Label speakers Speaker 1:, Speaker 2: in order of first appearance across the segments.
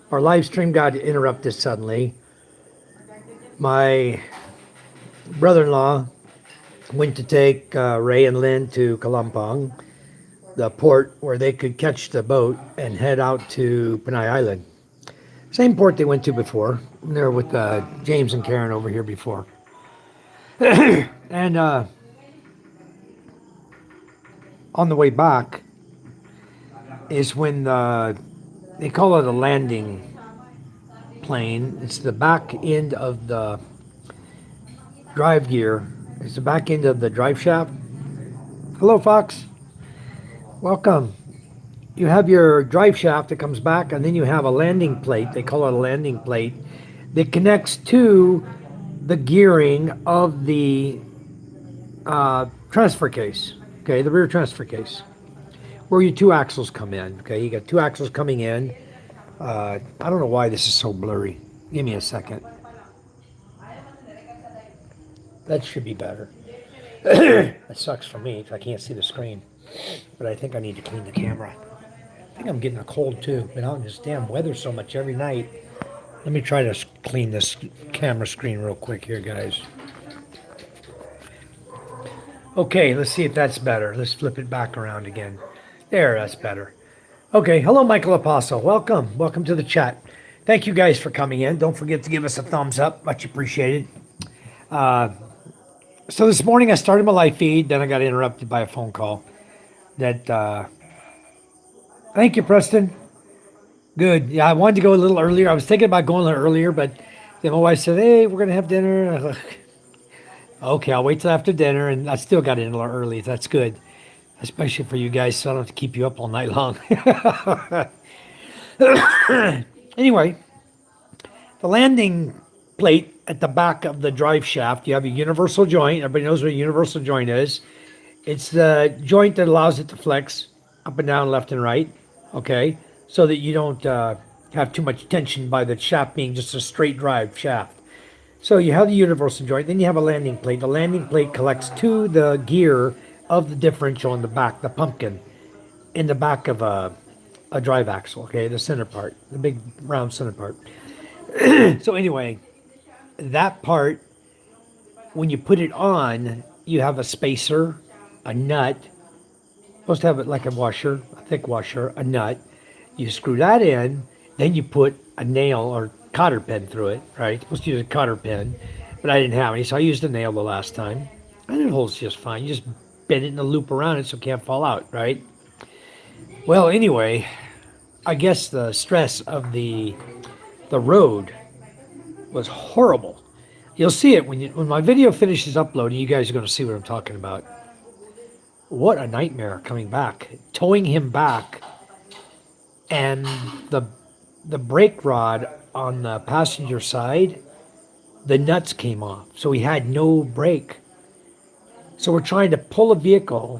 Speaker 1: Our live stream got interrupted suddenly. My brother-in-law went to take Ray and Lynn to Kalampang, the port where they could catch the boat and head out to Panay Island. Same port they went to before. They were with James and Karen over here before. And on the way back is when they call it a landing plane. It's the back end of the drive gear. It's the back end of the drive shaft. Hello, Fox. Welcome. You have your drive shaft that comes back, and then you have a landing plate. They call it a landing plate that connects to the gearing of the transfer case. Okay, the rear transfer case, where your two axles come in. Okay, you got two axles coming in. I don't know why this is so blurry. Give me a second. That should be better. That sucks for me if I can't see the screen. But I think I need to clean the camera. I think I'm getting a cold too. Been out in this damn weather so much every night. Let me try to clean this camera screen real quick here, guys. Okay, let's see if that's better. Let's flip it back around again. There, that's better. Okay, hello, Michael Apostle. Welcome. Welcome to the chat. Thank you guys for coming in. Don't forget to give us a thumbs up. Much appreciated. So this morning I started my live feed. Then I got interrupted by a phone call. Thank you, Preston. Good. Yeah, I wanted to go a little earlier. I was thinking about going a little earlier, but then my wife said, hey, we're going to have dinner. I was like, okay, I'll wait till after dinner. And I still got in a little early. That's good. Especially for you guys, so I don't have to keep you up all night long. Anyway, the landing plate at the back of the drive shaft, you have a universal joint. Everybody knows what a universal joint is. It's the joint that allows it to flex up and down, left and right, okay? So that you don't have too much tension by the shaft being just a straight drive shaft. So you have the universal joint, then you have a landing plate. The landing plate collects to the gear of the differential in the back, the pumpkin, in the back of a drive axle, okay, the center part, the big round center part. So anyway, that part, when you put it on, you have a spacer, a nut, supposed to have it like a washer, a thick washer, a nut. You screw that in, then you put a nail or cotter pin through it, right? Supposed to use a cotter pin, but I didn't have any, so I used a nail the last time. And it holds just fine. You just bend it in a loop around it so it can't fall out, right? Well, anyway, I guess the stress of the road was horrible. You'll see it when my video finishes uploading. You guys are going to see what I'm talking about. What a nightmare coming back, towing him back, and the brake rod on the passenger side, the nuts came off, so he had no brake. So we're trying to pull a vehicle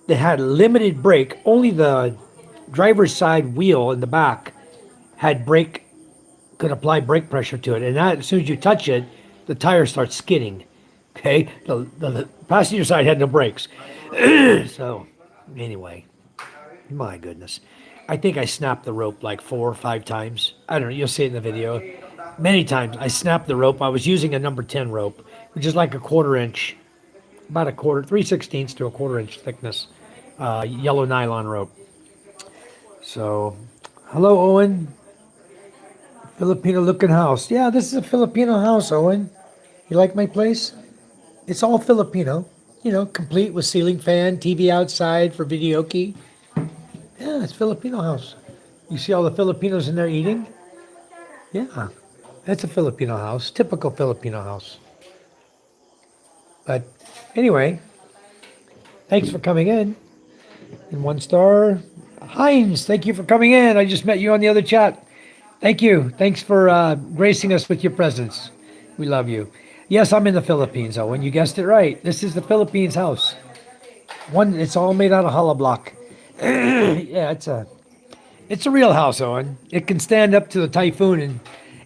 Speaker 1: that had limited brake. Only the driver's side wheel in the back had brake, could apply brake pressure to it. And that, as soon as you touch it, the tire starts skidding. Okay, the passenger side had no brakes. So anyway, my goodness. I think I snapped the rope like 4 or 5 times. I don't know, you'll see it in the video. Many times I snapped the rope. I was using a number 10 rope, which is like a 1/4 inch, about a quarter, 3/16 to a 1/4 inch thickness, yellow nylon rope. So, hello, Owen. Filipino looking house. Yeah, this is a Filipino house, Owen. You like my place? It's all Filipino, you know, complete with ceiling fan, TV outside for videoke. Yeah, it's Filipino house. You see all the Filipinos in there eating? Yeah, that's a Filipino house, typical Filipino house. But anyway, thanks for coming in. And 1 star. Heinz, thank you for coming in. I just met you on the other chat. Thank you. Thanks for gracing us with your presence. We love you. Yes, I'm in the Philippines, Owen. You guessed it right. This is the Philippines house. It's all made out of hollow block. Yeah, it's a real house, Owen. It can stand up to the typhoon, and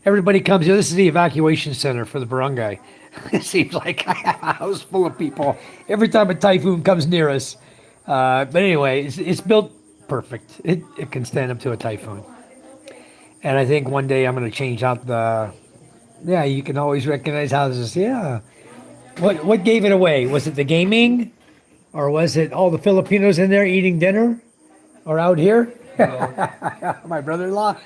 Speaker 1: everybody comes here. This is the evacuation center for the barangay. It seems like I have a house full of people every time a typhoon comes near us. But anyway, it's built perfect. It can stand up to a typhoon. And I think one day I'm going to change out the. Yeah, you can always recognize houses. Yeah. What gave it away? Was it the gaming, or was it all the Filipinos in there eating dinner, or out here? My brother-in-law,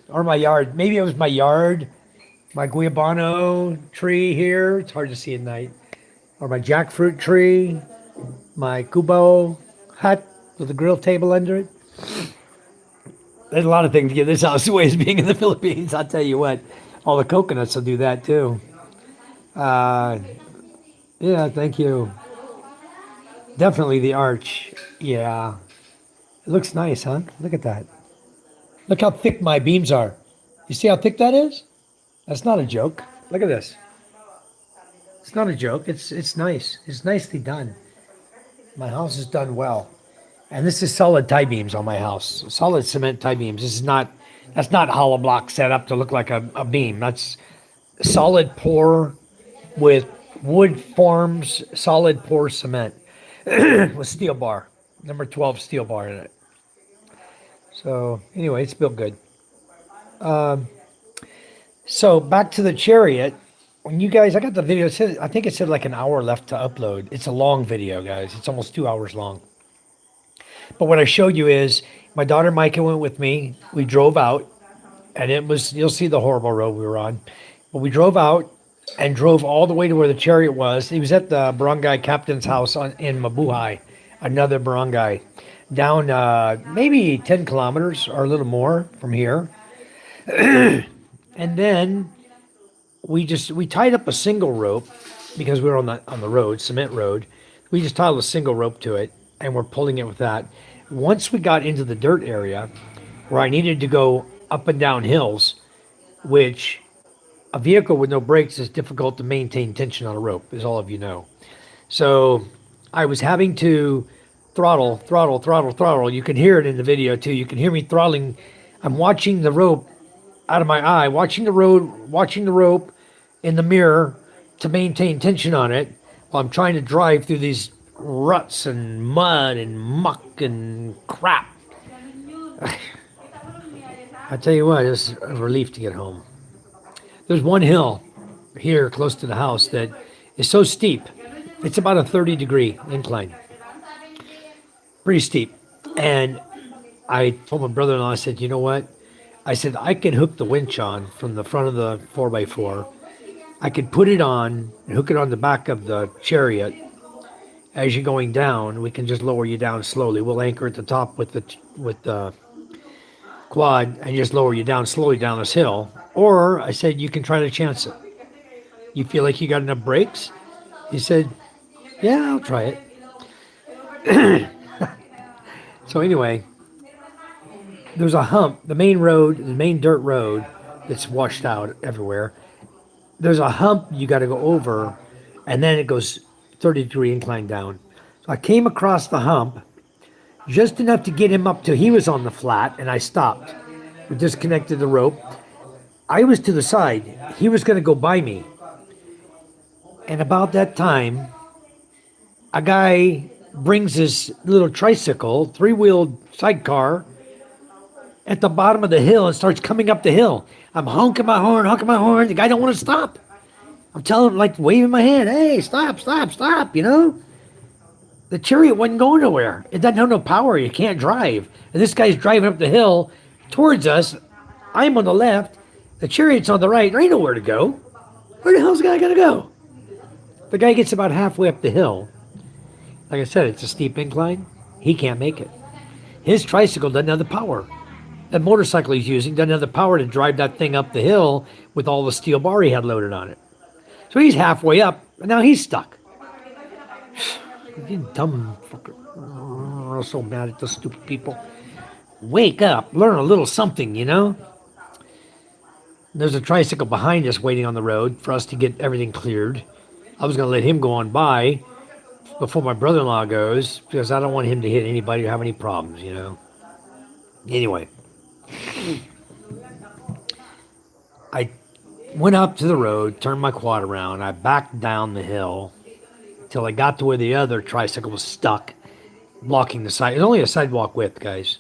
Speaker 1: or my yard. Maybe it was my yard, my guayabano tree here. It's hard to see at night. Or my jackfruit tree, my kubo hut with a grill table under it. There's a lot of things to give this house away as being in the Philippines. I'll tell you what, all the coconuts will do that too. Uh, yeah, thank you. Definitely the arch. Yeah. It looks nice, huh? Look at that. Look how thick my beams are. You see how thick that is? That's not a joke. Look at this. It's not a joke. It's nice. It's nicely done. My house is done well. And this is solid tie beams on my house. Solid cement tie beams. That's not hollow block set up to look like a beam. That's solid pour with wood forms, solid pour cement with steel bar. Number 12 steel bar in it. So anyway, it's built good. So back to the Chariot. When you guys, I got the video. I think it said like an hour left to upload. It's a long video, guys. It's almost 2 hours long. But what I showed you is my daughter Micah went with me. We drove out, and you'll see the horrible road we were on. But we drove out and drove all the way to where the Chariot was. He was at the barangay captain's house in Mabuhay, another barangay, down maybe 10 kilometers or a little more from here. And then we tied up a single rope because we were on the road, cement road. We just tied a single rope to it, and we're pulling it with that. Once we got into the dirt area where I needed to go up and down hills, which a vehicle with no brakes is difficult to maintain tension on a rope, as all of you know. So I was having to throttle. You can hear it in the video too. You can hear me throttling. I'm watching the rope out of my eye, watching the rope in the mirror to maintain tension on it while I'm trying to drive through these ruts and mud and muck and crap. I tell you what, it's a relief to get home. There's one hill here close to the house that is so steep. It's about a 30-degree incline. Pretty steep. And I told my brother-in-law, I said, you know what? I said, I can hook the winch on from the front of the 4x4. I could put it on and hook it on the back of the Chariot. As you're going down, we can just lower you down slowly. We'll anchor at the top with the quad and just lower you down slowly down this hill. Or I said, you can try to chance it. You feel like you got enough brakes? He said, yeah, I'll try it. So anyway, there's a hump, the main dirt road that's washed out everywhere. There's a hump you got to go over, and then it goes 30-degree incline down. So I came across the hump just enough to get him up till he was on the flat, and I stopped. We disconnected the rope. I was to the side. He was going to go by me. And about that time, a guy brings his little tricycle, 3-wheeled sidecar, at the bottom of the hill and starts coming up the hill. I'm honking my horn. The guy don't want to stop. I'm telling him, like waving my hand, hey, stop, you know? The Chariot wasn't going nowhere. It doesn't have no power. You can't drive. And this guy's driving up the hill towards us. I'm on the left. The Chariot's on the right. There ain't nowhere to go. Where the hell's the guy going to go? The guy gets about halfway up the hill. Like I said, it's a steep incline. He can't make it. His tricycle doesn't have the power. That motorcycle he's using doesn't have the power to drive that thing up the hill with all the steel bar he had loaded on it. So he's halfway up, and now he's stuck. You dumb fucker. Oh, I'm so mad at those stupid people. Wake up. Learn a little something, you know? There's a tricycle behind us waiting on the road for us to get everything cleared. I was going to let him go on by before my brother-in-law goes because I don't want him to hit anybody or have any problems, you know? Anyway. I went up to the road, turned my quad around. I backed down the hill till I got to where the other tricycle was stuck, blocking the side. It's only a sidewalk width, guys.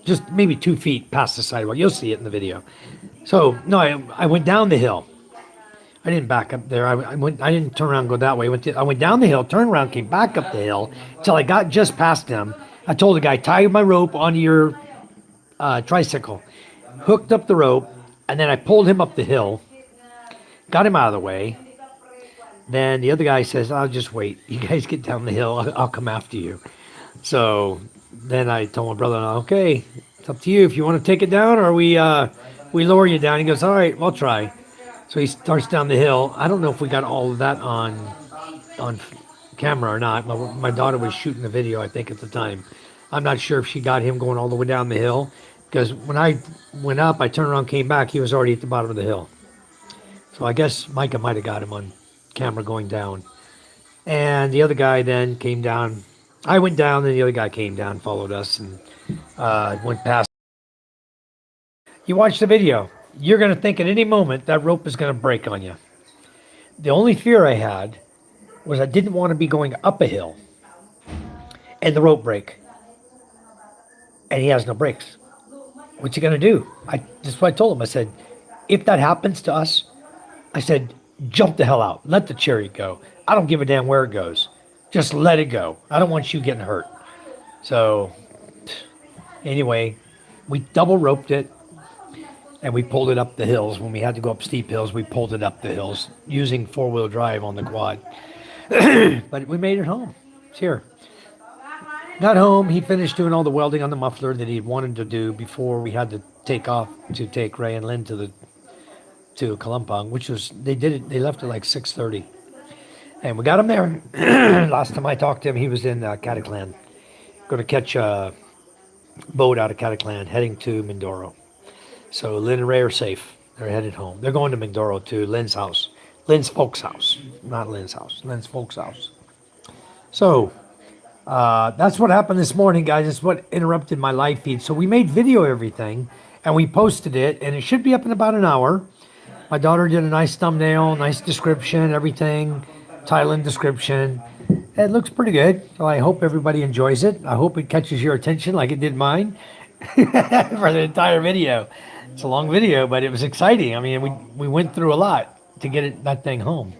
Speaker 1: just maybe 2 feet past the sidewalk. You'll see it in the video. So no, I went down the hill. I didn't back up there. I went. I didn't turn around and go that way. I went down the hill, turned around, came back up the hill until I got just past him. I told the guy, tie my rope onto your tricycle, hooked up the rope, and then I pulled him up the hill, got him out of the way. Then the other guy says, I'll just wait. You guys get down the hill. I'll come after you. So then I told my brother, okay, it's up to you if you want to take it down or we lower you down. He goes, all right, we'll try. So he starts down the hill. I don't know if we got all of that on camera or not. My daughter was shooting the video, I think, at the time. I'm not sure if she got him going all the way down the hill because when I went up, I turned around, came back, he was already at the bottom of the hill. So I guess Micah might have got him on camera going down. And the other guy then came down. I went down, then the other guy came down, followed us, and went past. You watch the video, you're going to think at any moment that rope is going to break on you. The only fear I had was I didn't want to be going up a hill and the rope break. And he has no brakes. What you going to do? That's what I told him. I said, if that happens to us, I said, jump the hell out. Let the Chariot go. I don't give a damn where it goes. Just let it go. I don't want you getting hurt. So anyway, we double roped it and we pulled it up the hills. When we had to go up steep hills, we pulled it up the hills using 4-wheel drive on the quad. But we made it home. It's here. Got home. He finished doing all the welding on the muffler that he wanted to do before we had to take off to take Ray and Lynn to Kalumpong, which was, they left at like 6:30. And we got him there. Last time I talked to him, he was in Cataclan. Going to catch a boat out of Cataclan, heading to Mindoro. So Lynn and Ray are safe. They're headed home. They're going to Mindoro to Lynn's house. Lynn's folks' house. Not Lynn's house. Lynn's folks' house. So that's what happened this morning, guys. It's what interrupted my live feed. So we made video everything, and we posted it, and it should be up in about an hour. My daughter did a nice thumbnail, nice description, everything, title and description. It looks pretty good. So I hope everybody enjoys it. I hope it catches your attention like it did mine for the entire video. It's a long video, but it was exciting. I mean, we went through a lot to get that thing home.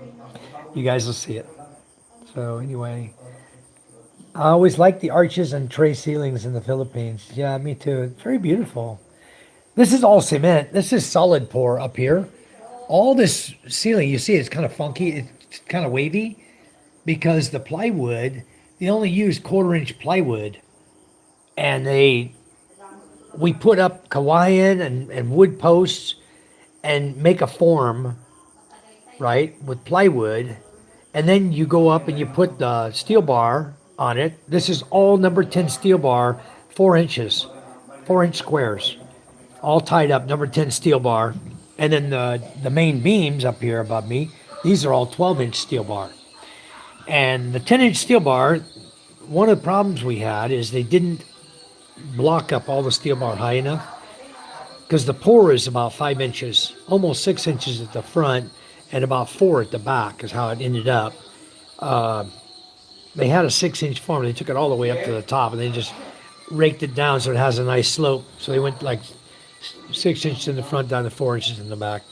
Speaker 1: You guys will see it. So anyway, I always like the arches and tray ceilings in the Philippines. Yeah, me too. It's very beautiful. This is all cement. This is solid pour up here. All this ceiling, you see, it's kind of funky. It's kind of wavy because the plywood, they only use 1/4-inch plywood, and we put up Hawaiian and wood posts and make a form, right, with plywood, and then you go up and you put the steel bar on it. This is all number 10 steel bar, 4 inches, 4-inch squares, all tied up, number 10 steel bar. And then the main beams up here above me, these are all 12-inch steel bar. And the 10-inch steel bar, one of the problems we had is they didn't block up all the steel bar high enough because the pour is about 5 inches, almost 6 inches at the front and about 4 at the back is how it ended up. They had a 6-inch form. They took it all the way up to the top and they just raked it down so it has a nice slope. So they went like 6 inches in the front, down to 4 inches in the back.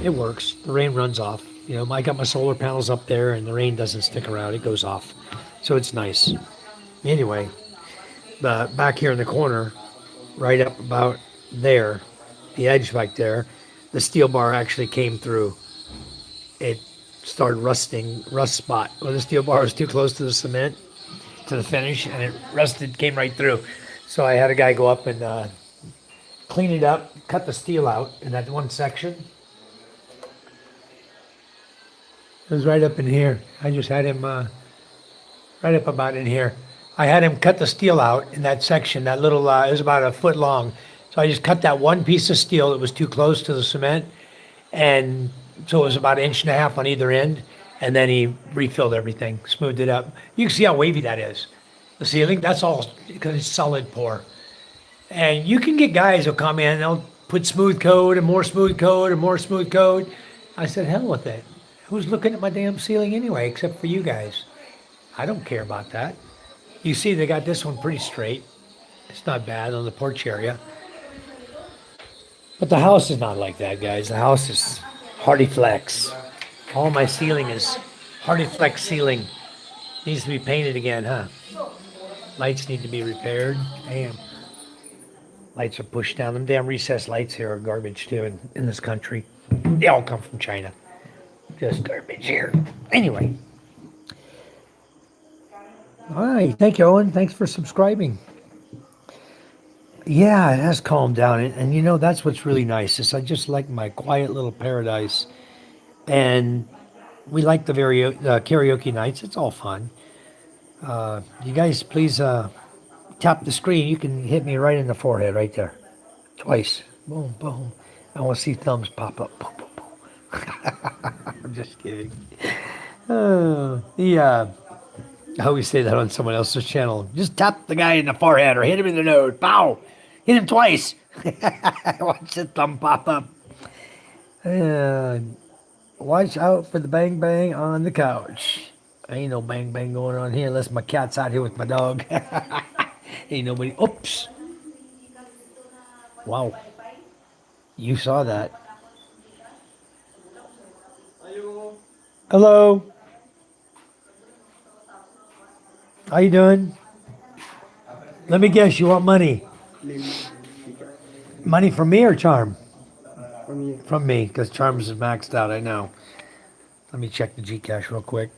Speaker 1: It works. The rain runs off. You know, I got my solar panels up there and the rain doesn't stick around. It goes off. So it's nice. Anyway, back here in the corner, right up about there, the edge right there, the steel bar actually came through. It started rusting, rust spot. Well, the steel bar was too close to the cement, to the finish, and it rusted, came right through. So I had a guy go up and clean it up, cut the steel out in that one section. It was right up in here. I just had him right up about in here. I had him cut the steel out in that section, that little, it was about a foot long. So I just cut that one piece of steel that was too close to the cement. And so it was about 1.5 inches on either end. And then he refilled everything, smoothed it up. You can see how wavy that is. The ceiling, that's all because it's solid pour. And you can get guys who'll come in and they'll put smooth coat and more smooth coat and more smooth coat. I said, hell with it. Who's looking at my damn ceiling anyway, except for you guys? I don't care about that. You see, they got this one pretty straight. It's not bad on the porch area. But the house is not like that, guys. The house is Hardy Flex. All my ceiling is Hardy Flex ceiling. Needs to be painted again, huh? Lights need to be repaired. Damn. Lights are pushed down. Them damn recessed lights here are garbage too in this country. They all come from China. Just garbage here. Anyway. All right. Thank you, Owen. Thanks for subscribing. Yeah, it has calmed down. And you know, that's what's really nice is I just like my quiet little paradise. And we like the karaoke nights. It's all fun. You guys, please tap the screen. You can hit me right in the forehead right there. Twice. Boom, boom. I want to see thumbs pop up. Boom, boom, boom. I'm just kidding. Yeah. I always say that on someone else's channel. Just tap the guy in the forehead or hit him in the nose. Pow! Hit him twice. Watch the thumb pop up. Watch out for the bang bang on the couch. Ain't no bang bang going on here unless my cat's out here with my dog. Ain't nobody. Oops. Wow. You saw that. Hello. How you doing? Let me guess, you want money? Money from me or Charm?
Speaker 2: From you.
Speaker 1: From me, because Charm's is maxed out, I know. Let me check the Gcash real quick.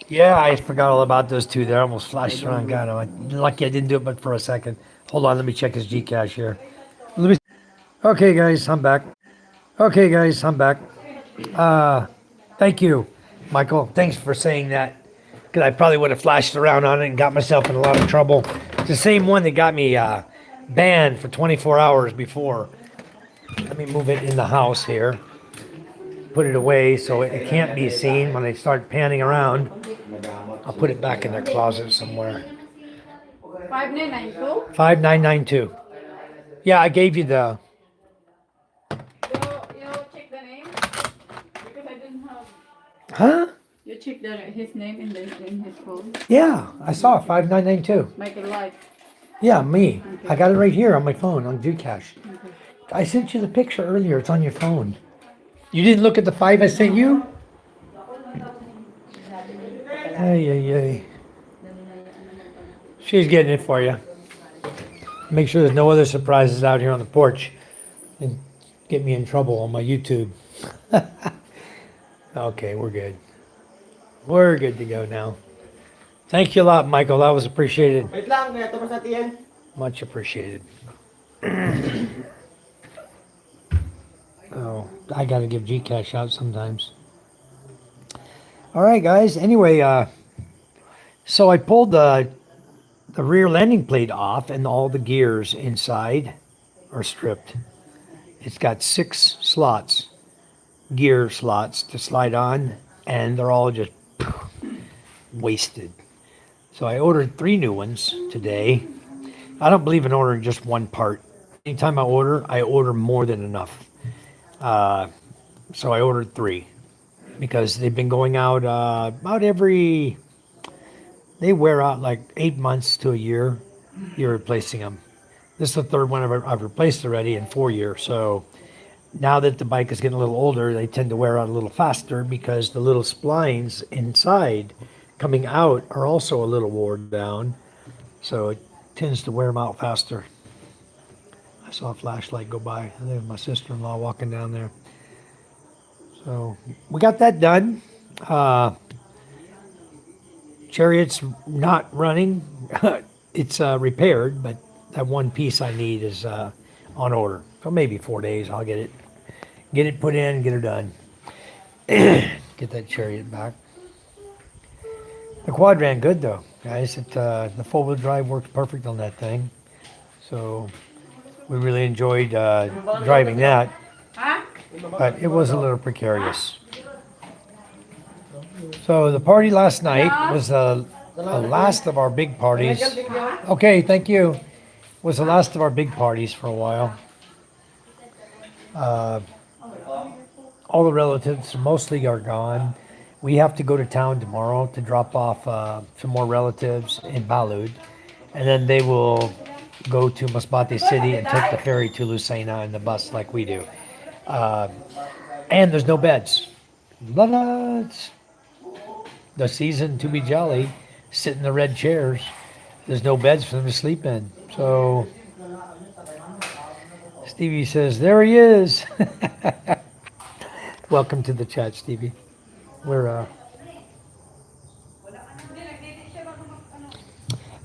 Speaker 1: Yeah, I forgot all about those two there. I almost flashed around. God, I'm lucky I didn't do it but for a second. Hold on, let me check his Gcash here. Let me. Okay, guys, I'm back. Okay, guys, I'm back. Thank you, Michael. Thanks for saying that. Because I probably would have flashed around on it and got myself in a lot of trouble. It's the same one that got me banned for 24 hours before. Let me move it in the house here. Put it away so it can't be seen when they start panning around. I'll put it back in their closet somewhere.
Speaker 3: 5992?
Speaker 1: 5992. Yeah, I gave you the...
Speaker 3: You check the name? Because I didn't have...
Speaker 1: Huh?
Speaker 3: You check his name in his phone?
Speaker 1: Yeah, I saw it, 5992.
Speaker 3: Michael Light.
Speaker 1: Yeah, me.
Speaker 3: Okay.
Speaker 1: I got it right here on my phone, on Gcash.
Speaker 3: Okay.
Speaker 1: I sent you the picture earlier. It's on your phone. You didn't look at the 5 I sent you? Ay, ay, ay. She's getting it for you. Make sure there's no other surprises out here on the porch and get me in trouble on my YouTube. Okay, we're good. We're good to go now. Thank you a lot, Michael. That was appreciated.
Speaker 2: Wait lang, may tapos natin yan.
Speaker 1: Much appreciated. Oh, I gotta give Gcash out sometimes. All right, guys. Anyway, so I pulled the rear landing plate off, and all the gears inside are stripped. It's got 6 slots, gear slots to slide on, and they're all just wasted. So I ordered 3 new ones today. I don't believe in ordering just one part. Anytime I order more than enough. So I ordered 3 because they've been going out about every, they wear out like 8 months to a year. You're replacing them. This is the 3rd one I've replaced already in 4 years. So now that the bike is getting a little older, they tend to wear out a little faster because the little splines inside coming out are also a little worn down. So it tends to wear them out faster. I saw a flashlight go by. I think it was my sister-in-law walking down there. So we got that done. Chariot's not running. It's repaired, but that one piece I need is on order. So maybe 4 days I'll get it put in, get her done. Get that Chariot back. The quad ran good though, guys. The 4-wheel drive works perfect on that thing. So we really enjoyed driving that, but it was a little precarious. So the party last night was the last of our big parties. Okay, thank you. Was the last of our big parties for a while. All the relatives mostly are gone. We have to go to town tomorrow to drop off some more relatives in Balud, and then they will go to Masbate City and take the ferry to Lucena in the bus like we do. Uh, and there's no beds. Blah, blah, it's the season to be jolly. Sit in the red chairs. There's no beds for them to sleep in. So Stevie says, there he is. Welcome to the chat, Stevie. We're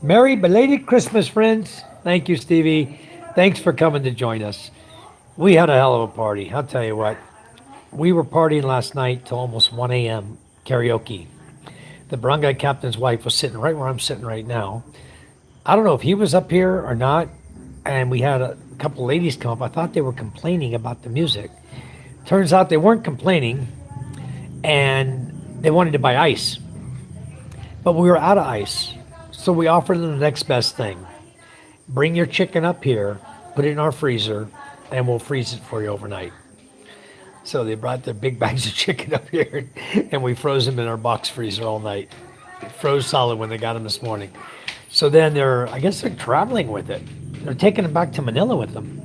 Speaker 1: Merry belated Christmas, friends. Thank you, Stevie. Thanks for coming to join us. We had a hell of a party. I'll tell you what. We were partying last night till almost 1 a.m. karaoke. The barangay captain's wife was sitting right where I'm sitting right now. I don't know if he was up here or not. And we had a couple ladies come up. I thought they were complaining about the music. Turns out they weren't complaining. And they wanted to buy ice. But we were out of ice. So we offered them the next best thing. Bring your chicken up here, put it in our freezer, and we'll freeze it for you overnight. So they brought their big bags of chicken up here, and we froze them in our box freezer all night. Froze solid when they got them this morning. So then I guess they're traveling with it. They're taking them back to Manila with them.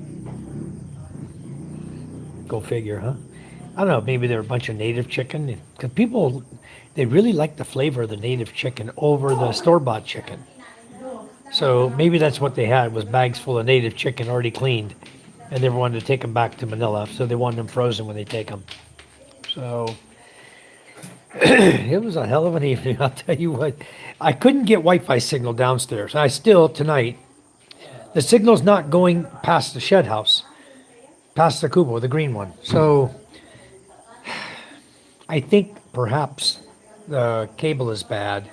Speaker 1: Go figure, huh? I don't know, maybe they're a bunch of native chicken. Because people, they really like the flavor of the native chicken over the store-bought chicken. So maybe that's what they had, was bags full of native chicken already cleaned. And they wanted to take them back to Manila, so they wanted them frozen when they take them. So it was a hell of an evening, I'll tell you what. I couldn't get Wi-Fi signal downstairs. I still, tonight, the signal's not going past the shed house, past the Kubo, the green one. So I think perhaps the cable is bad,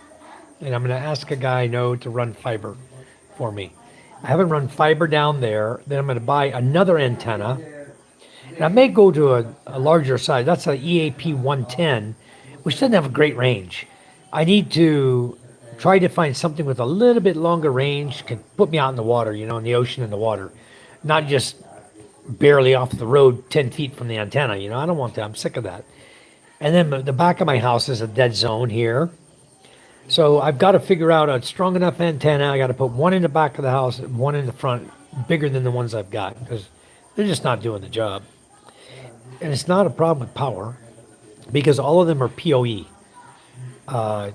Speaker 1: and I'm going to ask a guy I know to run fiber for me. I haven't run fiber down there. Then I'm going to buy another antenna. And I may go to a larger size. That's an EAP 110, which doesn't have a great range. I need to try to find something with a little bit longer range, can put me out in the water, in the ocean and the water. Not just barely off the road 10 feet from the antenna. I don't want that. I'm sick of that. And then the back of my house is a dead zone here. So I've got to figure out a strong enough antenna. I got to put one in the back of the house, one in the front, bigger than the ones I've got, because they're just not doing the job. And it's not a problem with power, because all of them are PoE.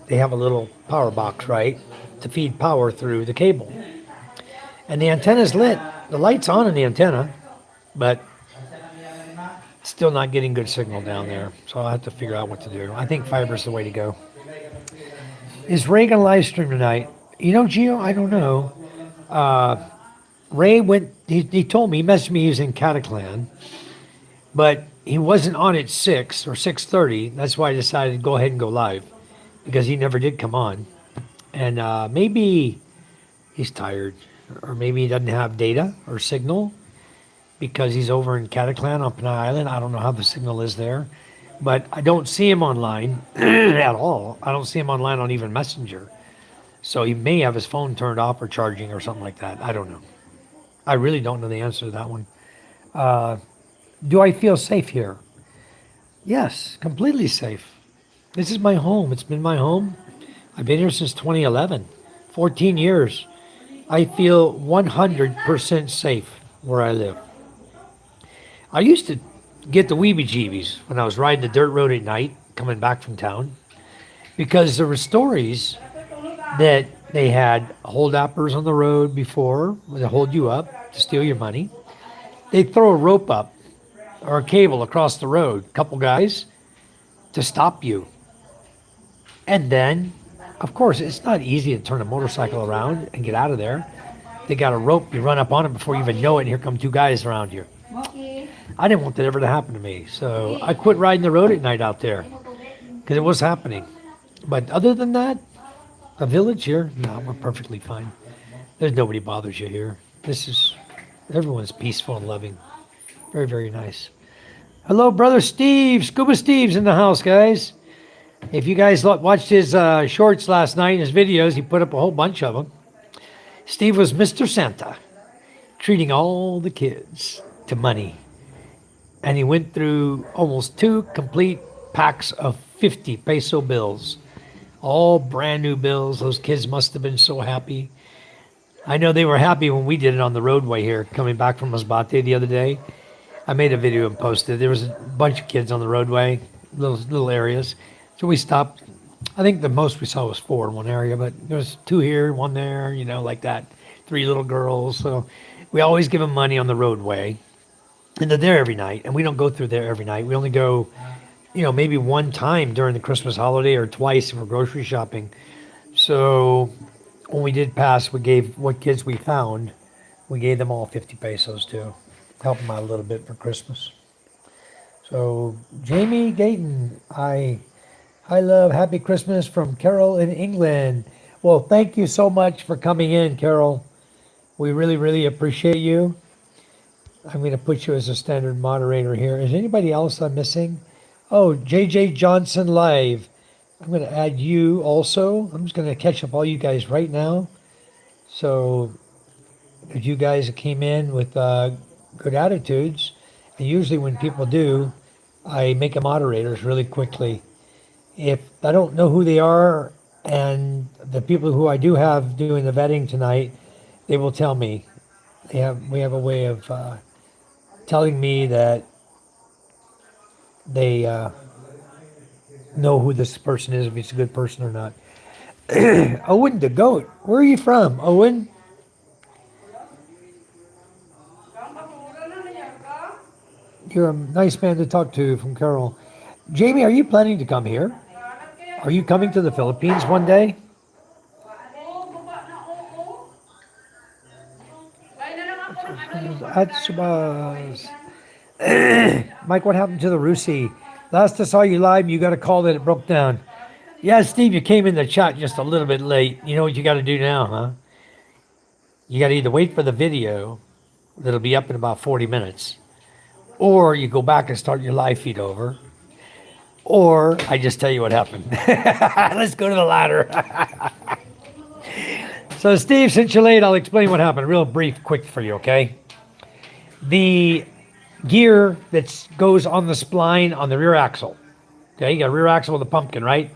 Speaker 1: They have a little power box, right, to feed power through the cable. And the antenna's lit. The light's on in the antenna, but still not getting good signal down there. So I'll have to figure out what to do. I think fiber's the way to go. Is Ray going to live stream tonight? Gio, I don't know. Ray went, he told me, he messaged me, he was in Cataclan, but he wasn't on at 6 or 6:30. That's why I decided to go ahead and go live, because he never did come on. And maybe he's tired, or maybe he doesn't have data or signal, because he's over in Cataclan on Panay Island. I don't know how the signal is there. But I don't see him online at all. I don't see him online on even Messenger. So he may have his phone turned off or charging or something like that. I don't know. I really don't know the answer to that one. Do I feel safe here? Yes, completely safe. This is my home. It's been my home. I've been here since 2011, 14 years. I feel 100% safe where I live. I used to get the weebie-jeebies when I was riding the dirt road at night, coming back from town, because there were stories that they had hold-uppers on the road before, where they hold you up to steal your money. They'd throw a rope up or a cable across the road, a couple guys, to stop you. And then, of course, it's not easy to turn a motorcycle around and get out of there. They got a rope, you run up on it before you even know it, and here come two guys around you. I didn't want that ever to happen to me, so I quit riding the road at night out there, because it was happening. But other than that, the village here, no, we're perfectly fine. There's nobody bothers you here. Everyone's peaceful and loving. Very, very nice. Hello, brother Steve. Scuba Steve's in the house, guys. If you guys watched his shorts last night, his videos, he put up a whole bunch of them. Steve was Mr. Santa, treating all the kids to money. And he went through almost 2 complete packs of 50 peso bills. All brand new bills. Those kids must have been so happy. I know they were happy when we did it on the roadway here, coming back from Masbate the other day. I made a video and posted. There was a bunch of kids on the roadway, little areas. So we stopped. I think the most we saw was 4 in one area, but there was 2 here, 1 there, like that. 3 little girls. So we always give them money on the roadway. And they're there every night. And we don't go through there every night. We only go, maybe 1 time during the Christmas holiday or twice if we're grocery shopping. So when we did pass, we gave what kids we found, we gave them all 50 pesos to help them out a little bit for Christmas. So Jamie Gayton, I love Happy Christmas from Carol in England. Well, thank you so much for coming in, Carol. We really, really appreciate you. I'm going to put you as a standard moderator here. Is anybody else I'm missing? Oh, JJ Johnson Live. I'm going to add you also. I'm just going to catch up all you guys right now. So if you guys came in with good attitudes, and usually when people do, I make them moderators really quickly. If I don't know who they are, and the people who I do have doing the vetting tonight, they will tell me. We have a way of telling me that they know who this person is, if he's a good person or not. Owen the Goat, where are you from, Owen? You're a nice man to talk to from Carol. Jamie, are you planning to come here? Are you coming to the Philippines one day? That's Mike, what happened to the Rusi? Last I saw you live, you got a call that it broke down. Yeah, Steve, you came in the chat just a little bit late. You know what you got to do now, huh? You got to either wait for the video that'll be up in about 40 minutes, or you go back and start your live feed over, or I just tell you what happened. Let's go to the latter. So, Steve, since you're late, I'll explain what happened. Real brief, quick for you, okay? The gear that goes on the spline on the rear axle. Okay, you got a rear axle with a pumpkin, right?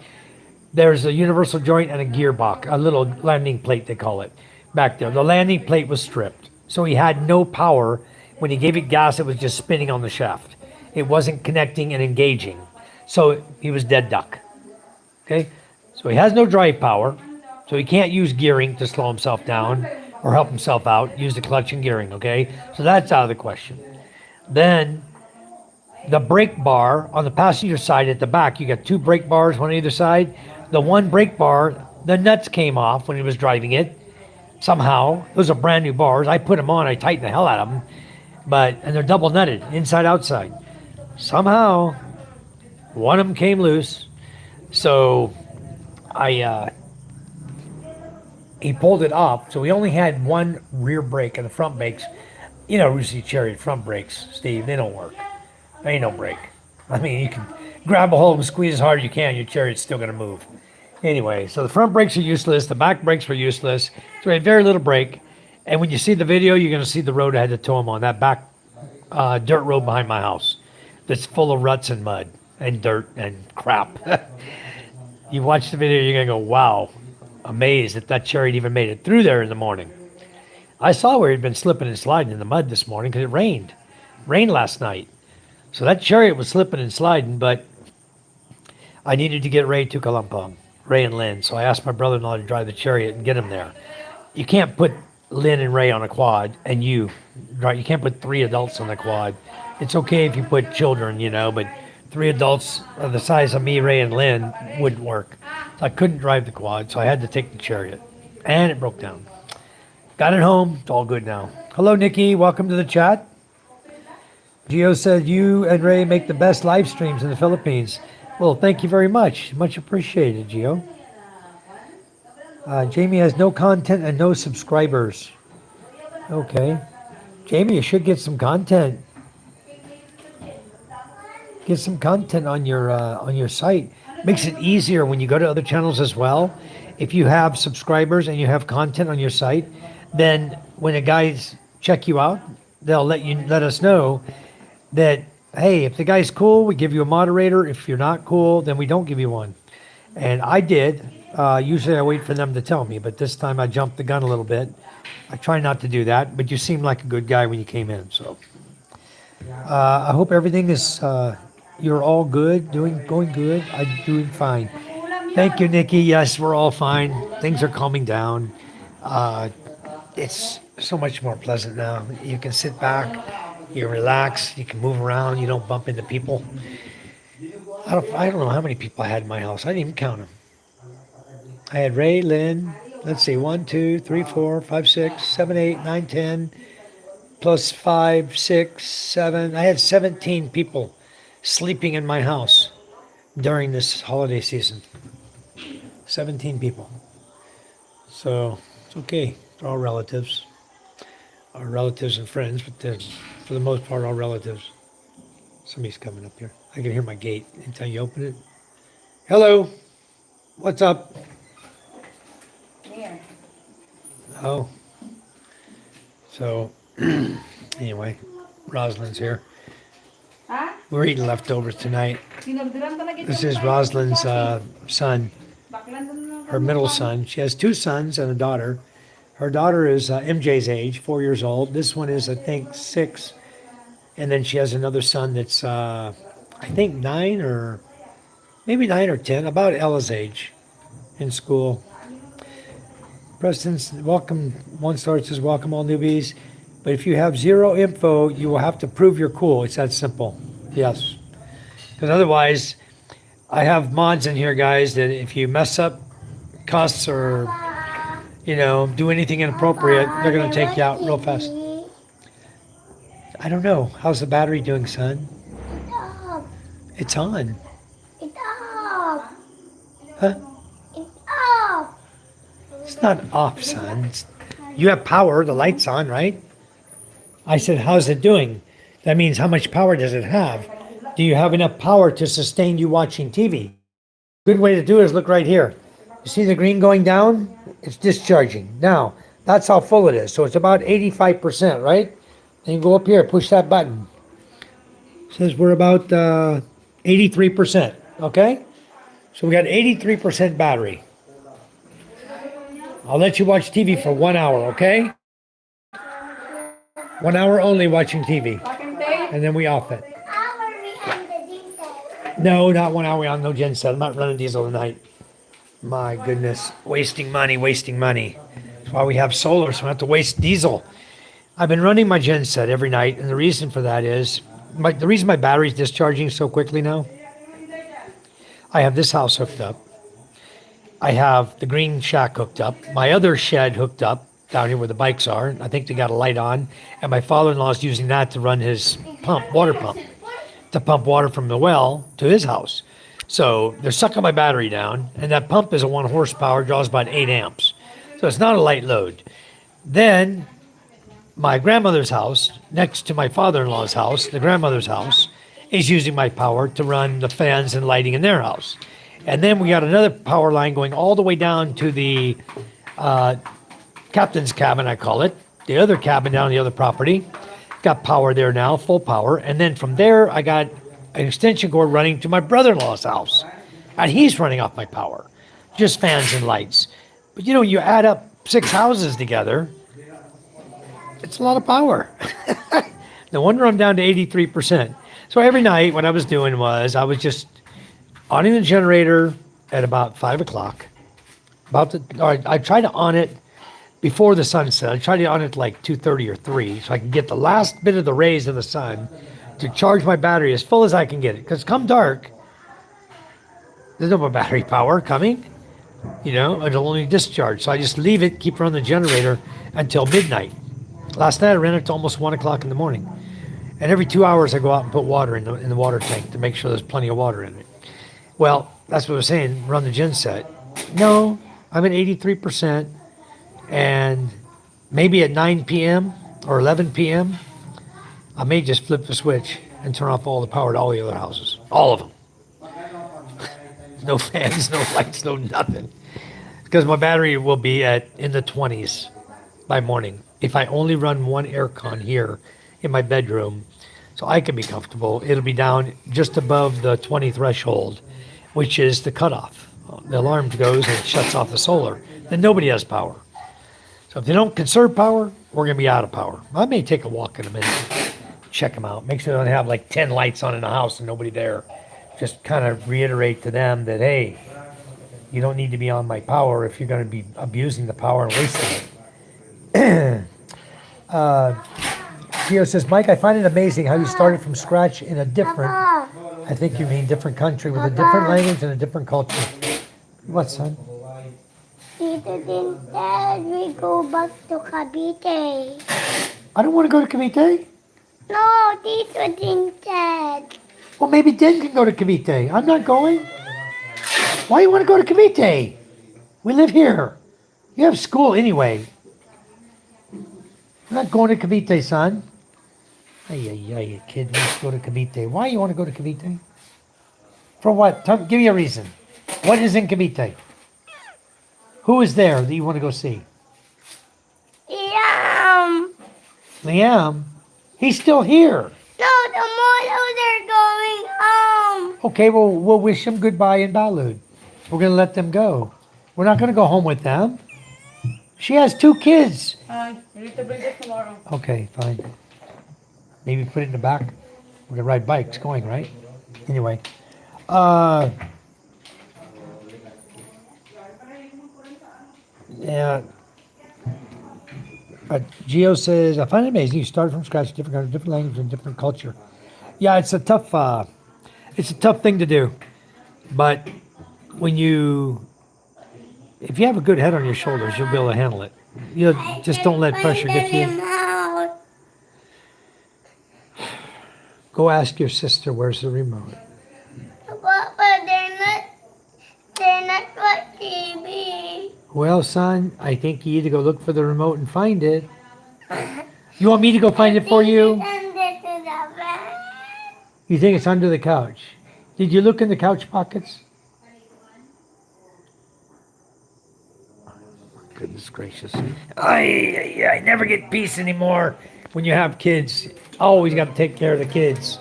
Speaker 1: There's a universal joint and a gearbox, a little landing plate, they call it, back there. The landing plate was stripped, so he had no power. When he gave it gas, it was just spinning on the shaft. It wasn't connecting and engaging. So he was dead duck. Okay, so he has no drive power, so he can't use gearing to slow himself down or help himself out, use the clutch and gearing, okay? So that's out of the question. Then the brake bar on the passenger side at the back, you got 2 brake bars, one on either side. The one brake bar, the nuts came off when he was driving it. Somehow, those are brand new bars. I put them on, I tightened the hell out of them. And they're double nutted, inside, outside. Somehow, one of them came loose. So he pulled it off. So we only had one rear brake, and the front brakes, Rusi Chariot front brakes, Steve, they don't work. There ain't no brake. I mean, you can grab a hold and squeeze as hard as you can, your Chariot's still going to move. Anyway, so the front brakes are useless, the back brakes were useless, so we had very little brake. And when you see the video, you're going to see the road I had to tow him on, that back dirt road behind my house that's full of ruts and mud and dirt and crap. You watch the video, you're going to go, wow, amazed that Chariot even made it through there in the morning. I saw where he'd been slipping and sliding in the mud this morning because it rained. Rained last night. So that Chariot was slipping and sliding, but I needed to get Ray to Kalampong, Ray and Lynn. So I asked my brother-in-law to drive the Chariot and get him there. You can't put Lynn and Ray on a quad and you can't put 3 adults on the quad. It's okay if you put children, but 3 adults of the size of me, Ray, and Lynn wouldn't work. So I couldn't drive the quad, so I had to take the Chariot. And it broke down. Got it home. It's all good now. Hello, Nikki. Welcome to the chat. Gio said, you and Ray make the best live streams in the Philippines. Well, thank you very much. Much appreciated, Gio. Jamie has no content and no subscribers. Okay. Jamie, you should get some content. Get some content on your site. Makes it easier when you go to other channels as well. If you have subscribers and you have content on your site, then when the guys check you out, they'll let us know that, hey, if the guy's cool, we give you a moderator. If you're not cool, then we don't give you one. And I did. Usually I wait for them to tell me, but this time I jumped the gun a little bit. I try not to do that, but you seemed like a good guy when you came in. So I hope everything is, you're all good, going good. I'm doing fine. Thank you, Nikki. Yes, we're all fine. Things are calming down. It's so much more pleasant now. You can sit back, you relax, you can move around, you don't bump into people. I don't know how many people I had in my house. I didn't even count them. I had Ray, Lynn, let's see, 1, 2, 3, 4, 5, 6, 7, 8, 9, 10, plus 5, 6, 7. I had 17 people sleeping in my house during this holiday season. 17 people. So it's okay. They're all relatives. Our relatives and friends, but for the most part, all relatives. Somebody's coming up here. I can hear my gate until you open it. Hello. What's up?
Speaker 3: Here.
Speaker 1: Oh. So, anyway, Rosalind's here.
Speaker 3: Ha?
Speaker 1: We're eating leftovers tonight.
Speaker 3: Sinurduran talaga
Speaker 1: This
Speaker 3: ito.
Speaker 1: is Rosalind's son,
Speaker 3: Baklan doon na-
Speaker 1: her middle son. She has 2 sons and a daughter. Her daughter is MJ's age, 4 years old. This one is, I think, 6. And then she has another son that's, I think, 9 or maybe 9 or 10, about Ella's age in school. Preston's welcome. One star says, welcome all newbies. But if you have 0 info, you will have to prove you're cool. It's that simple. Yes. Because otherwise, I have mods in here, guys, that if you mess up, cuss, or, do anything inappropriate, they're going to take you out real fast. I don't know. How's the battery doing, son?
Speaker 4: It's up.
Speaker 1: It's on.
Speaker 4: It's up.
Speaker 1: Huh?
Speaker 4: It's up.
Speaker 1: It's not off, son. You have power. The light's on, right? I said, how's it doing? That means how much power does it have? Do you have enough power to sustain you watching TV? Good way to do it is look right here. You see the green going down? It's discharging. Now, that's how full it is. So it's about 85%, right? Then you go up here, push that button. It says we're about 83%, okay? So we got 83% battery. I'll let you watch TV for 1 hour, okay? 1 hour only watching TV.
Speaker 3: Fucking tape.
Speaker 1: And then we off it.
Speaker 4: Our behind the detail.
Speaker 1: No, not 1 hour on no gen set. I'm not running diesel tonight. My goodness. Wasting money, wasting money. That's why we have solar, so I don't have to waste diesel. I've been running my gen set every night, and the reason for that is, the reason my battery's discharging so quickly now, I have this house hooked up. I have the green shack hooked up. My other shed hooked up down here where the bikes are. I think they got a light on. And my father-in-law is using that to run his water pump, to pump water from the well to his house. So they're sucking my battery down, and that pump is a 1 horsepower, draws about 8 amps. So it's not a light load. Then my grandmother's house, next to my father-in-law's house, the grandmother's house, is using my power to run the fans and lighting in their house. And then we got another power line going all the way down to the captain's cabin, I call it, the other cabin down the other property. Got power there now, full power. And then from there, I got an extension cord running to my brother-in-law's house. And he's running off my power, just fans and lights. But you add up 6 houses together, it's a lot of power. No wonder I'm down to 83%. So every night what I was doing was I was just onning the generator at about 5 o'clock. I tried to on it before the sun set. I tried to on it like 2:30 or 3 so I can get the last bit of the rays of the sun to charge my battery as full as I can get it. Because come dark, there's no more battery power coming. It'll only discharge. So I just leave it, keep running the generator until midnight. Last night I ran it to almost 1 o'clock in the morning. And every 2 hours I go out and put water in the water tank to make sure there's plenty of water in it. Well, that's what I was saying, run the gen set. No, I'm at 83%. And maybe at 9 p.m. or 11 p.m., I may just flip the switch and turn off all the power to all the other houses. All of them. No fans, no lights, no nothing. Because my battery will be in the 20s by morning. If I only run one aircon here in my bedroom, so I can be comfortable, it'll be down just above the 20 threshold, which is the cutoff the alarm goes and it shuts off the solar, then nobody has power. So if they don't conserve power, we're going to be out of power. I may take a walk in a minute, check them out. Make sure they don't have like 10 lights on in the house and nobody there. Just kind of reiterate to them that, hey, you don't need to be on my power if you're going to be abusing the power and wasting it. Gio says, Mike, I find it amazing how you started from scratch in a different,
Speaker 4: Papa,
Speaker 1: I think you mean different country with a different language and a different culture. What, son?
Speaker 4: Tito Dinted, we go back to Cavite.
Speaker 1: I don't want to go to Cavite.
Speaker 4: No, Tito Dinted.
Speaker 1: Well, maybe Den can go to Cavite. I'm not going. Why do you want to go to Cavite? We live here. You have school anyway. I'm not going to Cavite, son. Ay, ay, ay, kid wants to go to Cavite. Why you want to go to Cavite? For what? Give me a reason. What is in Cavite? Who is there that you want to go see?
Speaker 4: Yum.
Speaker 1: Liam. He's still here.
Speaker 4: No, the Molos are going home.
Speaker 1: Okay, well, we'll wish them goodbye in Balud. We're going to let them go. We're not going to go home with them. She has 2 kids.
Speaker 3: You need to bring it tomorrow.
Speaker 1: Okay, fine. Maybe put it in the back. We're going to ride bikes going, right? Anyway. Yeah. Gio says, I find it amazing you started from scratch, different language and different culture. Yeah, it's a tough thing to do. But if you have a good head on your shoulders, you'll be able to handle it. You just don't let pressure get to you.
Speaker 4: Remote.
Speaker 1: Go ask your sister where's the remote.
Speaker 4: Papa, they're not what TV.
Speaker 1: Well, son, I think you need to go look for the remote and find it. You want me to go find it for you?
Speaker 4: Under to the bed.
Speaker 1: You think it's under the couch? Did you look in the couch pockets? Goodness gracious. I never get peace anymore when you have kids. Always got to take care of the kids.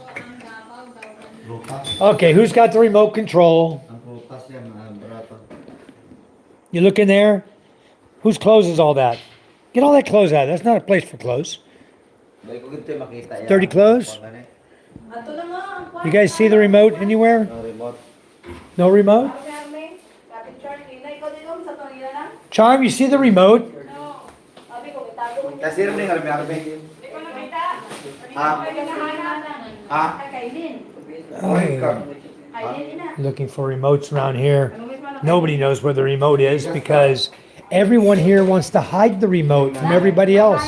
Speaker 1: Okay, who's got the remote control? You look in there? Whose clothes is all that? Get all that clothes out. That's not a place for clothes. Dirty clothes? You guys see the remote anywhere? No remote? Charm, you see the remote? Looking for remotes around here. Nobody knows where the remote is because everyone here wants to hide the remote from everybody else.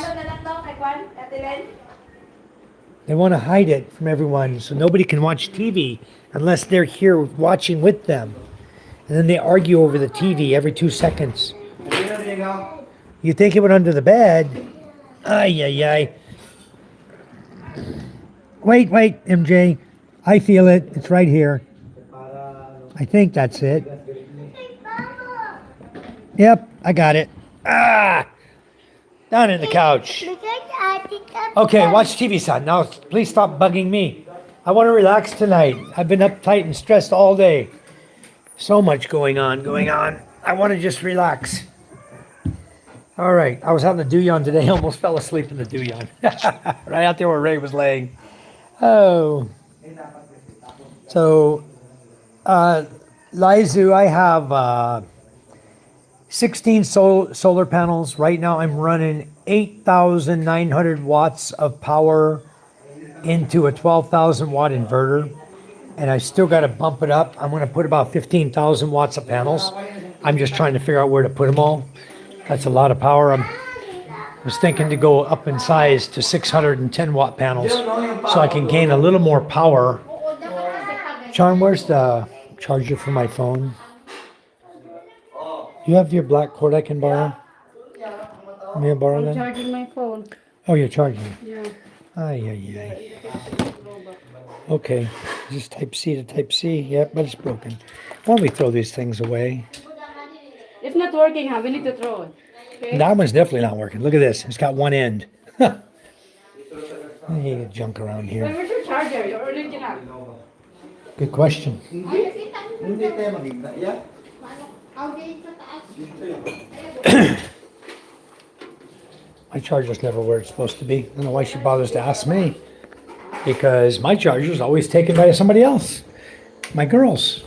Speaker 1: They want to hide it from everyone so nobody can watch TV unless they're here watching with them. And then they argue over the TV every 2 seconds. You think it went under the bed? Ay, ay, ay. Wait, MJ. I feel it. It's right here. I think that's it. Yep, I got it. Down in the couch. Okay, watch TV, son. Now, please stop bugging me. I want to relax tonight. I've been uptight and stressed all day. So much going on. I want to just relax. All right, I was having a douillon today. I almost fell asleep in the douillon. Right out there where Ray was laying. Oh. So, Lizu, I have 16 solar panels. Right now I'm running 8,900 watts of power into a 12,000 watt inverter. And I still got to bump it up. I'm going to put about 15,000 watts of panels. I'm just trying to figure out where to put them all. That's a lot of power. I was thinking to go up in size to 610 watt panels so I can gain a little more power. Charm, where's the charger for my phone? You have your black cord I can borrow? May I borrow
Speaker 3: I'm
Speaker 1: that?
Speaker 3: charging my phone.
Speaker 1: Oh, you're charging.
Speaker 3: Yeah.
Speaker 1: Ay, ay, ay. Okay, is this type C to type C? Yep, but it's broken. Why don't we throw these things away?
Speaker 3: It's not working, huh? We need to throw it. Okay?
Speaker 1: That one's definitely not working. Look at this. It's got one end. I need junk around here.
Speaker 3: Where's your charger? Your original.
Speaker 1: Good question. My charger's never where it's supposed to be. I don't know why she bothers to ask me. Because my charger's always taken by somebody else. My girls.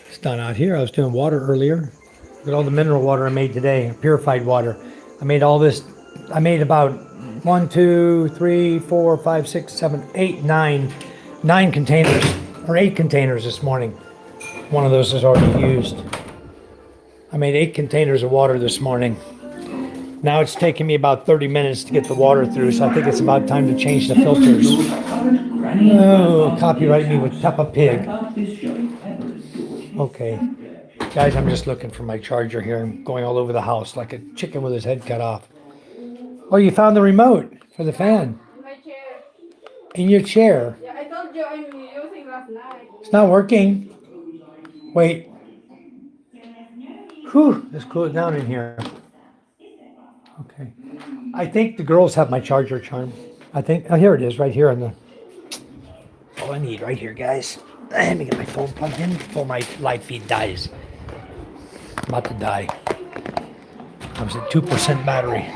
Speaker 1: It's done out here. I was doing water earlier. Look at all the mineral water I made today. Purified water. I made all this. I made about 1, 2, 3, 4, 5, 6, 7, 8, 9. 9 containers. Or 8 containers this morning. One of those is already used. I made 8 containers of water this morning. Now it's taking me about 30 minutes to get the water through, so I think it's about time to change the filters. Oh, copyright me with Peppa Pig. Okay. Guys, I'm just looking for my charger here. I'm going all over the house like a chicken with his head cut off. Oh, you found the remote for the fan.
Speaker 3: In my chair.
Speaker 1: In your chair.
Speaker 3: Yeah, I told you I'm using last night.
Speaker 1: It's not working. Wait. Whew, let's cool it down in here. Okay. I think the girls have my charger, Charm. I think, oh, here it is, right here on the, all I need right here, guys. Let me get my phone plugged in before my live feed dies. I'm about to die. I was at 2% battery.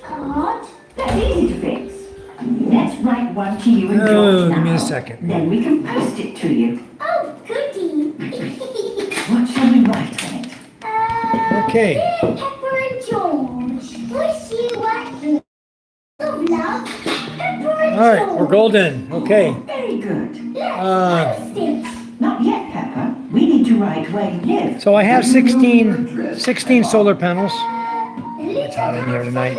Speaker 5: Postcard? That's easy to fix. Let's write one to you and
Speaker 1: Oh,
Speaker 5: George
Speaker 1: give me a
Speaker 5: now.
Speaker 1: second.
Speaker 5: Then we can post it to you.
Speaker 4: Oh, goody.
Speaker 5: What shall we write on it?
Speaker 1: Okay.
Speaker 4: Dear Pepper and George, wish you what love, Pepper and
Speaker 1: All right, we're
Speaker 4: George.
Speaker 1: golden. Okay.
Speaker 5: Very good.
Speaker 1: Uh,
Speaker 4: Let's post it.
Speaker 5: Not yet, Pepper. We need to write where you live.
Speaker 1: So I have 16 solar panels. It's hot in here tonight.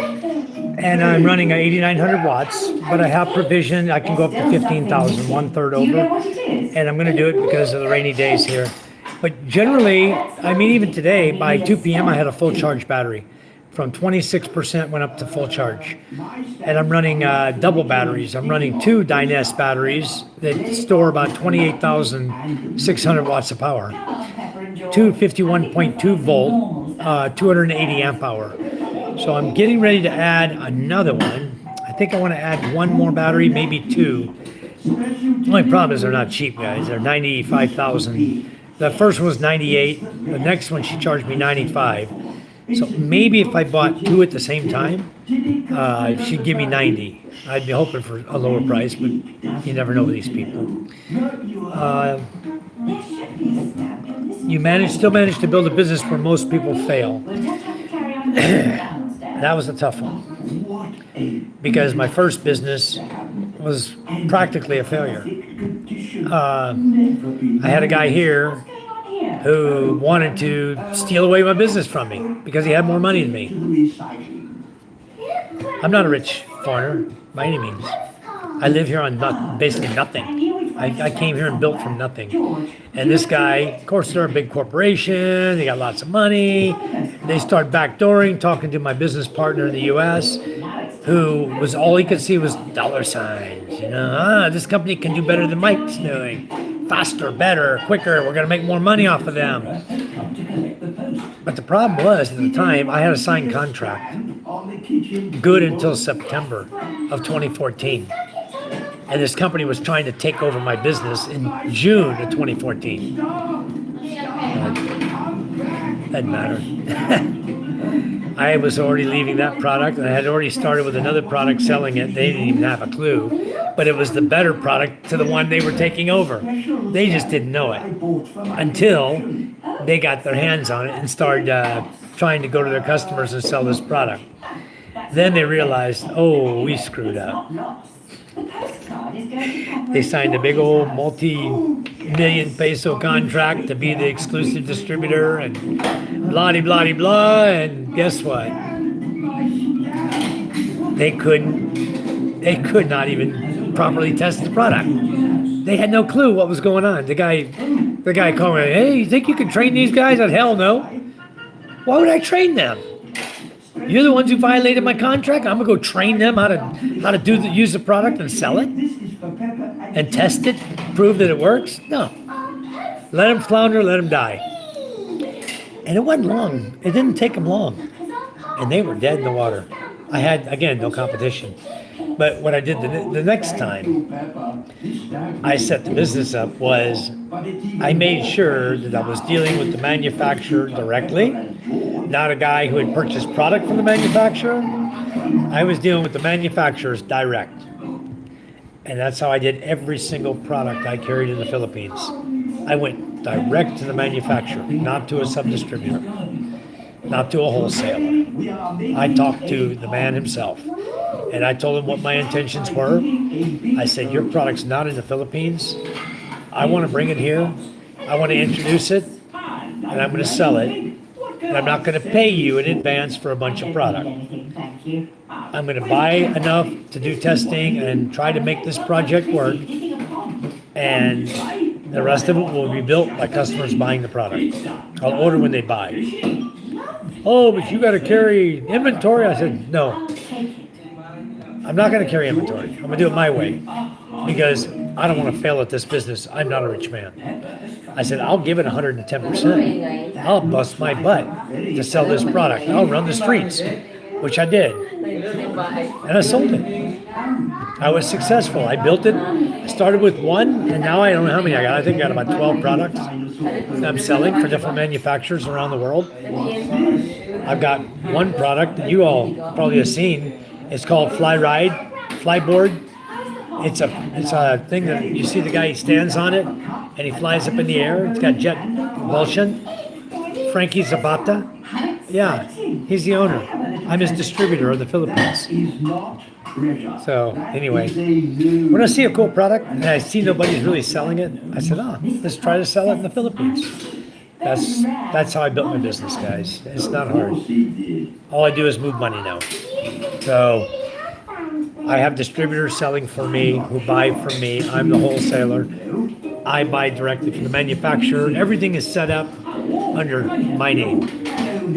Speaker 1: And I'm running at 8,900 watts, but I have provision. I can go up to 15,000, 1/3
Speaker 5: Do you know
Speaker 1: over.
Speaker 5: what it is?
Speaker 1: And I'm going to do it because of the rainy days here. But generally, I mean, even today, by 2 p.m., I had a full charge battery. From 26% went up to full charge. And I'm running double batteries. I'm running 2 Dynest batteries that store about 28,600 watts of power.
Speaker 5: Pepper and George.
Speaker 1: Two 51.2 volt, 280 amp hour. So I'm getting ready to add another one. I think I want to add one more battery, maybe 2. The only problem is they're not cheap, guys. They're 95,000. The first one was 98. The next one she charged me 95. So maybe if I bought 2 at the same time, she'd give me 90. I'd be hoping for a lower price, but you never know with these people.
Speaker 5: There should be a stamp in this.
Speaker 1: Still managed to build a business where most people fail.
Speaker 5: We'll just have to carry on downstairs.
Speaker 1: That was a tough one because my first business was practically a failure. I had a guy here
Speaker 5: What's going on here?
Speaker 1: who wanted to steal away my business from me because he had more money than me. I'm not a rich foreigner by any means. I live here on basically nothing. I came here and built from nothing. And this guy, of course, they're a big corporation. They got lots of money. They start backdooring, talking to my business partner in the U.S., who was all he could see was dollar signs. You know, this company can do better than Mike's doing. Faster, better, quicker. We're going to make more money off of them. But the problem was, at the time, I had a signed contract, good until September of 2014. And this company was trying to take over my business in June of 2014. Doesn't matter. I was already leaving that product, and I had already started with another product selling it. They didn't even have a clue. But it was the better product to the one they were taking over. They just didn't know it until they got their hands on it and started trying to go to their customers and sell this product. Then they realized, oh, we screwed up. They signed a big old multi-million peso contract to be the exclusive distributor and blah-de-blah-de-blah, and guess what? They could not even properly test the product. They had no clue what was going on. The guy called me, hey, you think you can train these guys? I said, hell no. Why would I train them? You're the ones who violated my contract. I'm gonna go train them how to use the product and sell it and test it, prove that it works. No, let them flounder, let them die. And it wasn't long. It didn't take them long, and they were dead in the water. I had again no competition. But what I did the next time I set the business up was I made sure that I was dealing with the manufacturer directly, not a guy who had purchased product from the manufacturer. I was dealing with the manufacturers direct. And that's how I did every single product I carried in the Philippines. I went direct to the manufacturer, not to a sub-distributor, not to a wholesaler. I talked to the man himself. And I told him what my intentions were. I said, your product's not in the Philippines. I want to bring it here. I want to introduce it. And I'm going to sell it. And I'm not going to pay you in advance for a bunch of product. I'm going to buy enough to do testing and try to make this project work. And the rest of it will be built by customers buying the product. I'll order when they buy. Oh, but you got to carry inventory. I said, no. I'm not going to carry inventory. I'm going to do it my way because I don't want to fail at this business. I'm not a rich man. I said, I'll give it 110%. I'll bust my butt to sell this product. I'll run the streets, which I did. And I sold it. I was successful. I built it. I started with one, and now I don't know how many I got. I think I got about 12 products that I'm selling for different manufacturers around the world. I've got one product that you all probably have seen. It's called Flyboard. It's a thing that you see the guy, he stands on it and he flies up in the air. It's got jet propulsion. Frankie Zapata. Yeah, he's the owner. I'm his distributor of the Philippines. So anyway, when I see a cool product and I see nobody's really selling it, I said, let's try to sell it in the Philippines. That's how I built my business, guys. It's not hard. All I do is move money now. So I have distributors selling for me who buy from me. I'm the wholesaler. I buy directly from the manufacturer. Everything is set up under my name,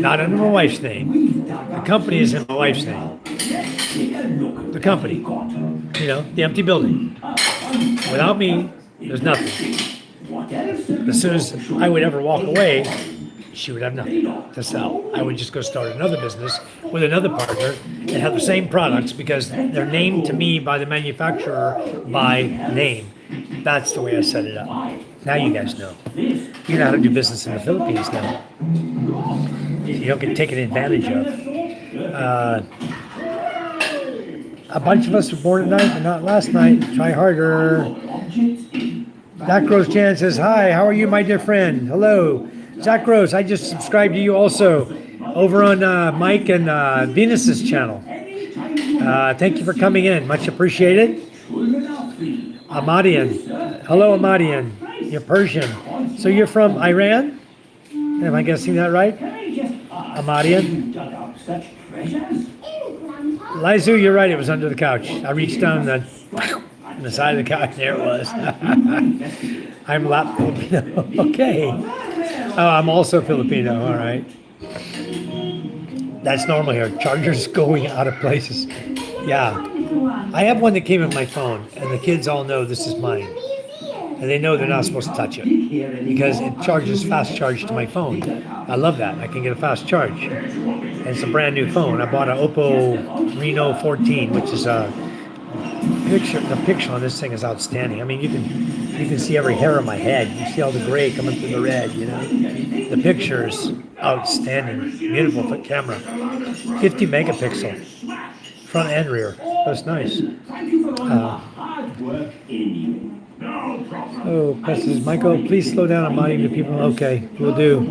Speaker 1: not under my wife's name. The company is in my wife's name. The company, the empty building. Without me, there's nothing. As soon as I would ever walk away, she would have nothing to sell. I would just go start another business with another partner and have the same products because they're named to me by the manufacturer by name. That's the way I set it up. Now you guys know. You know how to do business in the Philippines now. You don't get taken advantage of. A bunch of us were born tonight, but not last night. Try harder. Zach Rose Chan says, hi, how are you, my dear friend? Hello. Zach Rose, I just subscribed to you also over on Mike and Venus's channel. Thank you for coming in. Much appreciated. Ahmadian. Hello, Ahmadian. You're Persian. So you're from Iran? Am I guessing that right? Ahmadian. Lizu, you're right. It was under the couch. I reached down on the side of the couch. There it was. I'm Lap Filipino. Okay. Oh, I'm also Filipino. All right. That's normal here. Chargers going out of places. Yeah. I have one that came in my phone, and the kids all know this is mine. And they know they're not supposed to touch it because it charges fast charge to my phone. I love that. I can get a fast charge. And it's a brand new phone. I bought an Oppo Reno 14, which is the picture on this thing is outstanding. I mean, you can see every hair on my head. You see all the gray coming through the red, The picture's outstanding. Beautiful camera. 50 megapixel. Front and rear. That's nice. President Michael, please slow down. I'm modding the people. Okay, we'll do.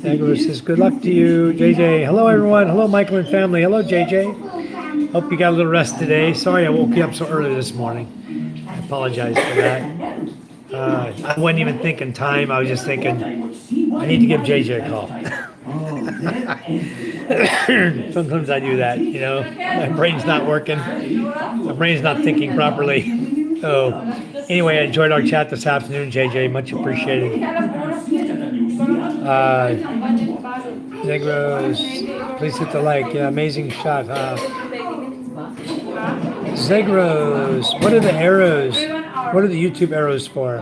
Speaker 1: Dagger says, good luck to you, JJ. Hello, everyone. Hello, Michael and family. Hello, JJ. Hope you got a little rest today. Sorry I woke you up so early this morning. I apologize for that. I wasn't even thinking time. I was just thinking, I need to give JJ a call. Sometimes I do that, My brain's not working. My brain's not thinking properly. So, anyway, I enjoyed our chat this afternoon, JJ. Much appreciated. Zegros, please hit the like. Yeah, amazing shot. Zegros, what are the arrows? What are the YouTube arrows for?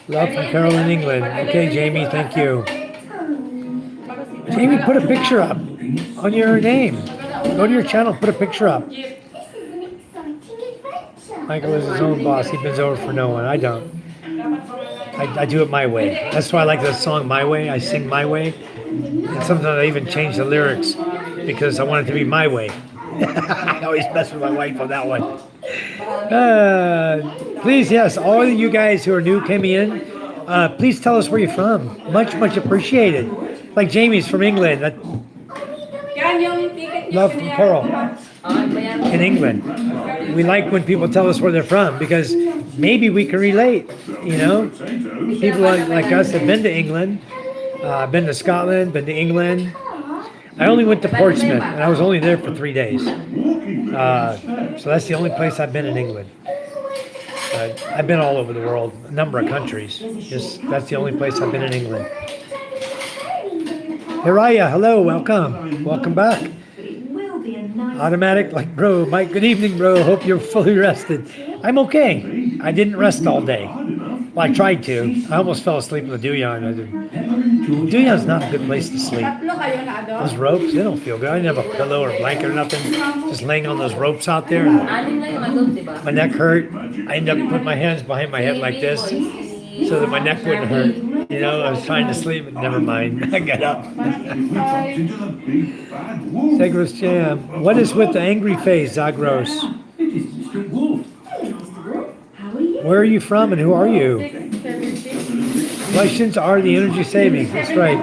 Speaker 1: Love from Carol in England. Okay, Jamie, thank you. Jamie, put a picture up on your name. Go to your channel, put a picture up. Michael is his own boss. He bends over for no one. I don't. I do it my way. That's why I like the song My Way. I sing my way. And sometimes I even change the lyrics because I want it to be my way. I always mess with my wife on that one. Please, yes, all of you guys who are new came in, please tell us where you're from. Much, much appreciated. Like Jamie's from England. Love from Pearl in England. We like when people tell us where they're from because maybe we can relate, you know? People like us have been to England, been to Scotland, been to England. I only went to Portsmouth and I was only there for 3 days. So that's the only place I've been in England. I've been all over the world, a number of countries. Just that's the only place I've been in England. Hiraya, hello, welcome back. Automatic, like, bro, Mike, good evening, bro. Hope you're fully rested. I'm okay. I didn't rest all day. Well, I tried to. I almost fell asleep in the Duyan. Duyan's not a good place to sleep. Those ropes, they don't feel good. I didn't have a pillow or blanket or nothing. Just laying on those ropes out there. My neck hurt. I ended up putting my hands behind my head like this so that my neck wouldn't hurt. You know, I was trying to sleep, but never mind. I got up. Zagros Jam. What is with the angry face, Zagros? Where are you from and who are you? Questions are the energy savings. That's right.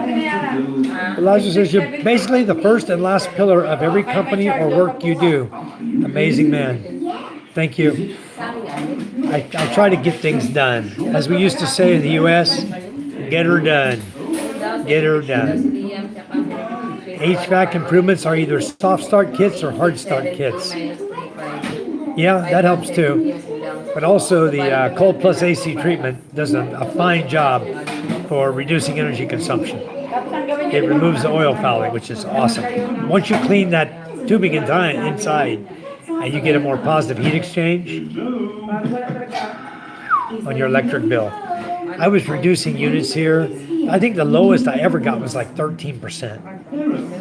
Speaker 1: Elijah says you're basically the first and last pillar of every company or work you do. Amazing man. Thank you. I try to get things done. As we used to say in the U.S., get her done. Get her done. HVAC improvements are either soft start kits or hard start kits. Yeah, that helps too. But also the cold plus AC treatment does a fine job for reducing energy consumption. It removes the oil fouling, which is awesome. Once you clean that tubing inside, and you get a more positive heat exchange on your electric bill. I was reducing units here. I think the lowest I ever got was like 13%.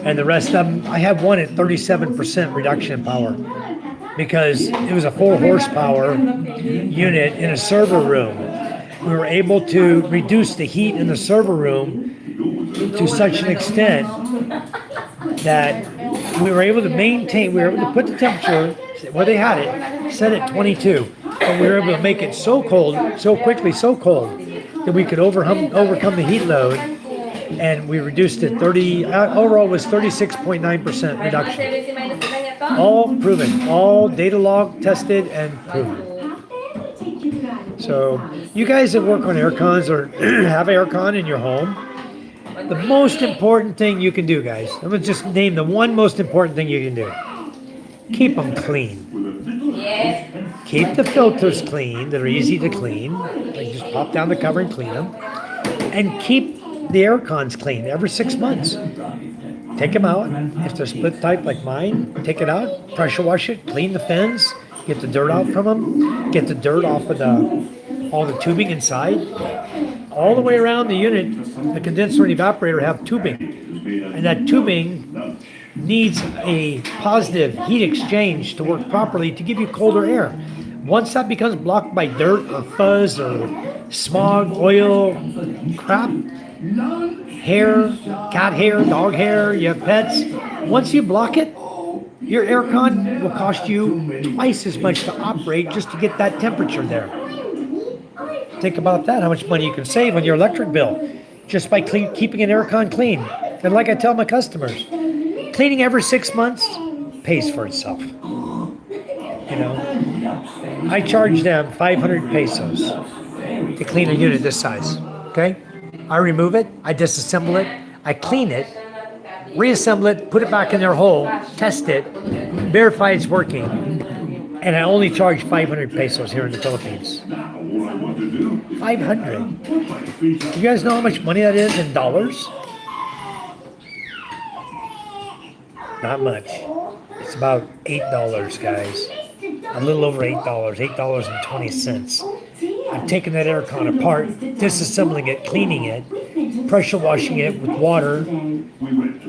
Speaker 1: And the rest of them, I have one at 37% reduction in power because it was a 4 horsepower unit in a server room. We were able to reduce the heat in the server room to such an extent that we were able to maintain, we were able to put the temperature where they had it, set at 22. But we were able to make it so cold, so quickly, so cold, that we could overcome the heat load. And we reduced it overall was 36.9% reduction. All proven, all data log tested and proven. So you guys that work on air cons or have air con in your home, the most important thing you can do, guys, I'm going to just name the one most important thing you can do. Keep them clean. Keep the filters clean that are easy to clean. Like just pop down the cover and clean them. And keep the air cons clean every 6 months. Take them out. If they're split type like mine, take it out, pressure wash it, clean the fins, get the dirt out from them, get the dirt off of all the tubing inside. All the way around the unit, the condenser and evaporator have tubing. And that tubing needs a positive heat exchange to work properly to give you colder air. Once that becomes blocked by dirt or fuzz or smog, oil, crap, hair, cat hair, dog hair, you have pets, once you block it, your aircon will cost you twice as much to operate just to get that temperature there. Think about that, how much money you can save on your electric bill just by keeping an aircon clean. And like I tell my customers, cleaning every 6 months pays for itself. You know, I charge them 500 pesos to clean a unit this size, okay? I remove it, I disassemble it, I clean it, reassemble it, put it back in their hole, test it, verify it's working, and I only charge 500 pesos here in the Philippines. 500. Do you guys know how much money that is in dollars? Not much. It's about $8, guys. A little over $8, $8.20. I'm taking that aircon apart, disassembling it, cleaning it, pressure washing it with water, and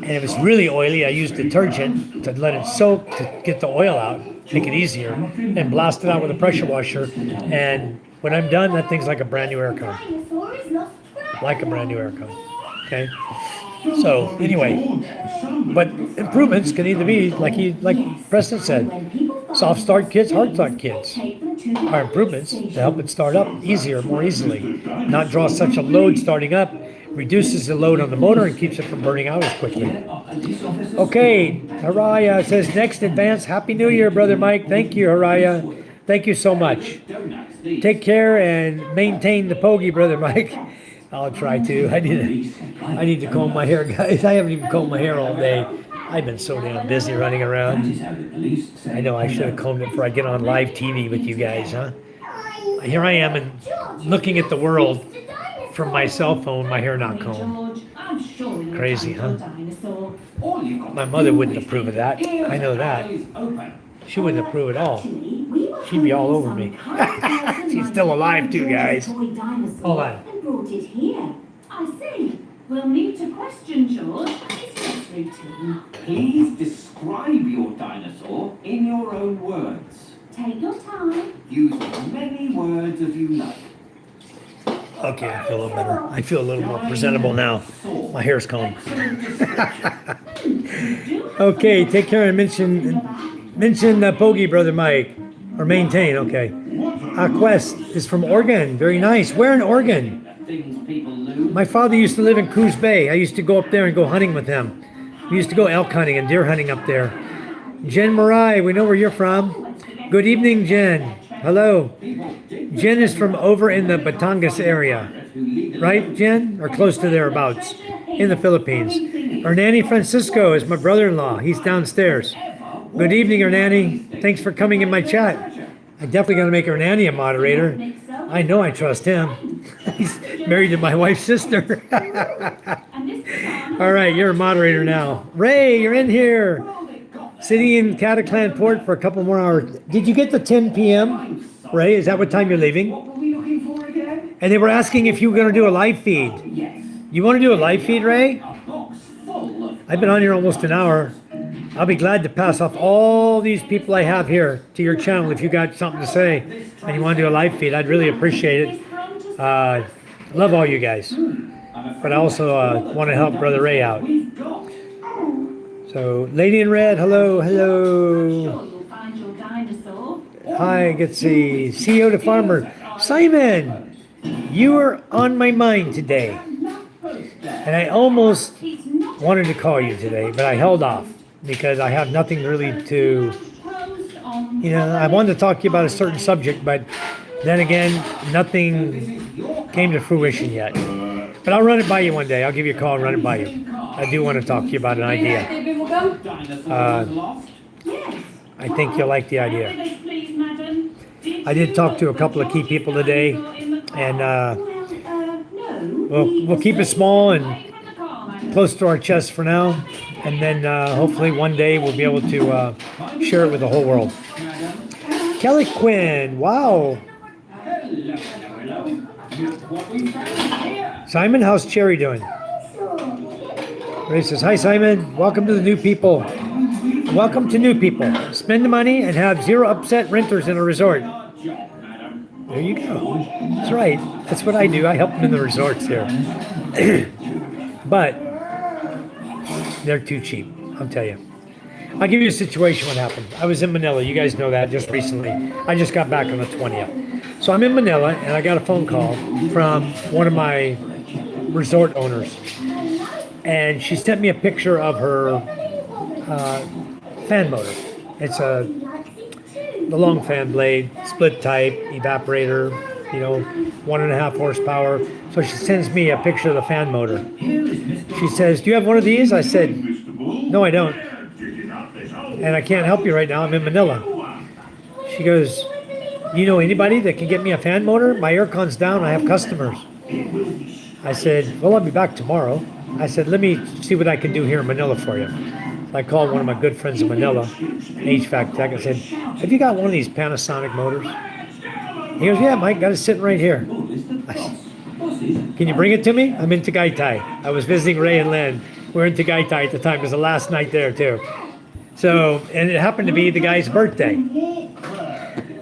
Speaker 1: if it's really oily, I use detergent to let it soak to get the oil out. make it easier, and blast it out with a pressure washer. And when I'm done, that thing's like a brand new aircon.
Speaker 4: Dinosaurs lost track.
Speaker 1: Like a brand new aircon. Okay. So anyway, but improvements can either be like Preston said, soft start kits, hard start kits are improvements to help it start up easier, more easily, not draw such a load starting up, reduces the load on the motor and keeps it from burning out as quickly. Okay, Haraya says next advance. Happy New Year, brother Mike. Thank you, Haraya. Thank you so much. Take care and maintain the pogey, brother Mike. I'll try to. I need to comb my hair, guys. I haven't even combed my hair all day. I've been so damn busy running around. I know I should have combed it before I get on live TV with you guys, huh? Here I am and looking at the world from my cell phone, my hair not combed. Crazy, huh? My mother wouldn't approve of that. I know that. She wouldn't approve at all. She'd be all over me. She's still alive too, guys. Hold on.
Speaker 5: Brought it here. I see. We'll need to question George. It's just routine.
Speaker 6: Please describe your dinosaur in your own words.
Speaker 5: Take your time.
Speaker 6: Use as many words as you like.
Speaker 1: Okay, I feel a little better. I feel a little more presentable now. My hair's combed. Okay, take care and mention the Pogey, brother Mike. Or maintain, okay. Quest is from Oregon. Very nice. Where in Oregon? My father used to live in Coos Bay. I used to go up there and go hunting with him. We used to go elk hunting and deer hunting up there. Jen Marai, we know where you're from. Good evening, Jen. Hello. Jen is from over in the Batangas area. Right, Jen? Or close to thereabouts. In the Philippines. Hernani Francisco is my brother-in-law. He's downstairs. Good evening, Hernani. Thanks for coming in my chat. I definitely got to make Hernani a moderator. I know I trust him. He's married to my wife's sister. All right, you're a moderator now. Ray, you're in here. Sitting in Cataclan Port for a couple more hours. Did you get the 10 p.m.? Ray, is that what time you're leaving? And they were asking if you were going to do a live feed. You want to do a live feed, Ray? I've been on here almost an hour. I'll be glad to pass off all these people I have here to your channel if you got something to say and you want to do a live feed. I'd really appreciate it. Love all you guys. But I also want to help Brother Ray out. So, Lady in Red, hello, hello. Hi, get to see CEO to Farmer. Simon, you were on my mind today. And I almost wanted to call you today, but I held off because I have nothing really to, I wanted to talk to you about a certain subject, but then again, nothing came to fruition yet. But I'll run it by you one day. I'll give you a call and run it by you. I do want to talk to you about an idea. I think you'll like the idea. I did talk to a couple of key people today, and we'll keep it small and close to our chest for now, and then hopefully one day we'll be able to share it with the whole world. Kelly Quinn, wow. Simon, how's Cherry doing? Ray says, hi Simon, welcome to the new people. Welcome to new people. Spend the money and have zero upset renters in a resort. There you go. That's right. That's what I do. I help them in the resorts here. But they're too cheap, I'll tell you. I'll give you a situation what happened. I was in Manila. You guys know that just recently. I just got back on the 20th. So I'm in Manila and I got a phone call from one of my resort owners. And she sent me a picture of her fan motor. It's the long fan blade, split type, evaporator, 1.5 horsepower. So she sends me a picture of the fan motor. She says, do you have one of these? I said, no, I don't. And I can't help you right now. I'm in Manila. She goes, you know anybody that can get me a fan motor? My aircon's down. I have customers. I said, well, I'll be back tomorrow. I said, let me see what I can do here in Manila for you. I called one of my good friends in Manila, an HVAC tech. I said, have you got one of these Panasonic motors? He goes, yeah, Mike, got it sitting right here. Can you bring it to me? I'm in Tagaytay. I was visiting Ray and Lynn. We're in Tagaytay at the time. It was the last night there, too. So, and it happened to be the guy's birthday.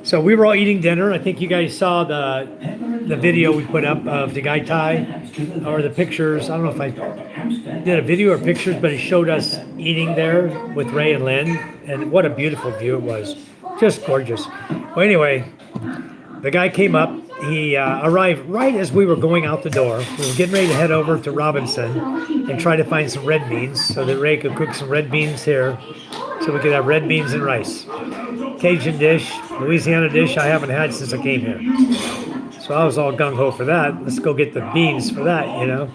Speaker 1: So we were all eating dinner. I think you guys saw the video we put up of the guy Thai, or the pictures. I don't know if I did a video or pictures, but it showed us eating there with Ray and Lynn, and what a beautiful view it was. Just gorgeous. Well, anyway, the guy came up. He arrived right as we were going out the door. We were getting ready to head over to Robinson and try to find some red beans so that Ray could cook some red beans here so we could have red beans and rice. Cajun dish, Louisiana dish I haven't had since I came here. So I was all gung-ho for that. Let's go get the beans for that, you know.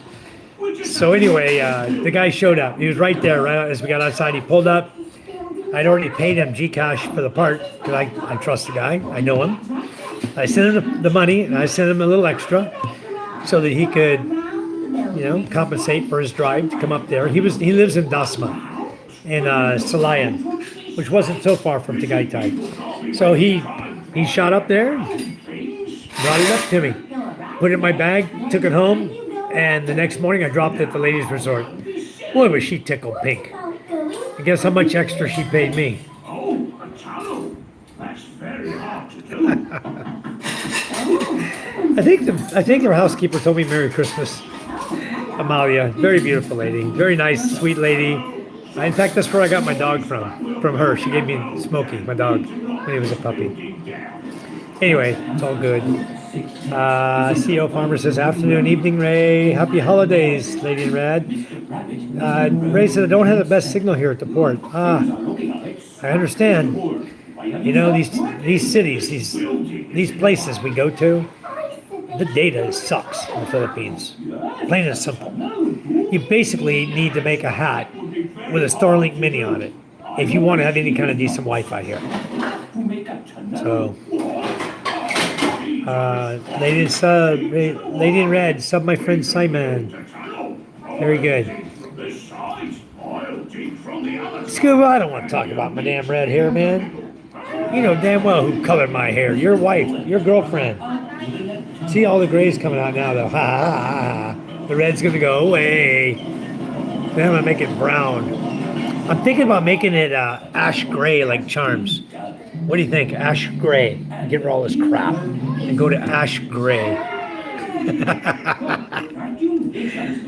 Speaker 1: So anyway, the guy showed up. He was right there, right as we got outside. He pulled up. I'd already paid him Gcash for the part because I trust the guy. I know him. I sent him the money, and I sent him a little extra so that he could, you know, compensate for his drive to come up there. He lives in Dasma in Salayan, which wasn't so far from Tagaytay. So he shot up there, brought it up to me, put it in my bag, took it home, and the next morning I dropped it at the ladies' resort. Boy, was she tickled pink. And guess how much extra she paid me?
Speaker 6: Oh, a tunnel. That's very hard to do.
Speaker 1: I think their housekeeper told me Merry Christmas. Amalia, very beautiful lady, very nice, sweet lady. In fact, that's where I got my dog from her. She gave me Smokey, my dog, when he was a puppy. Anyway, it's all good. CEO Farmer says, afternoon, evening, Ray. Happy holidays, Lady in Red. Ray said, I don't have the best signal here at the port. I understand. You know, these cities, these places we go to, the data sucks in the Philippines. Plain and simple. You basically need to make a hat with a Starlink Mini on it if you want to have any kind of decent Wi-Fi here. So, Lady in Red, sub my friend Simon. Very good. Scuba, I don't want to talk about my damn red hair, man. You know damn well who colored my hair. Your wife, your girlfriend. See all the grays coming out now, though. Ha ha ha ha. The red's gonna go away. Then I'm gonna make it brown. I'm thinking about making it ash gray like Charms. What do you think? Ash gray. Get rid of all this crap and go to ash gray.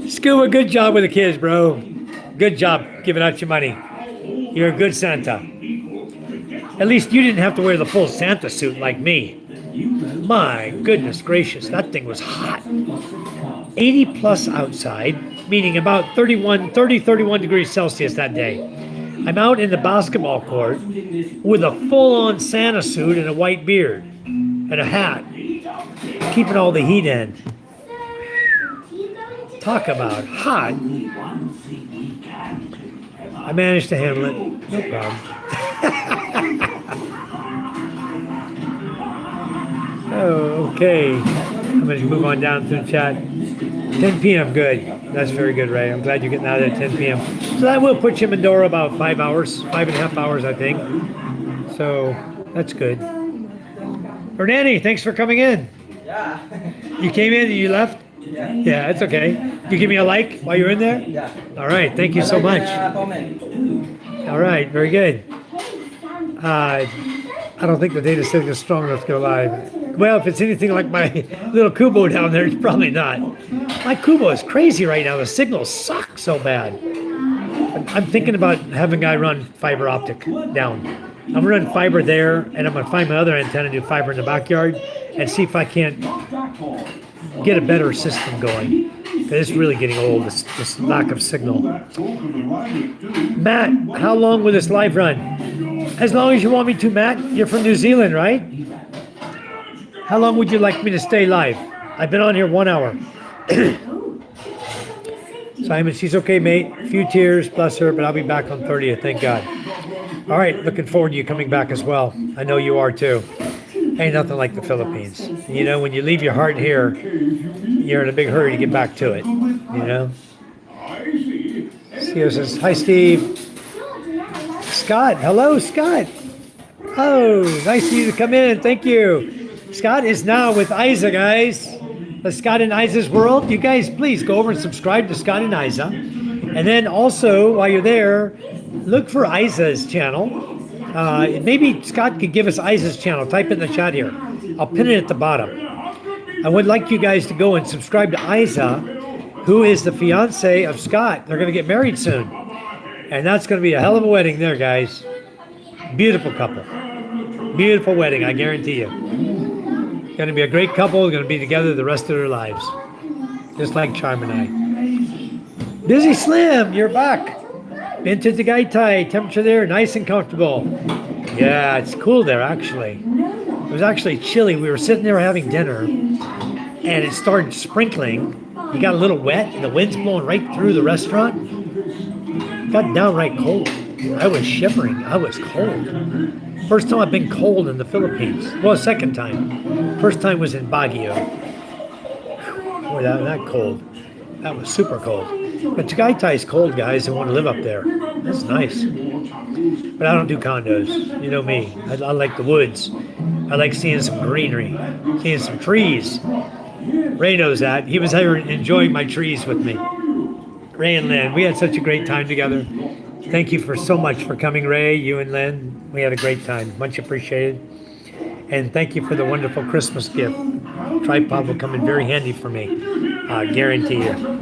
Speaker 1: Scuba, good job with the kids, bro. Good job giving out your money. You're a good Santa. At least you didn't have to wear the full Santa suit like me. My goodness gracious, that thing was hot. 80 plus outside, meaning about 31 degrees Celsius that day. I'm out in the basketball court with a full-on Santa suit and a white beard and a hat, keeping all the heat in. Talk about hot. I managed to handle it, no problem. Oh, okay. I'm going to move on down to the chat. 10 p.m. Good. That's very good, Ray. I'm glad you're getting out at 10 p.m. So that will put you in Mindoro about 5 hours, 5.5 hours, I think. So that's good. Hernani, thanks for coming in.
Speaker 2: Yeah.
Speaker 1: You came in and you left?
Speaker 2: Yeah.
Speaker 1: Yeah, it's okay. You give me a like while you're in there?
Speaker 2: Yeah.
Speaker 1: All right. Thank you so much.
Speaker 2: Comment.
Speaker 1: All right. Very good. I don't think the data signal is strong enough to go live. Well, if it's anything like my little Kubo down there, it's probably not. My Kubo is crazy right now. The signals suck so bad. I'm thinking about having a guy run fiber optic down. I'm gonna run fiber there, and I'm gonna find my other antenna, do fiber in the backyard, and see if I can't get a better system going. Because it's really getting old, this lack of signal. Matt, how long will this live run? As long as you want me to, Matt. You're from New Zealand, right? How long would you like me to stay live? I've been on here 1 hour. Simon, she's okay, mate. A few tears, bless her, but I'll be back on 30th, thank God. All right, looking forward to you coming back as well. I know you are too. Ain't nothing like the Philippines. You know, when you leave your heart here, you're in a big hurry to get back to it, you know? Theo says, hi, Steve. Scott, hello, Scott. Oh, nice of you to come in, thank you. Scott is now with Isa, guys. The Scott and Isa's World. You guys, please go over and subscribe to Scott and Isa. And then also, while you're there, look for Isa's channel. Maybe Scott could give us Isa's channel. Type it in the chat here. I'll pin it at the bottom. I would like you guys to go and subscribe to Isa, who is the fiance of Scott. They're going to get married soon. And that's going to be a hell of a wedding there, guys. Beautiful couple. Beautiful wedding, I guarantee you. Going to be a great couple. Going to be together the rest of their lives. Just like Charm and I. Busy Slim, you're back. Been to Tagaytay. Temperature there, nice and comfortable. Yeah, it's cool there, actually. It was actually chilly. We were sitting there having dinner, and it started sprinkling. You got a little wet, and the wind's blowing right through the restaurant. Got downright cold. I was shivering. I was cold. First time I've been cold in the Philippines. Well, second time. First time was in Baguio. Boy, that cold. That was super cold. But Tagaytay is cold, guys. I want to live up there. That's nice. But I don't do condos. You know me. I like the woods. I like seeing some greenery, seeing some trees. Ray knows that. He was here enjoying my trees with me. Ray and Lynn, we had such a great time together. Thank you for so much for coming, Ray, you and Lynn. We had a great time. Much appreciated. And thank you for the wonderful Christmas gift. Tripod will come in very handy for me. Guarantee you.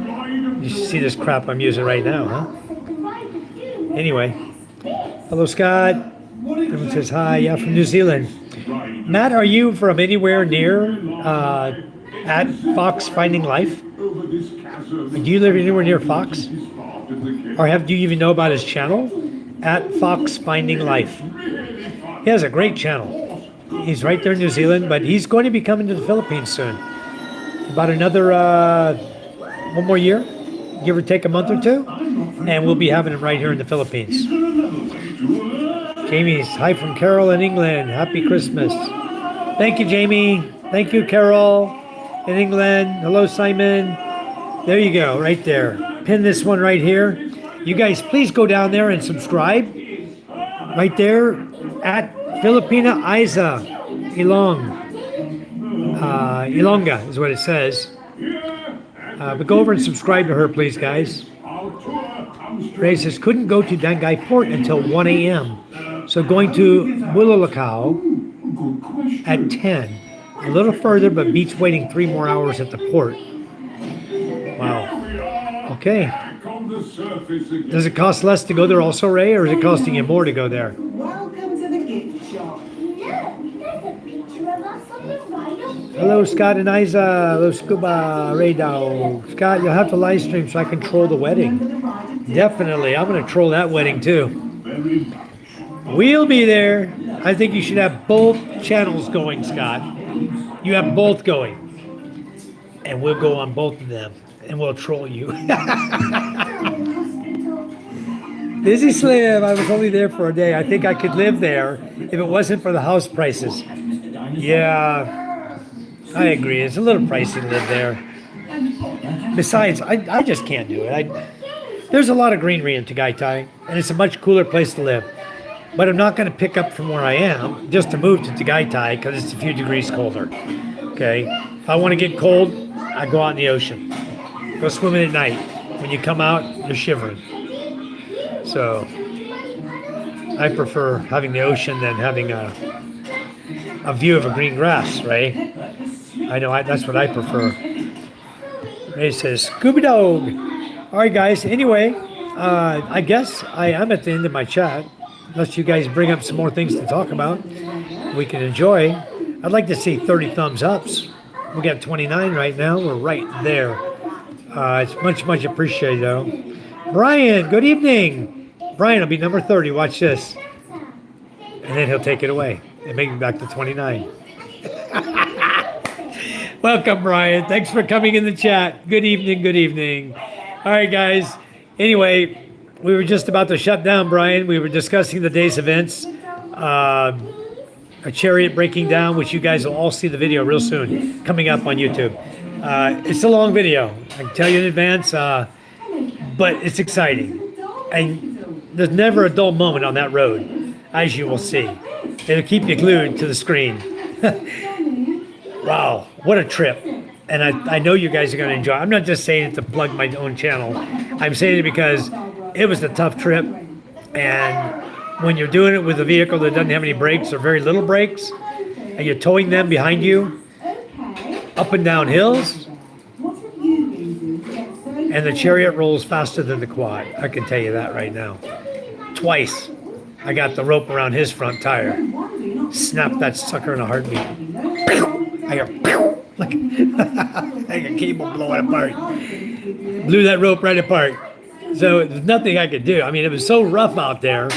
Speaker 1: You should see this crap I'm using right now, huh? Anyway. Hello, Scott. Everyone says hi. Yeah, from New Zealand. Matt, are you from anywhere near at Fox Finding Life? Do you live anywhere near Fox? Or do you even know about his channel? At Fox Finding Life. He has a great channel. He's right there in New Zealand, but he's going to be coming to the Philippines soon. About another, one more year, give or take a month or two, and we'll be having him right here in the Philippines. Jamie's, hi from Carol in England. Happy Christmas. Thank you, Jamie. Thank you, Carol in England. Hello, Simon. There you go, right there. Pin this one right here. You guys, please go down there and subscribe. Right there at Filipina Isa Ilonga is what it says. But go over and subscribe to her, please, guys. Ray says, couldn't go to Dangay Port until 1 a.m. So going to Bululacao at 10. A little further, but beats waiting 3 more hours at the port. Wow. Okay. Does it cost less to go there also, Ray, or is it costing you more to go there?
Speaker 4: Welcome to the gift shop. Look, there's a picture of us on the right of
Speaker 1: Hello, Scott and Isa. Hello, Scuba Radar. Scott, you'll have to live stream so I can troll the wedding. Definitely. I'm going to troll that wedding too. We'll be there. I think you should have both channels going, Scott. You have both going. And we'll go on both of them. And we'll troll you. Busy Slim, I was only there for a day. I think I could live there if it wasn't for the house prices. Yeah, I agree. It's a little pricey to live there. Besides, I just can't do it. There's a lot of greenery in Tagaytay, and it's a much cooler place to live. But I'm not going to pick up from where I am just to move to Tagaytay because it's a few degrees colder. Okay? If I want to get cold, I go out in the ocean. Go swimming at night. When you come out, you're shivering. So I prefer having the ocean than having a view of a green grass, right? I know that's what I prefer. Ray says, Scooby Dog. All right, guys. Anyway, I guess I am at the end of my chat. Unless you guys bring up some more things to talk about, we can enjoy. I'd like to see 30 thumbs ups. We got 29 right now. We're right there. It's much, much appreciated, though. Brian, good evening. Brian will be number 30. Watch this. And then he'll take it away and make me back to 29. Welcome, Brian. Thanks for coming in the chat. Good evening, good evening. All right, guys. Anyway, we were just about to shut down, Brian. We were discussing the day's events. A Chariot breaking down, which you guys will all see the video real soon, coming up on YouTube. It's a long video. I can tell you in advance, but it's exciting. And there's never a dull moment on that road, as you will see. It'll keep you glued to the screen. Wow, what a trip. And I know you guys are going to enjoy it. I'm not just saying it to plug my own channel. I'm saying it because it was a tough trip. And when you're doing it with a vehicle that doesn't have any brakes or very little brakes, and you're towing them behind you up and down hills, and the Chariot rolls faster than the quad. I can tell you that right now. Twice, I got the rope around his front tire. Snapped that sucker in a heartbeat. I go, like, like a cable blowing apart. Blew that rope right apart. So there's nothing I could do. I mean, it was so rough out there.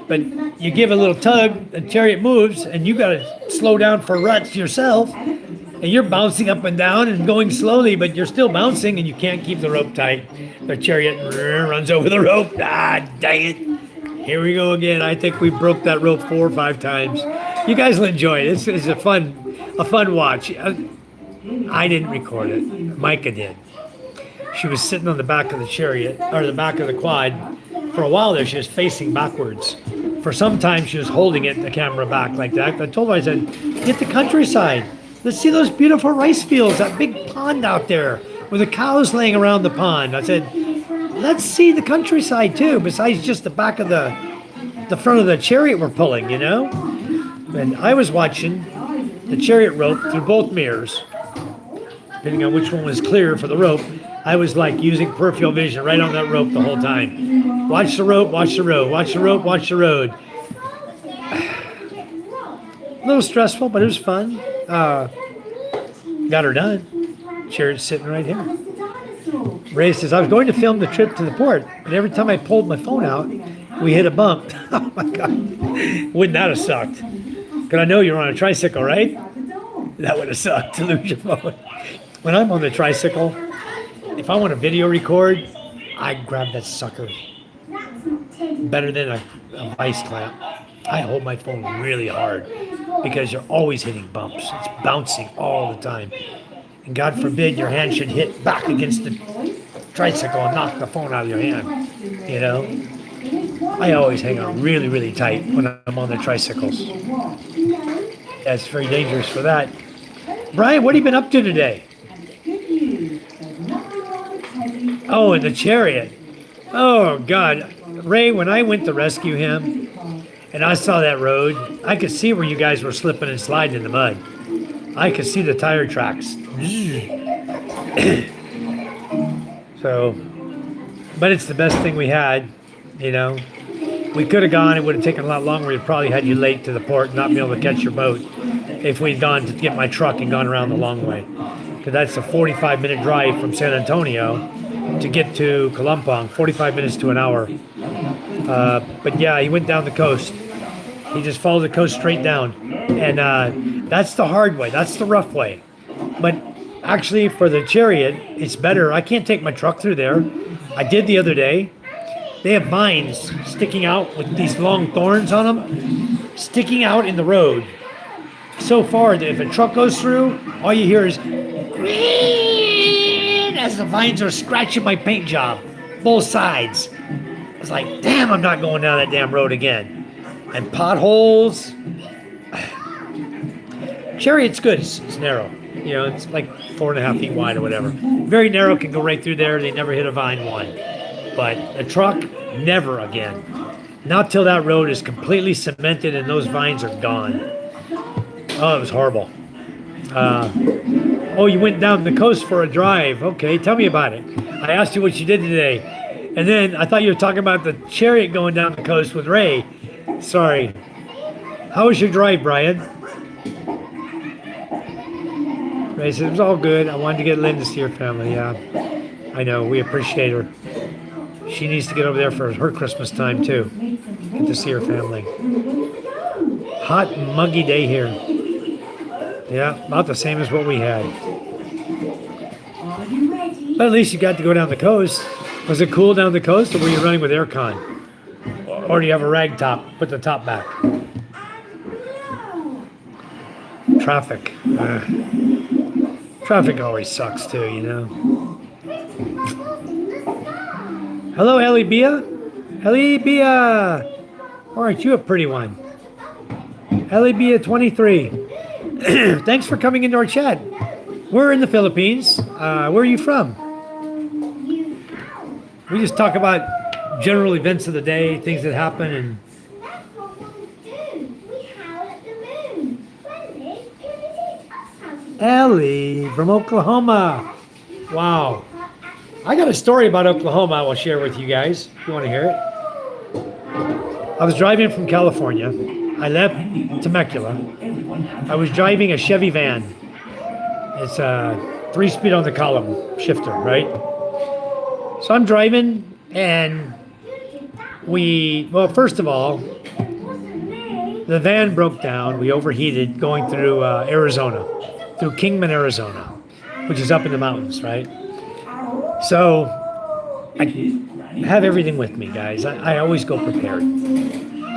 Speaker 1: But you give a little tug, the Chariot moves, and you got to slow down for ruts yourself. And you're bouncing up and down and going slowly, but you're still bouncing, and you can't keep the rope tight. The Chariot runs over the rope. Ah, dang it. Here we go again. I think we broke that rope 4 or 5 times. You guys will enjoy it. It's a fun watch. I didn't record it. Micah did. She was sitting on the back of the Chariot, or the back of the quad. For a while there, she was facing backwards. For some time, she was holding it, the camera back like that. I told her, I said, get the countryside. Let's see those beautiful rice fields, that big pond out there with the cows laying around the pond. I said, let's see the countryside too, besides just the back of the front of the Chariot we're pulling, you know? And I was watching the Chariot rope through both mirrors, depending on which one was clear for the rope. I was like using peripheral vision right on that rope the whole time. Watch the rope, watch the road, watch the rope, watch the road. A little stressful, but it was fun. Got her done. Chariot's sitting right here. Ray says, I was going to film the trip to the port, but every time I pulled my phone out, we hit a bump. Oh my God. Wouldn't that have sucked? Because I know you're on a tricycle, right? That would have sucked to lose your phone. When I'm on the tricycle, if I want to video record, I grab that sucker better than a vice clamp. I hold my phone really hard because you're always hitting bumps. It's bouncing all the time. And God forbid your hand should hit back against the tricycle and knock the phone out of your hand. You know? I always hang on really, really tight when I'm on the tricycles. That's very dangerous for that. Brian, what have you been up to today? Oh, in the Chariot. Oh, God. Ray, when I went to rescue him and I saw that road, I could see where you guys were slipping and sliding in the mud. I could see the tire tracks. So, but it's the best thing we had, you know. We could have gone, it would have taken a lot longer. We'd probably had you late to the port and not be able to catch your boat if we'd gone to get my truck and gone around the long way. Because that's a 45-minute drive from San Antonio to get to Kalampong, 45 minutes to an hour. But yeah, he went down the coast. He just followed the coast straight down. And that's the hard way. That's the rough way. But actually, for the Chariot, it's better. I can't take my truck through there. I did the other day. They have vines sticking out with these long thorns on them, sticking out in the road. So far that if a truck goes through, all you hear is as the vines are scratching my paint job, both sides. I was like, damn, I'm not going down that damn road again. And potholes. Chariot's good. It's narrow. You know, it's like 4.5 feet wide or whatever. Very narrow, can go right through there. They never hit a vine one. But a truck, never again. Not till that road is completely cemented and those vines are gone. Oh, it was horrible. Oh, you went down the coast for a drive. Okay, tell me about it. I asked you what you did today. And then I thought you were talking about the Chariot going down the coast with Ray. Sorry. How was your drive, Brian? Ray said, it was all good. I wanted to get Lynn to see her family. Yeah, I know. We appreciate her. She needs to get over there for her Christmas time, too. Get to see her family. Hot, muggy day here. Yeah, about the same as what we had. But at least you got to go down the coast. Was it cool down the coast, or were you running with aircon? Or do you have a rag top? Put the top back. Traffic. Traffic always sucks too, you know. Hello, Ellie Bia. Ellie Bia. Aren't you a pretty one? Ellie Bia 23. Thanks for coming into our chat. We're in the Philippines. Where are you from? We just talk about general events of the day, things that happen, and
Speaker 4: That's what we do. We howl at the moon. Wendy, can you teach us how to do
Speaker 1: Ellie from Oklahoma. Wow. I got a story about Oklahoma I will share with you guys if you want to hear it. I was driving from California. I left Temecula. I was driving a Chevy van. It's a 3-speed on the column shifter, right? So I'm driving, and well, first of all, the van broke down. We overheated going through Arizona, through Kingman, Arizona, which is up in the mountains, right? So I have everything with me, guys. I always go prepared.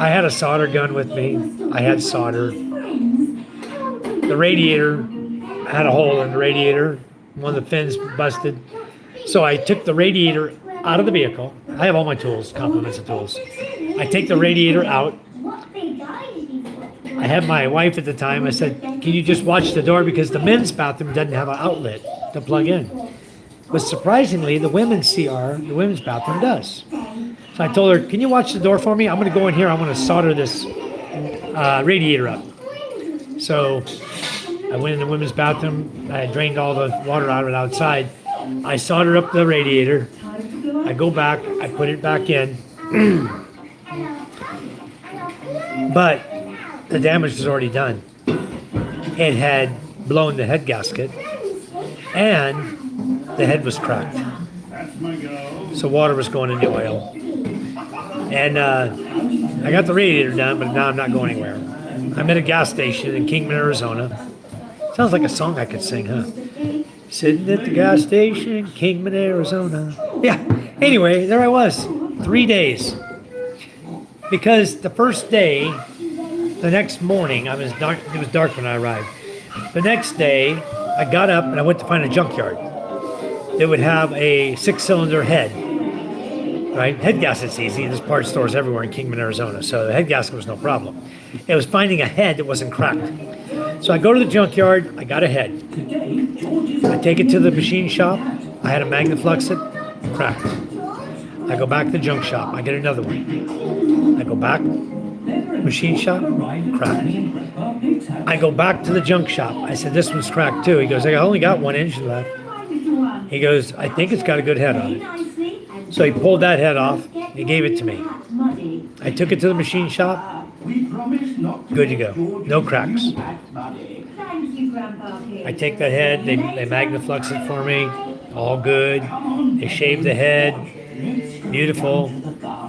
Speaker 1: I had a solder gun with me. I had solder. The radiator had a hole in the radiator. One of the fins busted. So I took the radiator out of the vehicle. I have all my tools, complements of tools. I take the radiator out.
Speaker 4: what big eyes you've got?
Speaker 1: I had my wife at the time. I said, can you just watch the door? Because the men's bathroom doesn't have an outlet to plug in. But surprisingly, the women's bathroom does. So I told her, can you watch the door for me? I'm going to go in here. I'm going to solder this radiator up. So I went in the women's bathroom. I drained all the water out of it outside. I soldered up the radiator. I go back. I put it back in. But the damage was already done. It had blown the head gasket, and the head was cracked. So water was going in the oil. And I got the radiator done, but now I'm not going anywhere. I'm at a gas station in Kingman, Arizona. Sounds like a song I could sing, huh? Sitting at the gas station in Kingman, Arizona. Yeah. Anyway, there I was. 3 days. Because the first day, the next morning, it was dark when I arrived. The next day, I got up and I went to find a junkyard. They would have a 6-cylinder head, right? Head gasket's easy. There's parts stores everywhere in Kingman, Arizona. So the head gasket was no problem. It was finding a head that wasn't cracked. So I go to the junkyard. I got a head. I take it to the machine shop. I had to magnaflux it. Cracked. I go back to the junk shop. I get another one. I go back. Machine shop. Cracked. I go back to the junk shop. I said, this one's cracked too. He goes, I only got one engine left. He goes, I think it's got a good head on it. So he pulled that head off. He gave it to me. I took it to the machine shop. Good to go. No cracks. I take that head. They magnaflux it for me. All good. They shave the head. Beautiful.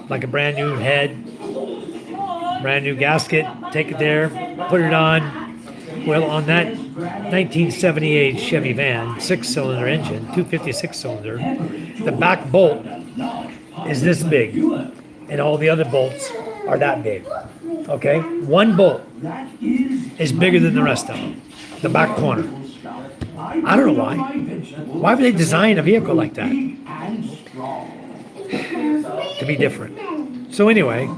Speaker 1: Like a brand new head. Brand new gasket. Take it there. Put it on. Well, on that 1978 Chevy van, 6-cylinder engine, 256 cylinder, the back bolt is this big, and all the other bolts are that big. Okay? One bolt is bigger than the rest of them. The back corner. I don't know why. Why would they design a vehicle like that? To be different. So anyway,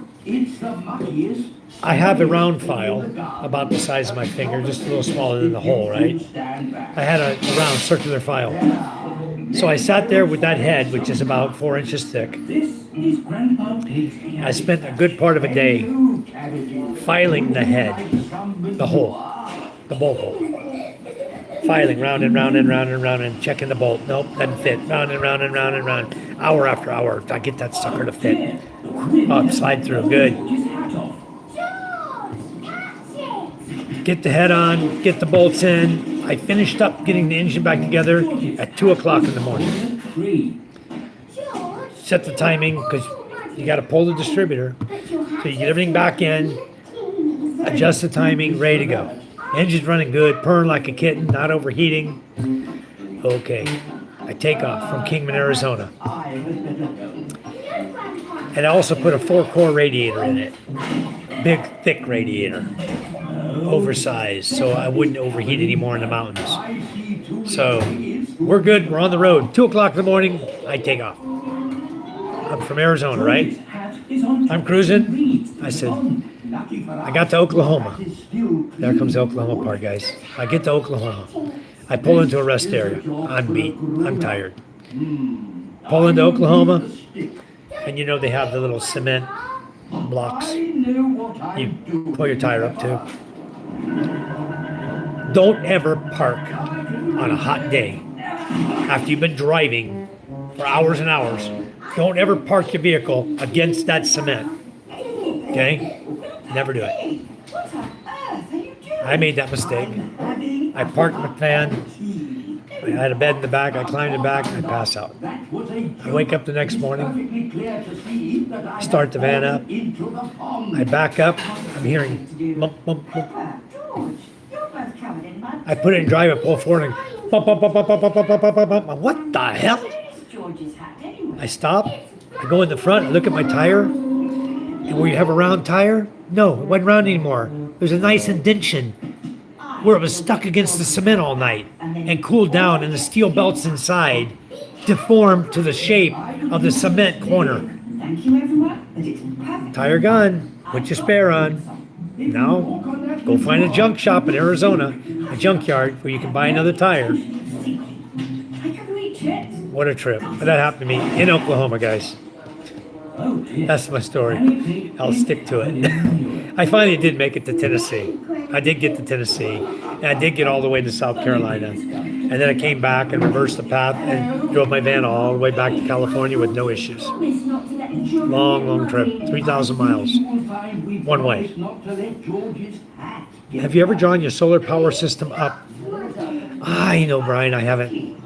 Speaker 1: I have a round file about the size of my finger, just a little smaller than the hole, right? I had a round circular file. So I sat there with that head, which is about 4 inches thick. I spent a good part of a day filing the head, the hole, the bolt hole. Filing round and round and round and round and checking the bolt. Nope, doesn't fit. Round and round and round and round. Hour after hour, I get that sucker to fit. Up, slide through, good. Get the head on, get the bolts in. I finished up getting the engine back together at 2 o'clock in the morning. Set the timing, because you got to pull the distributor. So you get everything back in, adjust the timing, ready to go. Engine's running good, purring like a kitten, not overheating. Okay, I take off from Kingman, Arizona. And I also put a 4-core radiator in it. Big, thick radiator. Oversized, so I wouldn't overheat anymore in the mountains. So we're good, we're on the road. 2 o'clock in the morning, I take off. I'm from Arizona, right? I'm cruising. I said, I got to Oklahoma. There comes the Oklahoma part, guys. I get to Oklahoma. I pull into a rest area. I'm beat. I'm tired. Pull into Oklahoma. And you know they have the little cement blocks
Speaker 6: I know what I'm
Speaker 1: you
Speaker 6: doing.
Speaker 1: pull your tire up to. Don't ever park on a hot day after you've been driving for hours and hours. Don't ever park your vehicle against that cement. Okay? Never do it.
Speaker 5: What on earth are you doing?
Speaker 1: I made that mistake.
Speaker 5: Having
Speaker 1: I parked my van. I had a bed in the back. I climbed the back and I pass out.
Speaker 6: That was a
Speaker 1: I wake up the next morning,
Speaker 6: perfectly clear to see that I
Speaker 1: start the van
Speaker 6: had
Speaker 1: up.
Speaker 6: fallen into the pond.
Speaker 1: I back up. I'm hearing bump, bump, bump.
Speaker 5: George, you're both covered in mud.
Speaker 1: I put it in drive. I pull forward and bump, bump, bump, bump, bump, bump, bump, bump, bump, bump. What the hell?
Speaker 5: Where is George's hat anyway?
Speaker 1: I stop. I go in the front. I look at my tire. And where you have a round tire? No, it wasn't round anymore. There's a nice indentation where it was stuck against the cement all night and cooled down, and the steel belts inside deformed to the shape of the cement corner.
Speaker 5: Thank you, everyone. But it's perfect.
Speaker 1: Tire gone. Put your spare on. Now, go find a junk shop in Arizona, a junkyard where you can buy another tire.
Speaker 5: I can reach it.
Speaker 1: What a trip. But that happened to me in Oklahoma, guys.
Speaker 6: Oh dear.
Speaker 1: That's my story. I'll stick to it. I finally did make it to Tennessee. I did get to Tennessee. And I did get all the way to South Carolina. And then I came back and reversed the path and drove my van all the way back to California with no issues.
Speaker 5: Promise not to let the children
Speaker 1: Long, long trip. 3,000 miles. One way.
Speaker 6: Not to let George's hat get
Speaker 1: Have you ever drawn your solar power system up? I know, Brian, I haven't.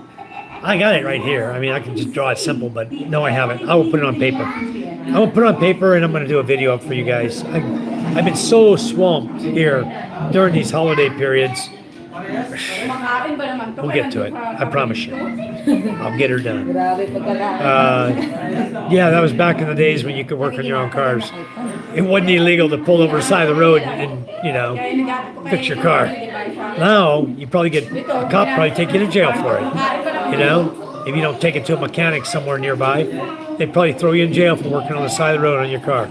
Speaker 1: I got it right here. I mean, I can just draw it simple, but no, I haven't. I will put it on paper. I will put it on paper, and I'm going to do a video up for you guys. I've been so swamped here during these holiday periods.
Speaker 3: Kumakain ba naman to?
Speaker 1: We'll get to it. I promise you. I'll get her done.
Speaker 2: Grabe pagkalaki.
Speaker 1: Yeah, that was back in the days when you could work on your own cars. It wasn't illegal to pull over the side of the road and fix your car. Now, you probably get, a cop probably take you to jail for it. You know, if you don't take it to a mechanic somewhere nearby, they'd probably throw you in jail for working on the side of the road on your car.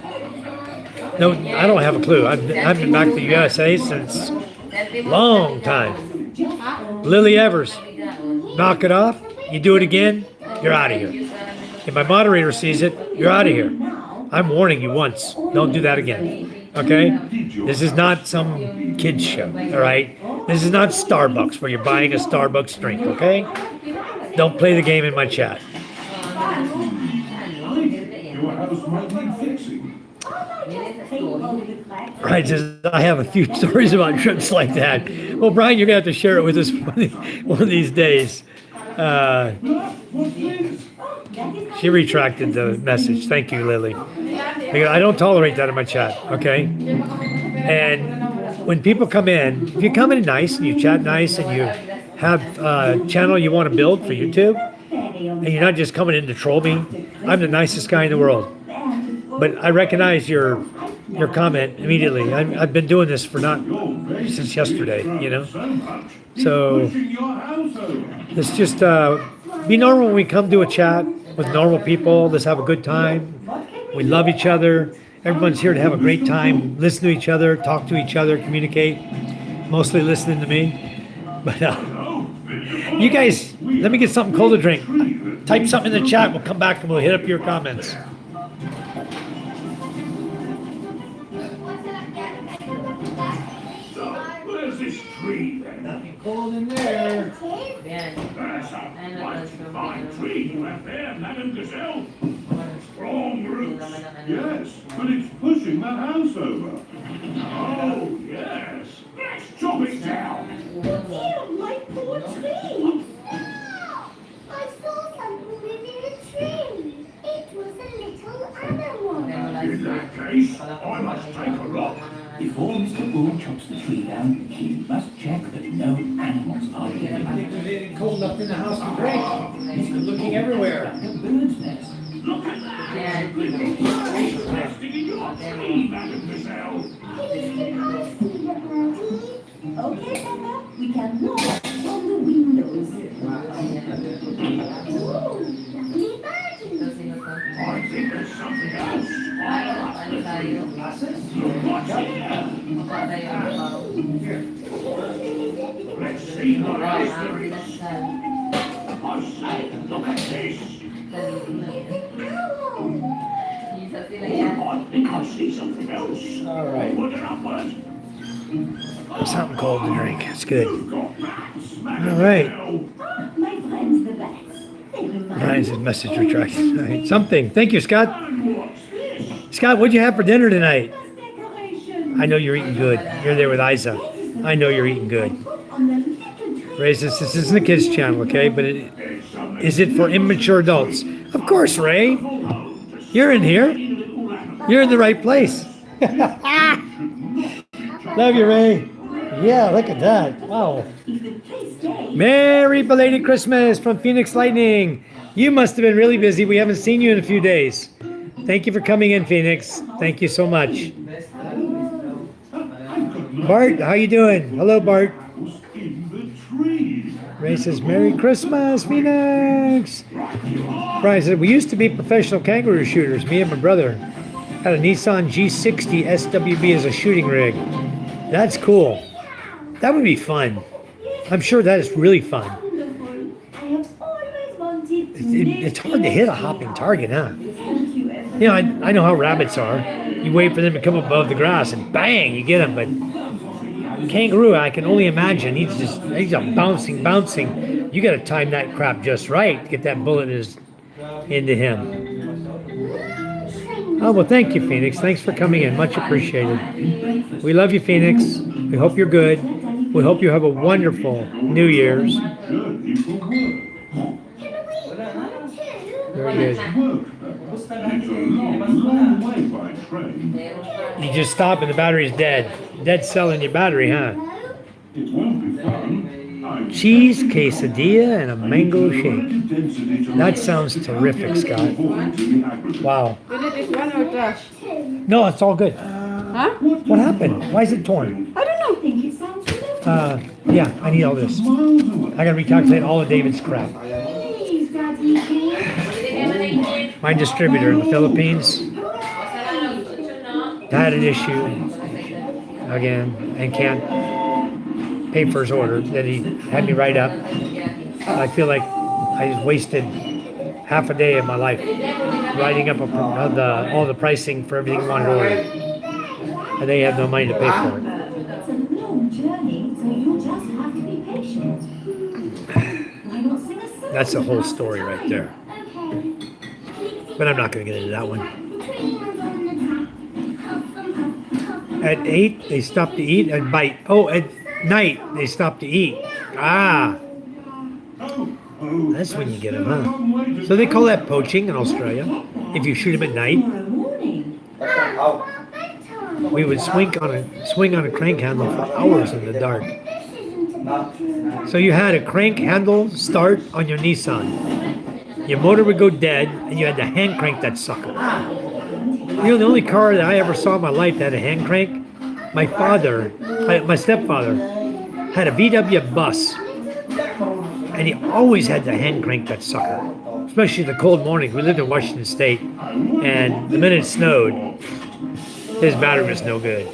Speaker 1: No, I don't have a clue. I've been back to the USA since long time. Lily Evers, knock it off. You do it again, you're out of here. If my moderator sees it, you're out of here. I'm warning you once. Don't do that again. Okay? This is not some kids show. All right? This is not Starbucks where you're buying a Starbucks drink. Okay? Don't play the game in my chat.
Speaker 6: Your house might need fixing.
Speaker 1: Right, says, I have a few stories about trips like that. Well, Brian, you're going to have to share it with us one of these days. She retracted the message. Thank you, Lily. Because I don't tolerate that in my chat, okay? And when people come in, if you come in nice and you chat nice and you have a channel you want to build for YouTube, and you're not just coming in to troll me, I'm the nicest guy in the world. But I recognize your comment immediately. I've been doing this for not since yesterday, you know. So let's just be normal when we come to a chat with normal people. Let's have a good time. We love each other. Everyone's here to have a great time. Listen to each other, talk to each other, communicate. Mostly listening to me. But you guys, let me get something cold to drink. Type something in the chat. We'll come back and we'll hit up your comments.
Speaker 6: Where's this tree then?
Speaker 1: Nothing cold in there.
Speaker 6: That's a mighty fine tree you have there, Madam Gazelle. Strong roots. Yes, but it's pushing that house over. Oh, yes. Let's chop it down.
Speaker 4: Ew, my poor tree. No! I saw something living in a tree. It was a little animal.
Speaker 6: In that case, I must take a look. Before Mr. Bull chops the tree down, he must check that no animals are near.
Speaker 1: There's anything cold up in the house to drink. He's been looking everywhere.
Speaker 6: A bird's nest. Look at that. It's resting in your tree, Madam Gazelle.
Speaker 4: Please can I see the birdies?
Speaker 5: Okay, Emma, we can look from the windows.
Speaker 4: Ooh, lovely birdies.
Speaker 6: I think there's something else. What's here? Let's see what else there is. I say, look at this.
Speaker 4: It's an owl.
Speaker 6: I think I see something else.
Speaker 1: All right.
Speaker 6: Look it up, bud.
Speaker 1: Something cold to drink. It's good.
Speaker 6: You've got bats,
Speaker 1: All
Speaker 6: Madam
Speaker 1: right.
Speaker 6: Gazelle.
Speaker 5: My friends, the bats. They remind
Speaker 1: Ryan's his message retracted. All right. Something. Thank you, Scott.
Speaker 6: And what's this?
Speaker 1: Scott, what'd you have for dinner tonight?
Speaker 5: decoration.
Speaker 1: I know you're eating good. You're there with Isa. I know you're eating good.
Speaker 5: On the little
Speaker 1: Ray says this isn't a kids channel, okay? But
Speaker 6: It's something
Speaker 1: is it for immature adults? Of course, Ray. You're in here. You're in the right place. Love you, Ray. Yeah, look at that. Wow. Merry belated Christmas from Phoenix Lightning. You must have been really busy. We haven't seen you in a few days. Thank you for coming in, Phoenix. Thank you so much. Bart, how you doing? Hello, Bart.
Speaker 6: in the tree.
Speaker 1: Ray says, Merry Christmas, Phoenix. Brian said, we used to be professional kangaroo shooters. Me and my brother had a Nissan G60 SWB as a shooting rig. That's cool. That would be fun. I'm sure that is really fun.
Speaker 5: wonderful. I have always wanted to
Speaker 1: It's hard to hit a hopping target, huh?
Speaker 5: Thank you, Evan.
Speaker 1: You know, I know how rabbits are. You wait for them to come above the grass and bang, you get them. But kangaroo, I can only imagine. He's a bouncing. You got to time that crap just right to get that bullet into him. Oh, well, thank you, Phoenix. Thanks for coming in. Much appreciated. We love you, Phoenix. We hope you're good. We hope you have a wonderful New Year's.
Speaker 6: Journey for work.
Speaker 1: Very good.
Speaker 6: Work. It's a long way by train.
Speaker 1: You just stop and the battery's dead. Dead cell in your battery, huh?
Speaker 6: It won't be fun.
Speaker 1: Cheese, quesadilla, and a mango shake. That sounds terrific, Scott. Wow.
Speaker 3: Will it is one or trash?
Speaker 1: No, it's all good.
Speaker 3: Huh?
Speaker 1: What happened? Why is it torn?
Speaker 3: I don't know.
Speaker 5: I think it sounds lovely.
Speaker 1: Yeah, I need all this.
Speaker 6: Miles away.
Speaker 1: I gotta recalculate all of David's crap.
Speaker 5: Please, Daddy, please.
Speaker 1: My distributor in the Philippines had an issue again and can't pay for his order that he had me write up. I feel like I just wasted half a day of my life writing up all the pricing for everything he wanted to order. And they had no money to pay for it.
Speaker 5: It's a long journey, so you'll just have to be patient. Why not sing a song?
Speaker 1: That's a whole story right there. But I'm not going to get into that one. At 8, they stop to eat and bite. Oh, at night, they stop to eat. Ah, that's when you get them, huh? So they call that poaching in Australia. If you shoot them at night,
Speaker 5: Tomorrow morning.
Speaker 1: we would swing on a crank handle for hours in the dark. So you had a crank handle start on your Nissan. Your motor would go dead, and you had to hand crank that sucker. You know, the only car that I ever saw in my life that had a hand crank, my stepfather, had a VW bus, and he always had to hand crank that sucker, especially the cold mornings. We lived in Washington State, and the minute it snowed, his battery was no good.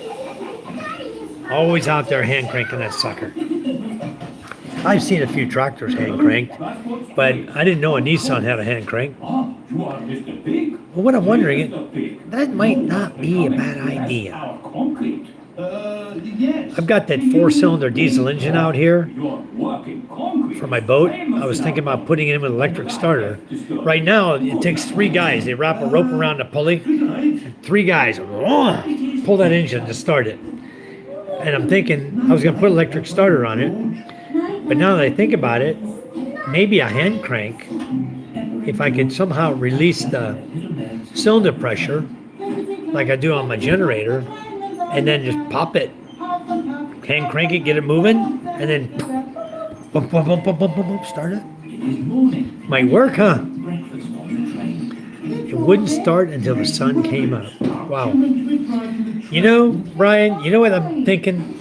Speaker 1: Always out there hand cranking that sucker. I've seen a few tractors hand cranked, but I didn't know a Nissan had a hand crank.
Speaker 6: Ah, you are Mr. Pig?
Speaker 1: Well, what I'm wondering,
Speaker 6: Mr. Pig.
Speaker 1: that might not be a bad idea.
Speaker 6: Our concrete. Yes.
Speaker 1: I've got that 4-cylinder diesel engine out here
Speaker 6: You're working concrete.
Speaker 1: for my boat. I was thinking about putting it in with an electric starter. Right now, it takes 3 guys. They wrap a rope around the pulley. 3 guys pull that engine to start it. And I'm thinking I was going to put an electric starter on it. But now that I think about it, maybe a hand crank, if I could somehow release the cylinder pressure like I do on my generator, and then just pop it, hand crank it, get it moving, and then bump, bump, bump, bump, bump, bump, bump, start it. Might work, huh? It wouldn't start until the sun came up. Wow. You know, Brian, you know what I'm thinking?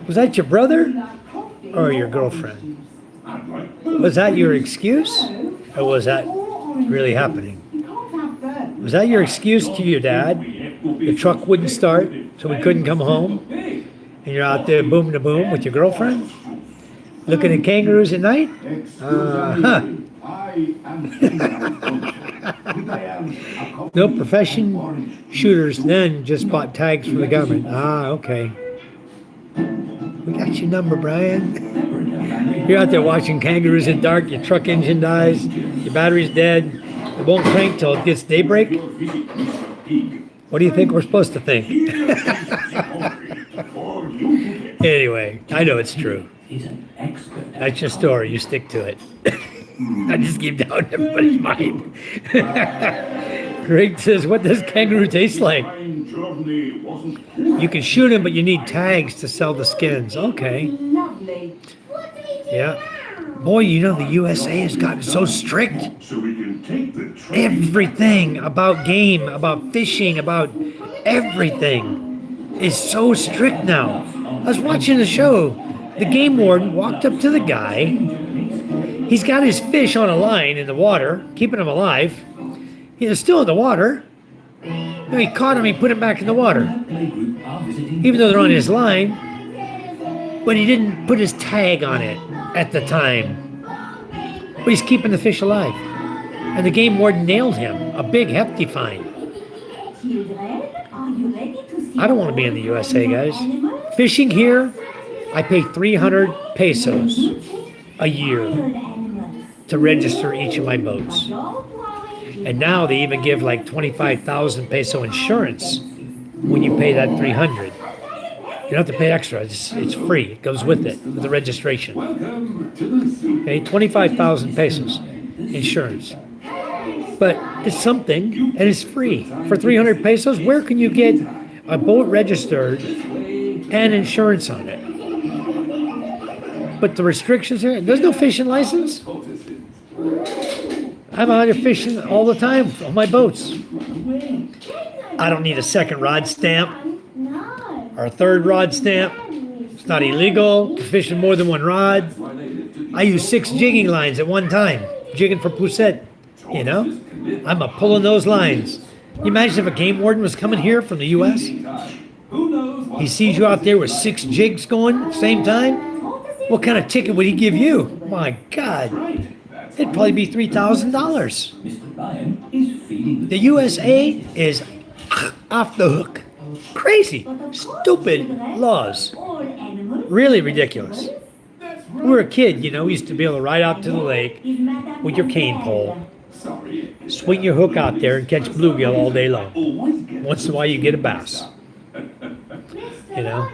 Speaker 1: Was that your brother or your girlfriend? Was that your excuse, or was that really happening? Was that your excuse to your dad? The truck wouldn't start, so we couldn't come home, and you're out there boom to boom with your girlfriend, looking at kangaroos at night? No profession shooters then just bought tags from the government. Ah, okay. We got your number, Brian. You're out there watching kangaroos in dark, your truck engine dies, your battery's dead, it won't crank till it gets daybreak. What do you think we're supposed to think? Anyway, I know it's true. That's your story, you stick to it. I just keep down everybody's mind. Greg says, what does kangaroo taste like? You can shoot him, but you need tags to sell the skins. Okay.
Speaker 5: Lovely.
Speaker 4: What do we do
Speaker 1: Yeah.
Speaker 4: now?
Speaker 1: Boy, you know, the USA has gotten so strict.
Speaker 6: So we can take the train.
Speaker 1: Everything about game, about fishing, about everything is so strict now. I was watching the show. The game warden walked up to the guy. He's got his fish on a line in the water, keeping him alive. He's still in the water. He caught him, he put him back in the water. Even though they're on his line, but he didn't put his tag on it at the time. But he's keeping the fish alive. And the game warden nailed him, a big hefty fine.
Speaker 5: Children, are you ready to see
Speaker 1: I don't want to be in the USA, guys.
Speaker 5: animals?
Speaker 1: Fishing here, I pay 300 pesos a year
Speaker 5: Wild animals.
Speaker 1: to register each of my boats.
Speaker 5: Don't worry.
Speaker 1: And now they even give like 25,000 peso insurance when you pay that 300. You don't have to pay extra. It's free. It goes with it, with the registration. Okay, 25,000 pesos insurance. But it's something, and it's free. For 300 pesos, where can you get a boat registered and insurance on it? But the restrictions here, there's no fishing license. I'm out here fishing all the time on my boats. I don't need a second rod stamp
Speaker 4: No.
Speaker 1: or a third rod stamp. It's not illegal to fish with more than one rod. I use 6 jigging lines at one time, jigging for poussette. You know, I'm a pulling those lines. You imagine if a game warden was coming here from the U.S. He sees you out there with 6 jigs going at the same time. What kind of ticket would he give you? My God, it'd probably be $3,000. The USA is off the hook. Crazy, stupid laws.
Speaker 5: All animals.
Speaker 1: Really ridiculous. When we were a kid, you know, we used to be able to ride out to the lake with your cane pole, swing your hook out there and catch bluegill all day long. Once in a while you get a bass, you know,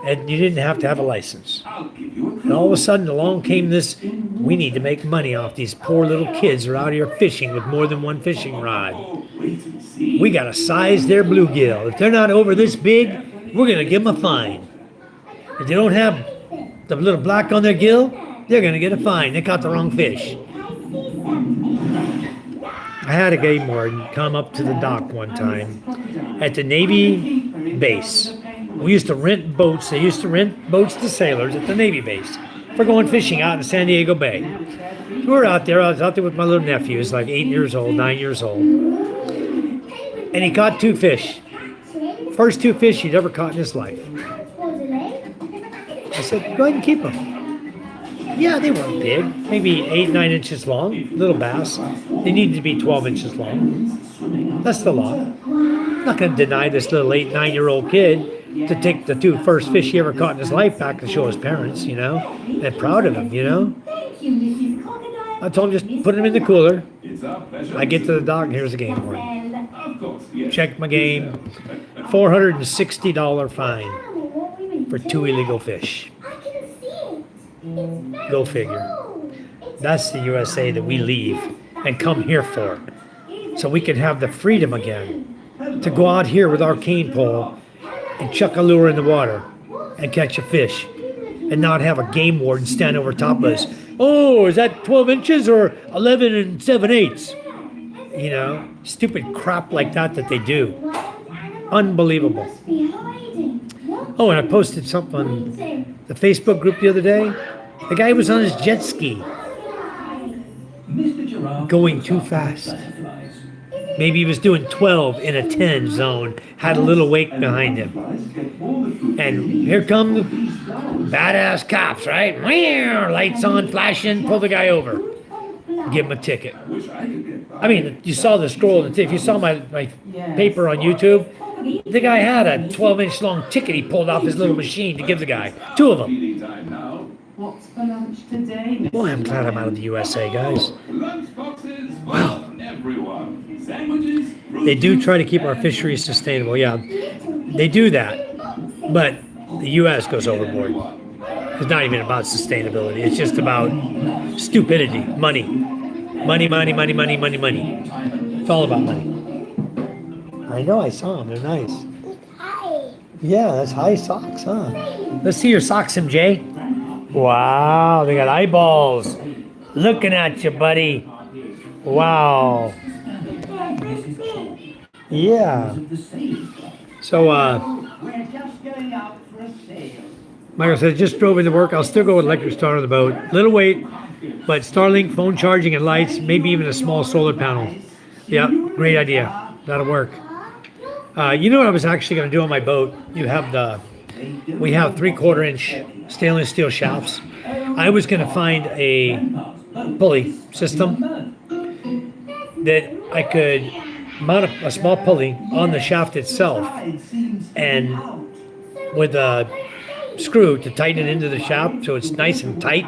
Speaker 1: and you didn't have to have a license. And all of a sudden along came this, we need to make money off these poor little kids who are out here fishing with more than one fishing rod. We got to size their bluegill. If they're not over this big, we're going to give them a fine. If they don't have the little black on their gill, they're going to get a fine. They caught the wrong fish. I had a game warden come up to the dock one time at the Navy base. We used to rent boats. They used to rent boats to sailors at the Navy base for going fishing out in San Diego Bay. We were out there. I was out there with my little nephew. He's like 8 years old, 9 years old. And he caught 2 fish. First 2 fish he'd ever caught in his life. I said, go ahead and keep them. Yeah, they weren't big. Maybe 8, 9 inches long. Little bass. They needed to be 12 inches long. That's the law. I'm not going to deny this little 8, 9-year-old kid to take the 2 first fish he ever caught in his life back to show his parents, you know. They're proud of him, you know.
Speaker 5: Thank you, Mrs. Crocodile.
Speaker 1: I told him just put him in the cooler. I get to the dock and here's the game warden. Check my game. $460 fine for 2 illegal fish.
Speaker 4: I can see it. It's very
Speaker 1: Go figure.
Speaker 4: cool. It's
Speaker 1: That's the USA that we leave and come here for. So we can have the freedom again to go out here with our cane pole and chuck a lure in the water and catch a fish and not have a game warden stand over top of us. Oh, is that 12 inches or 11 and 7/8? You know, stupid crap like that they do. Unbelievable.
Speaker 4: be hiding. What?
Speaker 1: Oh, and I posted something on the Facebook group the other day. The guy was on his jet ski going too fast. Maybe he was doing 12 in a 10 zone, had a little wake behind him. And here come the badass cops, right? Lights on, flashing, pull the guy over. Give him a ticket. I mean, you saw the scroll. If you saw my paper on YouTube, the guy had a 12-inch long ticket he pulled off his little machine to give the guy. 2 of them.
Speaker 6: Feeding time now.
Speaker 5: What's for lunch today,
Speaker 1: Boy, I'm glad I'm out of the USA, guys.
Speaker 6: Lunch boxes for everyone. Sandwiches.
Speaker 1: They do try to keep our fisheries sustainable. Yeah, they do that. But the U.S. goes overboard. It's not even about sustainability. It's just about stupidity, money. Money, money, money, money, money, money. It's all about money. I know, I saw them. They're nice.
Speaker 4: Hi.
Speaker 1: Yeah, that's high socks, huh? Let's see your socks, MJ. Wow, they got eyeballs. Looking at you, buddy. Wow. Yeah. So, Michael said, just drove into work. I'll still go with electric start on the boat. Little weight, but Starlink, phone charging and lights, maybe even a small solar panel. Yeah, great idea. That'll work. You know what I was actually going to do on my boat? We have 3/4 inch stainless steel shafts. I was going to find a pulley system that I could mount a small pulley on the shaft itself, and with a screw to tighten it into the shaft so it's nice and tight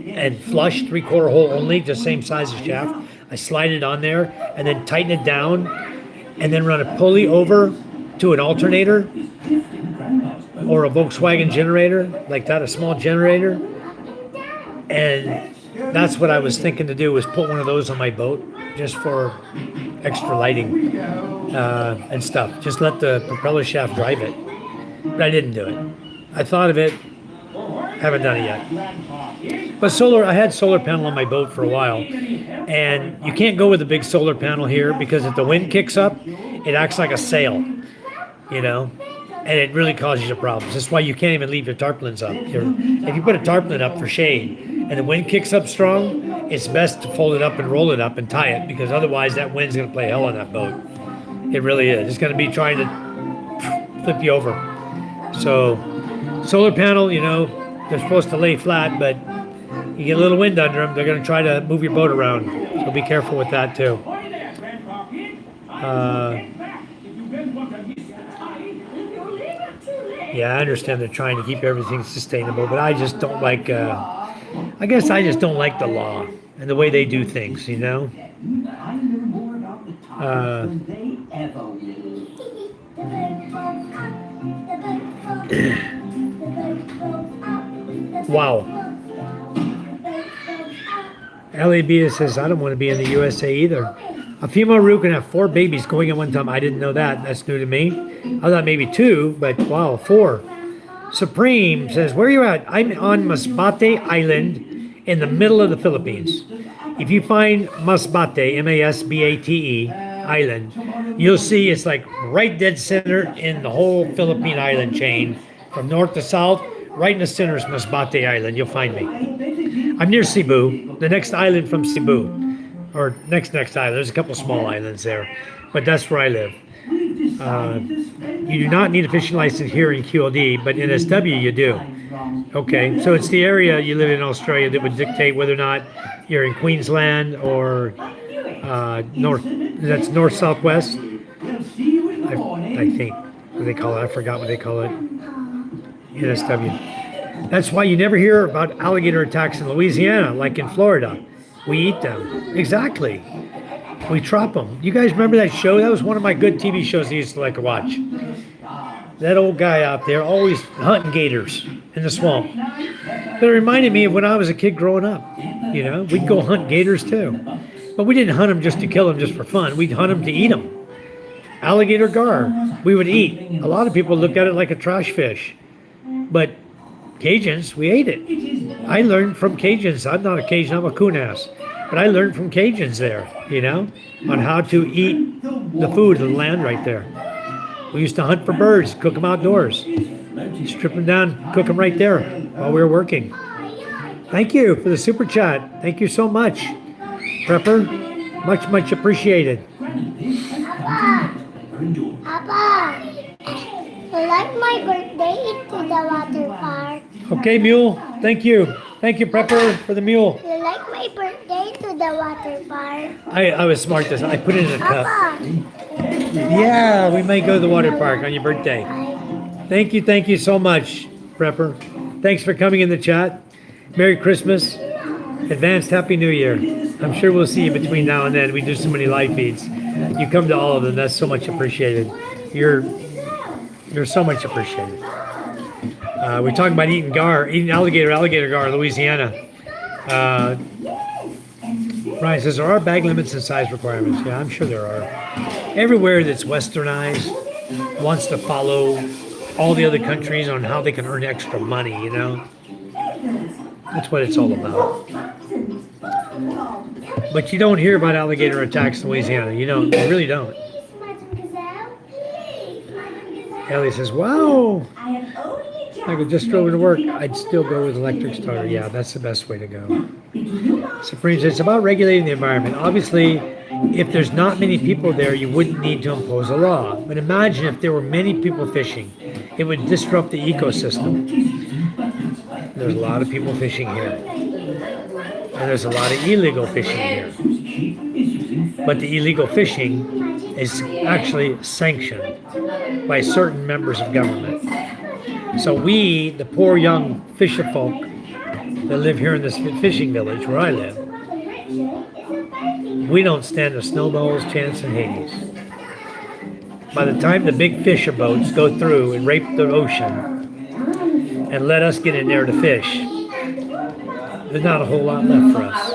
Speaker 1: and flush, 3/4 hole only, the same size as shaft. I slide it on there and then tighten it down and then run a pulley over to an alternator or a Volkswagen generator like that, a small generator. And that's what I was thinking to do, was put one of those on my boat just for extra lighting and stuff. Just let the propeller shaft drive it. But I didn't do it. I thought of it, haven't done it yet. But I had solar panel on my boat for a while, and you can't go with a big solar panel here because if the wind kicks up, it acts like a sail, you know, and it really causes you problems. That's why you can't even leave your tarpaulins up. If you put a tarpaulin up for shade and the wind kicks up strong, it's best to fold it up and roll it up and tie it, because otherwise that wind's going to play hell on that boat. It really is. It's going to be trying to flip you over. So solar panel, you know, they're supposed to lay flat, but you get a little wind under them, they're going to try to move your boat around. So be careful with that too. Yeah, I understand they're trying to keep everything sustainable, but I just don't like, I guess I just don't like the law and the way they do things, you know? Wow. LAB says, I don't want to be in the USA either. A female root can have 4 babies going at one time. I didn't know that. That's new to me. I thought maybe 2, but wow, 4. Supreme says, where are you at? I'm on Masbate Island in the middle of the Philippines. If you find Masbate, M-A-S-B-A-T-E, island, you'll see it's like right dead center in the whole Philippine island chain. From north to south, right in the center is Masbate Island. You'll find me. I'm near Cebu, the next island from Cebu. Or next island. There's a couple small islands there, but that's where I live. You do not need a fishing license here in QLD, but in SW you do. Okay, so it's the area you live in Australia that would dictate whether or not you're in Queensland or north southwest. I think what do they call it? I forgot what they call it in SW. That's why you never hear about alligator attacks in Louisiana like in Florida. We eat them. Exactly. We trap them. You guys remember that show? That was one of my good TV shows I used to like to watch. That old guy out there always hunting gators in the swamp. But it reminded me of when I was a kid growing up. You know, we'd go hunt gators too. But we didn't hunt them just to kill them just for fun. We'd hunt them to eat them. Alligator gar, we would eat. A lot of people look at it like a trash fish. But Cajuns, we ate it. I learned from Cajuns. I'm not a Cajun, I'm a Kunas. But I learned from Cajuns there, you know, on how to eat the food of the land right there. We used to hunt for birds, cook them outdoors. Strip them down, cook them right there while we were working. Thank you for the super chat. Thank you so much, Prepper. Much, much appreciated.
Speaker 4: Papa, you like my birthday to the water park?
Speaker 1: Okay, Mule. Thank you. Thank you, Prepper, for the mule.
Speaker 4: You like my birthday to the water park?
Speaker 1: I was smart this. I put it in a cup.
Speaker 4: Papa,
Speaker 1: Yeah, we may go to the water park on your birthday.
Speaker 4: I
Speaker 1: Thank you so much, Prepper. Thanks for coming in the chat. Merry Christmas. Advanced Happy New Year. I'm sure we'll see you between now and then. We do so many live feeds. You come to all of them. That's so much appreciated. You're so much appreciated. We're talking about eating alligator gar, Louisiana. Ryan says, there are bag limits and size requirements. Yeah, I'm sure there are. Everywhere that's westernized wants to follow all the other countries on how they can earn extra money, you know? That's what it's all about. But you don't hear about alligator attacks in Louisiana. You don't. You really don't.
Speaker 4: please, Madam Gazelle. Please, Madam Gazelle.
Speaker 1: Ellie says, wow.
Speaker 5: I have only
Speaker 1: If I could just drove to work, I'd still go with electric starter. Yeah, that's the best way to go. Supreme says, it's about regulating the environment. Obviously, if there's not many people there, you wouldn't need to impose a law. But imagine if there were many people fishing. It would disrupt the ecosystem. There's a lot of people fishing here. And there's a lot of illegal fishing here. But the illegal fishing is actually sanctioned by certain members of government. So we, the poor young fisher folk that live here in this fishing village where I live, we don't stand a snowball's chance in Hades. By the time the big fisher boats go through and rape the ocean and let us get in there to fish, there's not a whole lot left for us.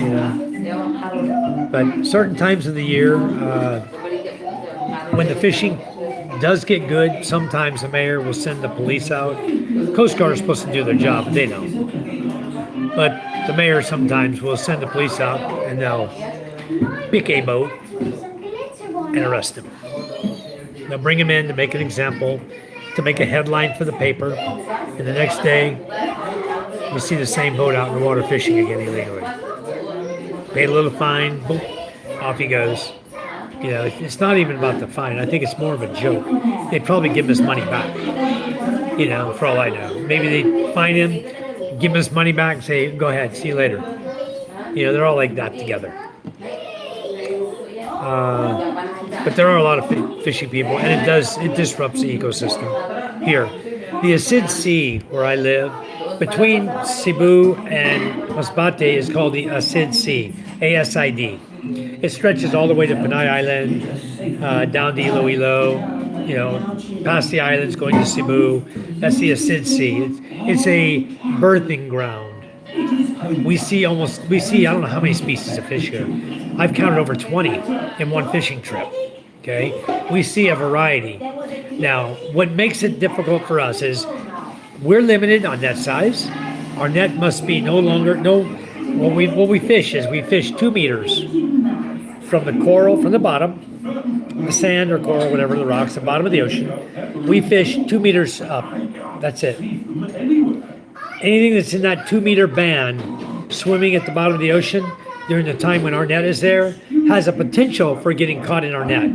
Speaker 1: You know? But certain times of the year, when the fishing does get good, sometimes the mayor will send the police out. Coast Guard is supposed to do their job, but they don't. But the mayor sometimes will send the police out and they'll pick a boat and arrest him. They'll bring him in to make an example, to make a headline for the paper, and the next day you see the same boat out in the water fishing again illegally. Paid a little fine, boom, off he goes. You know, it's not even about the fine. I think it's more of a joke. They'd probably give his money back, you know, for all I know. Maybe they fine him, give him his money back, and say, go ahead, see you later. You know, they're all like that together. But there are a lot of fishing people, and it disrupts the ecosystem here. The Acid Sea, where I live, between Cebu and Masbate, is called the Acid Sea, ASID. It stretches all the way to Panay Island, down to Iloilo, you know, past the islands going to Cebu. That's the Acid Sea. It's a birthing ground. We see, I don't know how many species of fish here. I've counted over 20 in one fishing trip. Okay, we see a variety. Now, what makes it difficult for us is we're limited on net size. Our net must be what we fish is we fish 2 meters from the coral, from the bottom, the sand or coral, whatever, the rocks, the bottom of the ocean. We fish 2 meters up. That's it. Anything that's in that 2 meter band swimming at the bottom of the ocean during the time when our net is there has a potential for getting caught in our net.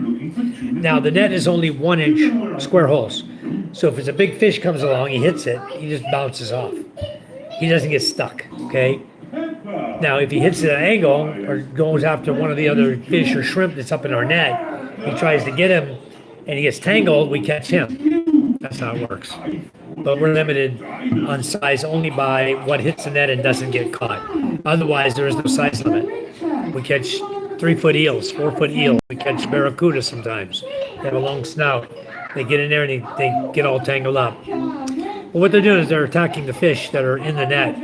Speaker 1: Now, the net is only 1 inch square holes. So if it's a big fish comes along, he hits it, he just bounces off. He doesn't get stuck, okay? Now, if he hits it at an angle or goes after one of the other fish or shrimp that's up in our net, he tries to get him and he gets tangled, we catch him. That's how it works. But we're limited on size only by what hits the net and doesn't get caught. Otherwise, there is no size limit. We catch 3-foot eels, 4-foot eels. We catch barracuda sometimes. They have a long snout. They get in there and they get all tangled up. Well, what they're doing is they're attacking the fish that are in the net,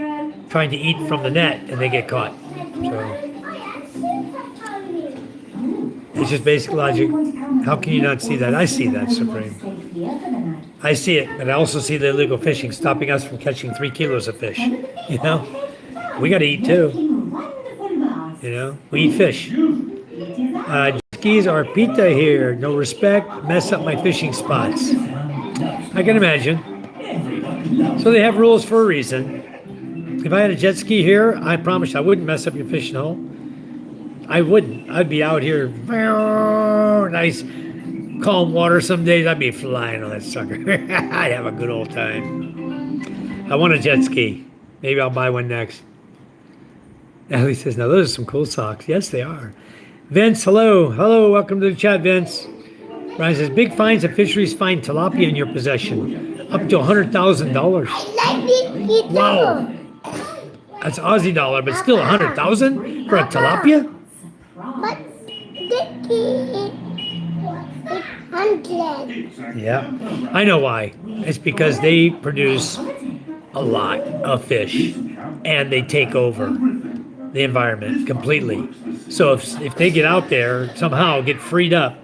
Speaker 1: trying to eat from the net, and they get caught. So it's just basic logic. How can you not see that? I see that, Supreme. I see it, but I also see the illegal fishing stopping us from catching 3 kilos of fish. You know, we got to eat too. You know, we eat fish. Skis are pita here. No respect. Mess up my fishing spots. I can imagine. So they have rules for a reason. If I had a jet ski here, I promise I wouldn't mess up your fishing hole. I wouldn't. I'd be out here, nice, calm water. Some days I'd be flying on that sucker. I'd have a good old time. I want a jet ski. Maybe I'll buy one next. Ellie says, now those are some cool socks. Yes, they are. Vince, hello. Hello, welcome to the chat, Vince. Ryan says, big finds of fisheries find tilapia in your possession. Up to $100,000. Wow. That's Aussie dollar, but still 100,000 for a tilapia?
Speaker 4: But Dicky, 100.
Speaker 1: Yeah. I know why. It's because they produce a lot of fish and they take over the environment completely. So if they get out there, somehow get freed up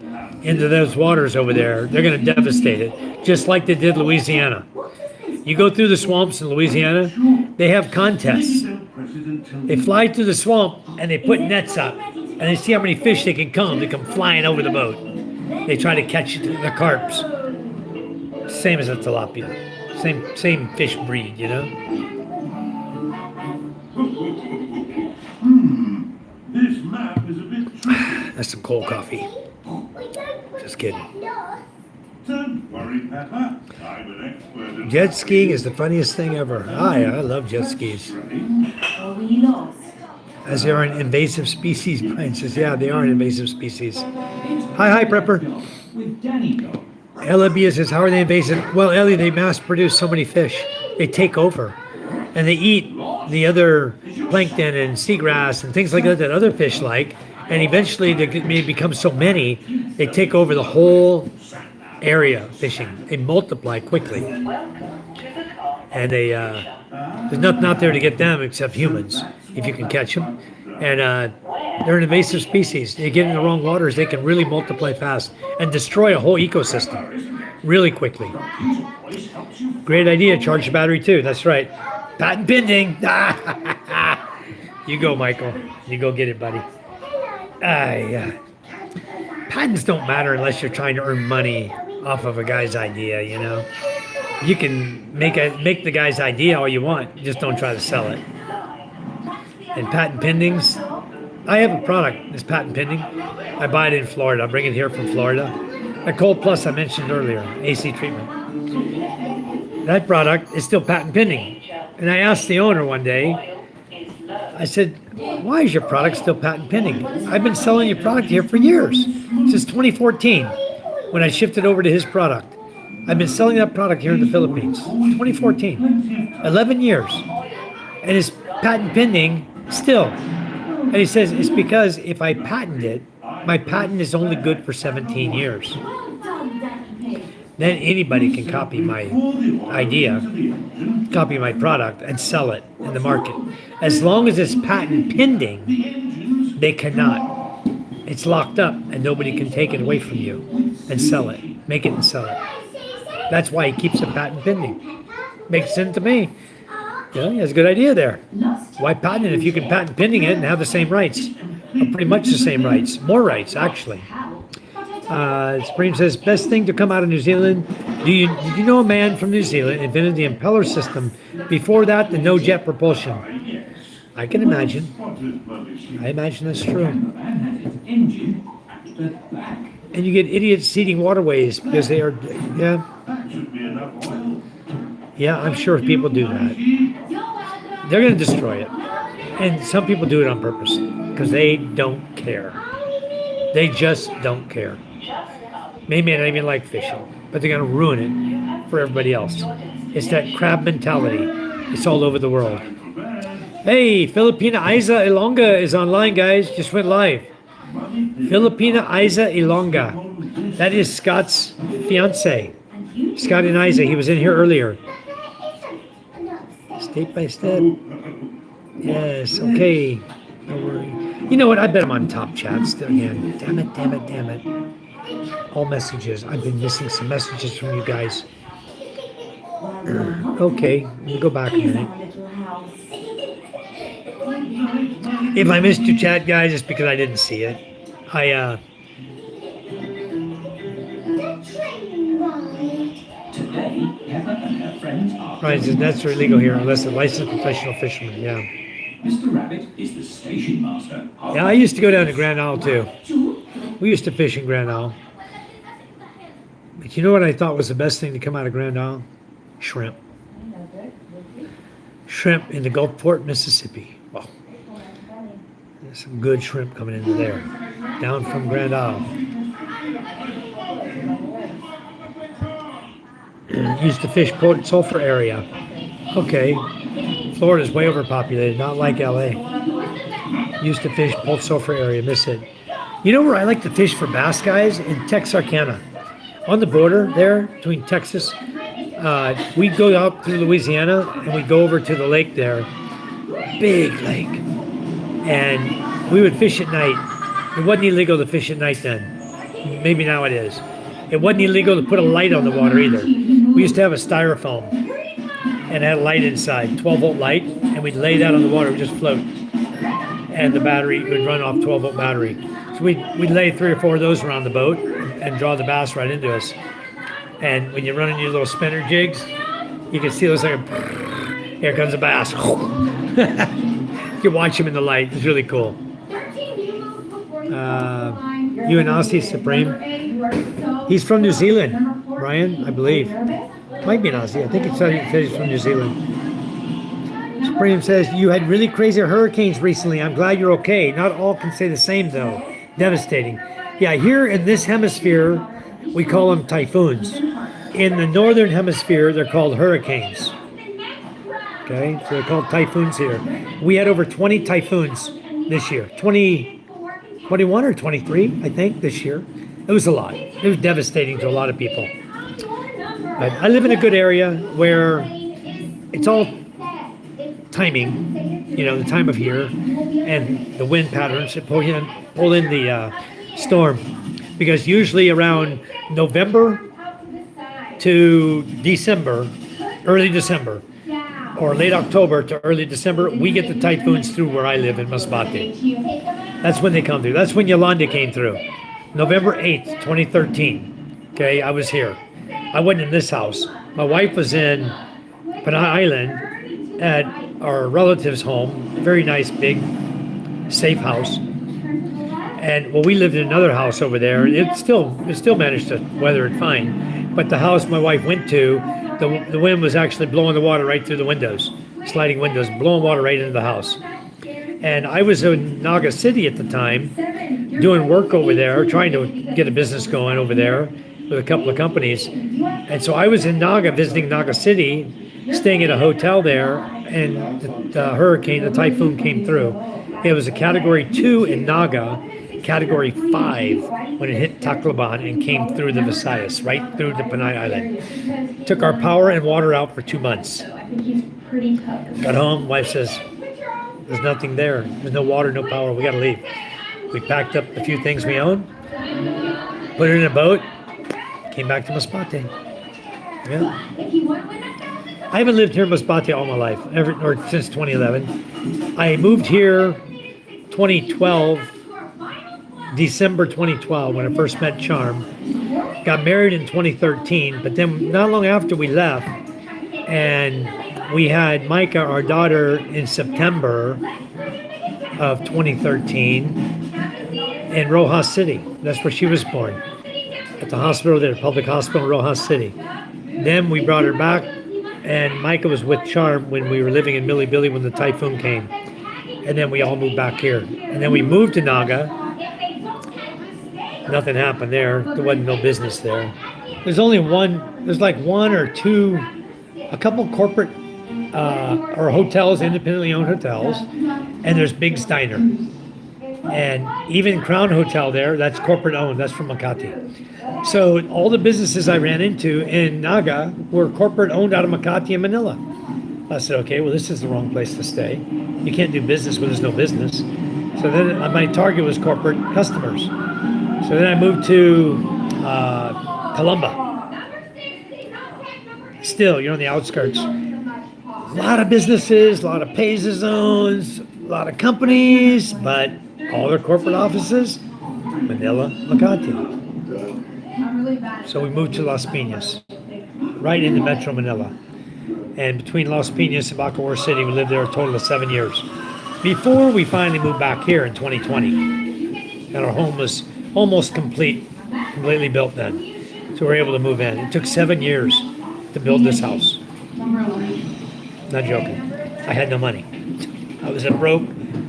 Speaker 1: into those waters over there, they're going to devastate it, just like they did Louisiana. You go through the swamps in Louisiana, they have contests. They fly through the swamp and they put nets up and they see how many fish they can come. They come flying over the boat. They try to catch the carps. Same as a tilapia. Same fish breed, you know?
Speaker 6: This map is a bit tricky.
Speaker 1: That's some cold coffee. Just kidding.
Speaker 6: Don't worry, Pepper. I'm an expert at
Speaker 1: Jet skiing is the funniest thing ever. I love jet skis.
Speaker 5: Are we lost?
Speaker 1: As they are an invasive species, Brian says. Yeah, they are an invasive species. Hi, Prepper.
Speaker 7: With Danny Dog.
Speaker 1: Elabia says, how are they invasive? Well, Ellie, they mass produce so many fish. They take over. And they eat the other plankton and seagrass and things like that that other fish like. And eventually they become so many, they take over the whole area fishing. They multiply quickly. And there's nothing out there to get them except humans, if you can catch them. And they're an invasive species. They get in the wrong waters, they can really multiply fast and destroy a whole ecosystem really quickly. Great idea, charge the battery too, that's right. Patent pending. You go, Michael. You go get it, buddy. Patents don't matter unless you're trying to earn money off of a guy's idea, you know. You can make the guy's idea all you want, just don't try to sell it. And patent pendings, I have a product that's patent pending. I buy it in Florida. I bring it here from Florida. A Cold Plus I mentioned earlier, AC treatment. That product is still patent pending. And I asked the owner one day, I said, why is your product still patent pending? I've been selling your product here for years, since 2014, when I shifted over to his product. I've been selling that product here in the Philippines, 2014, 11 years. And it's patent pending still. And he says, it's because if I patent it, my patent is only good for 17 years. Then anybody can copy my idea, copy my product, and sell it in the market. As long as it's patent pending, they cannot. It's locked up, and nobody can take it away from you and sell it, make it and sell it. That's why he keeps it patent pending. Makes sense to me. Yeah, he has a good idea there. Why patent it if you can patent pending it and have the same rights? Or pretty much the same rights. More rights, actually. Spring says, best thing to come out of New Zealand. Did you know a man from New Zealand invented the impeller system? Before that, the no jet propulsion. I can imagine. I imagine that's true. And you get idiots seeding waterways because they are, yeah. Yeah, I'm sure people do that. They're going to destroy it. And some people do it on purpose because they don't care. They just don't care. Maybe not even like fishing, but they're going to ruin it for everybody else. It's that crab mentality. It's all over the world. Hey, Filipina Isa Ilonga is online, guys. Just went live. Filipina Isa Ilonga. That is Scott's fiance. Scott and Isa. He was in here earlier. Step by step. Yes, okay. Don't worry. You know what? I bet I'm on top chats again. Damn it. All messages. I've been missing some messages from you guys. Okay, let me go back a minute. If I missed your chat, guys, it's because I didn't see it.
Speaker 7: Today, Pepper and her friends are.
Speaker 1: Right, that's illegal here unless a licensed professional fisherman. Yeah.
Speaker 7: Mr. Rabbit is the station master.
Speaker 1: Yeah, I used to go down to Grand Isle too. We used to fish in Grand Isle. But you know what I thought was the best thing to come out of Grand Isle? Shrimp. shrimp in the Gulfport, Mississippi. Wow. There's some good shrimp coming into there. Down from Grand Isle. Used to fish Port Sulphur area. Okay. Florida's way overpopulated, not like LA. Used to fish Port Sulphur area, miss it. You know where I like to fish for bass, guys? In Texarkana. On the border there between Texas. We go out through Louisiana and we go over to the lake there. Big lake. And we would fish at night. It wasn't illegal to fish at night then. Maybe now it is. It wasn't illegal to put a light on the water either. We used to have a styrofoam and had a light inside, 12-volt light, and we'd lay that on the water, it would just float. And the battery would run off 12-volt battery. So we'd lay 3 or 4 of those around the boat and draw the bass right into us. And when you're running your little spinner jigs, you can see those like, here comes a bass. You can watch him in the light. It's really cool. You and Aussie Supreme. He's from New Zealand, Brian, I believe. Might be an Aussie. I think it said he's from New Zealand. Supreme says, you had really crazy hurricanes recently. I'm glad you're okay. Not all can say the same, though. Devastating. Yeah, here in this hemisphere, we call them typhoons. In the northern hemisphere, they're called hurricanes. Okay, so they're called typhoons here. We had over 20 typhoons this year. 21 or 23, I think, this year. It was a lot. It was devastating to a lot of people. But I live in a good area where it's all timing, you know, the time of year and the wind patterns that pull in the storm. Because usually around November to December, early December, or late October to early December, we get the typhoons through where I live in Masbate. That's when they come through. That's when Yolanda came through. November 8th, 2013. Okay, I was here. I wasn't in this house. My wife was in Panay Island at our relative's home. Very nice, big, safe house. And well, we lived in another house over there. It still managed to weather it fine. But the house my wife went to, the wind was actually blowing the water right through the windows, sliding windows, blowing water right into the house. And I was in Naga City at the time, doing work over there, trying to get a business going over there with a couple of companies. And so I was in Naga, visiting Naga City, staying at a hotel there, and the hurricane, the typhoon came through. It was a Category 2 in Naga, Category 5 when it hit Tacloban and came through the Visayas, right through the Panay Island. Took our power and water out for 2 months. Got home, wife says, there's nothing there. There's no water, no power. We got to leave. We packed up a few things we own, put it in a boat, came back to Masbate. Yeah. I haven't lived here in Masbate all my life, or since 2011. I moved here 2012, December 2012, when I first met Charm. Got married in 2013, but then not long after we left, and we had Micah, our daughter, in September of 2013 in Rojas City. That's where she was born, at the hospital there, public hospital in Rojas City. Then we brought her back, and Micah was with Charm when we were living in Milli Billy when the typhoon came. And then we all moved back here. And then we moved to Naga. Nothing happened there. There wasn't no business there. There's like one or two, a couple corporate or hotels, independently owned hotels, and there's Big Steiner. And even Crown Hotel there, that's corporate owned, that's from Makati. So all the businesses I ran into in Naga were corporate owned out of Makati and Manila. I said, okay, well, this is the wrong place to stay. You can't do business when there's no business. So then my target was corporate customers. So then I moved to Columba. Still, you're on the outskirts. A lot of businesses, a lot of pay zones, a lot of companies, but all their corporate offices, Manila, Makati. So we moved to Las Piñas, right into Metro Manila. And between Las Piñas and Bacoor City, we lived there a total of 7 years. Before we finally moved back here in 2020. And our home was almost completely built then. So we were able to move in. It took 7 years to build this house. Not joking. I had no money. I was a broke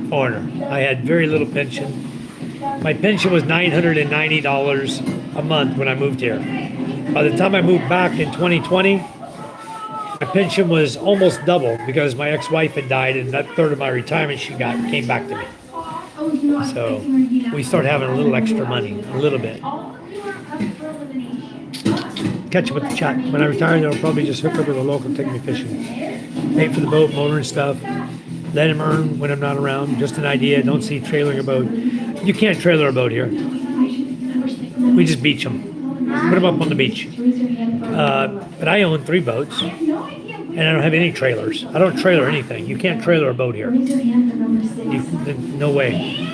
Speaker 1: foreigner. I had very little pension. My pension was $990 a month when I moved here. By the time I moved back in 2020, my pension was almost double because my ex-wife had died, and that third of my retirement she got came back to me. So we started having a little extra money, a little bit. Catch up with the chat. When I retire, they'll probably just hook up with a local, take me fishing. Pay for the boat, motor and stuff. Let him earn when I'm not around. Just an idea. Don't see trailering a boat. You can't trailer a boat here. We just beach them. Put them up on the beach. But I own 3 boats, and I don't have any trailers. I don't trailer anything. You can't trailer a boat here. No way.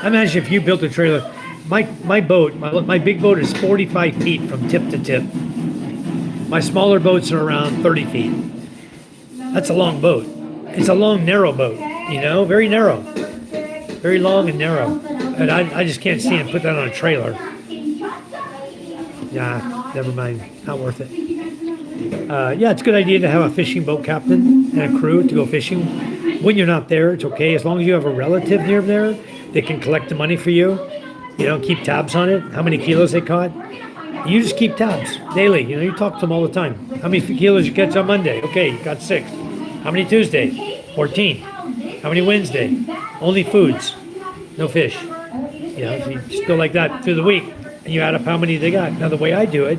Speaker 1: Imagine if you built a trailer. My boat, my big boat is 45 feet from tip to tip. My smaller boats are around 30 feet. That's a long boat. It's a long, narrow boat, you know, very narrow. Very long and narrow. And I just can't see and put that on a trailer. Yeah, never mind. Not worth it. Yeah, it's a good idea to have a fishing boat captain and a crew to go fishing. When you're not there, it's okay. As long as you have a relative near there, they can collect the money for you. You know, keep tabs on it, how many kilos they caught. You just keep tabs daily. You know, you talk to them all the time. How many kilos you catch on Monday? Okay, you got 6. How many Tuesday? 14. How many Wednesday? Only foods, no fish. You know, if you just go like that through the week, and you add up how many they got. Now, the way I do it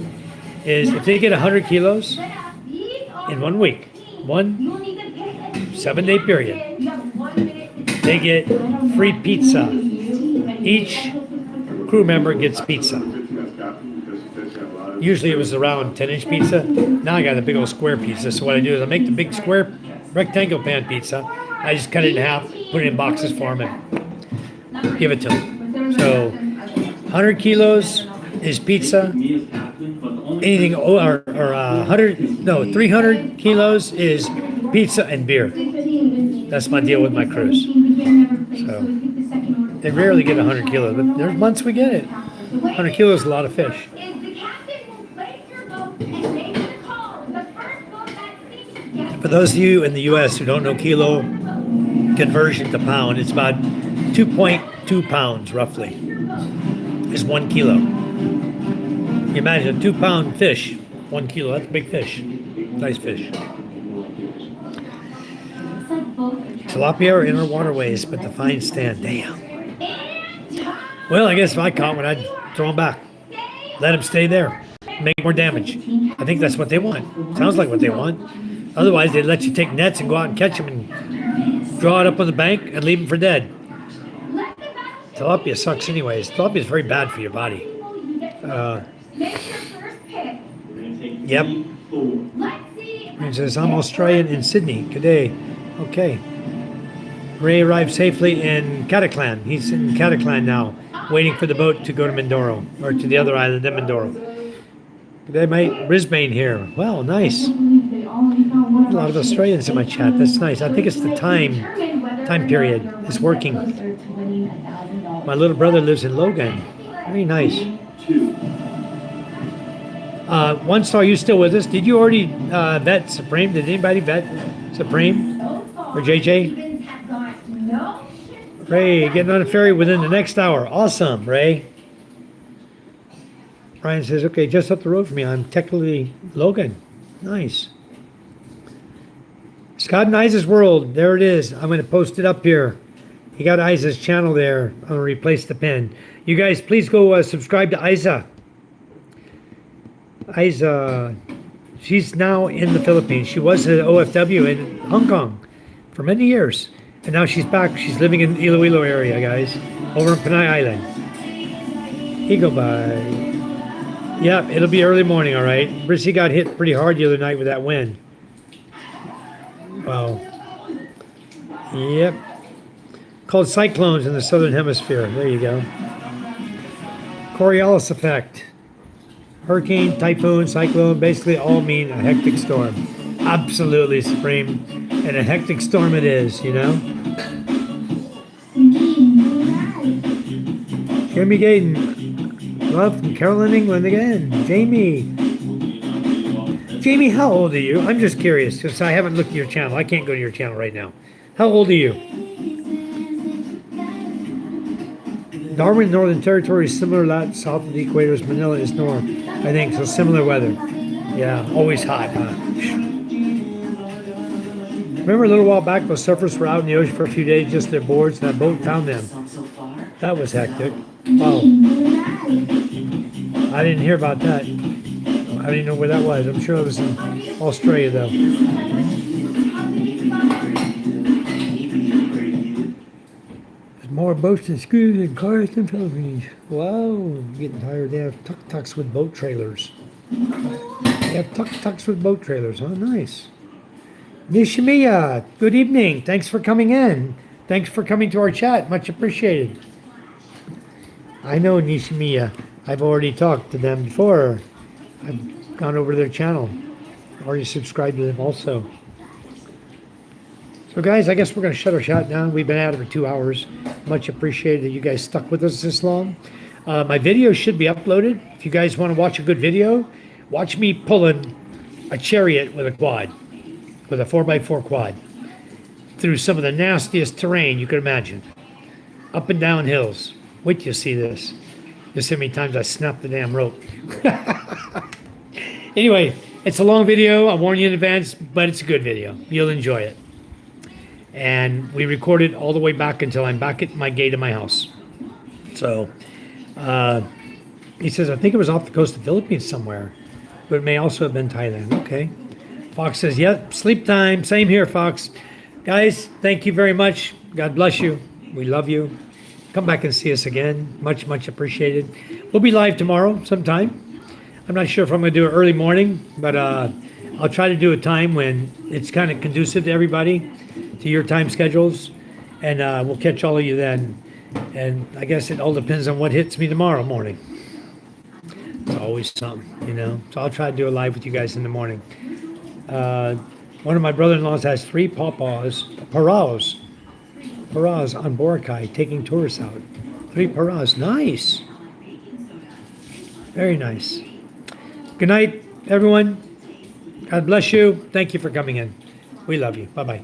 Speaker 1: is if they get 100 kilos in 1 week, 1 7-day period, they get free pizza. Each crew member gets pizza. Usually it was around 10-inch pizza. Now I got a big old square pizza. So what I do is I make the big square rectangle pan pizza. I just cut it in half, put it in boxes for them, and give it to them. So 100 kilos is pizza. Anything or 300 kilos is pizza and beer. That's my deal with my crews. So they rarely get 100 kilos, but there's months we get it. 100 kilos is a lot of fish. For those of you in the U.S. who don't know kilo conversion to pound, it's about 2.2 pounds roughly is 1 kilo. You imagine a 2-pound fish, 1 kilo, that's a big fish. Nice fish. Tilapia are inner waterways, but the fines stand. Damn. Well, I guess if I caught one, I'd throw them back. Let them stay there. Make more damage. I think that's what they want. Sounds like what they want. Otherwise, they'd let you take nets and go out and catch them and draw it up on the bank and leave them for dead. Tilapia sucks anyways. Tilapia is very bad for your body. Yep. It says, I'm Australian in Sydney. Good day. Okay. Ray arrived safely in Cataclan. He's in Cataclan now, waiting for the boat to go to Mindoro, or to the other island in Mindoro. Good day, mate. Brisbane here. Well, nice. A lot of Australians in my chat. That's nice. I think it's the time period. It's working. My little brother lives in Logan. Very nice. One Star, you still with us? Did you already vet Supreme? Did anybody vet Supreme or JJ? Ray, getting on a ferry within the next hour. Awesome, Ray. Brian says, okay, just up the road from me. I'm technically Logan. Nice. Scott and Isa's World. There it is. I'm going to post it up here. You got Isa's channel there. I'm going to replace the pin. You guys, please go subscribe to Isa. Isa, she's now in the Philippines. She was at OFW in Hong Kong for many years. And now she's back. She's living in Iloilo area, guys. Over in Panay Island. Eagle by. Yeah, it'll be early morning, all right. Brissy got hit pretty hard the other night with that wind. Wow. Yep. Called cyclones in the southern hemisphere. There you go. Coriolis effect. Hurricane, typhoon, cyclone, basically all mean a hectic storm. Absolutely, Supreme. And a hectic storm it is, you know? Jamie Gaden. Love from Carolyn, England again. Jamie. Jamie, how old are you? I'm just curious because I haven't looked at your channel. I can't go to your channel right now. How old are you? Darwin, Northern Territory is similar to that. South of the equator is Manila is north. I think so. Similar weather. Yeah, always hot, huh? Remember a little while back, those surfers were out in the ocean for a few days, just their boards, and that boat found them. That was hectic. Wow. I didn't hear about that. I didn't know where that was. I'm sure it was in Australia, though. There's more boats and schooners and cars than Philippines. Wow, I'm getting tired. They have tuk-tuks with boat trailers. They have tuk-tuks with boat trailers. Oh, nice. Nishimiya, good evening. Thanks for coming in. Thanks for coming to our chat. Much appreciated. I know Nishimiya. I've already talked to them before. I've gone over to their channel. Already subscribed to them also. So guys, I guess we're going to shut our chat down. We've been at it for 2 hours. Much appreciated that you guys stuck with us this long. My video should be uploaded. If you guys want to watch a good video, watch me pulling a Chariot with a quad, with a 4x4 quad, through some of the nastiest terrain you could imagine. Up and down hills. Wait till you see this. Just how many times I snapped the damn rope. Anyway, it's a long video. I warn you in advance, but it's a good video. You'll enjoy it. And we recorded all the way back until I'm back at my gate of my house. So, he says, I think it was off the coast of the Philippines somewhere, but it may also have been Thailand. Okay. Fox says, yep, sleep time. Same here, Fox. Guys, thank you very much. God bless you. We love you. Come back and see us again. Much, much appreciated. We'll be live tomorrow sometime. I'm not sure if I'm going to do it early morning, but I'll try to do a time when it's kind of conducive to everybody, to your time schedules, and we'll catch all of you then. And I guess it all depends on what hits me tomorrow morning. It's always something, you know. So I'll try to do a live with you guys in the morning. One of my brother-in-laws has 3 paraos on Boracay taking tourists out. 3 paraos, nice. Very nice. Good night, everyone. God bless you. Thank you for coming in. We love you. Bye-bye.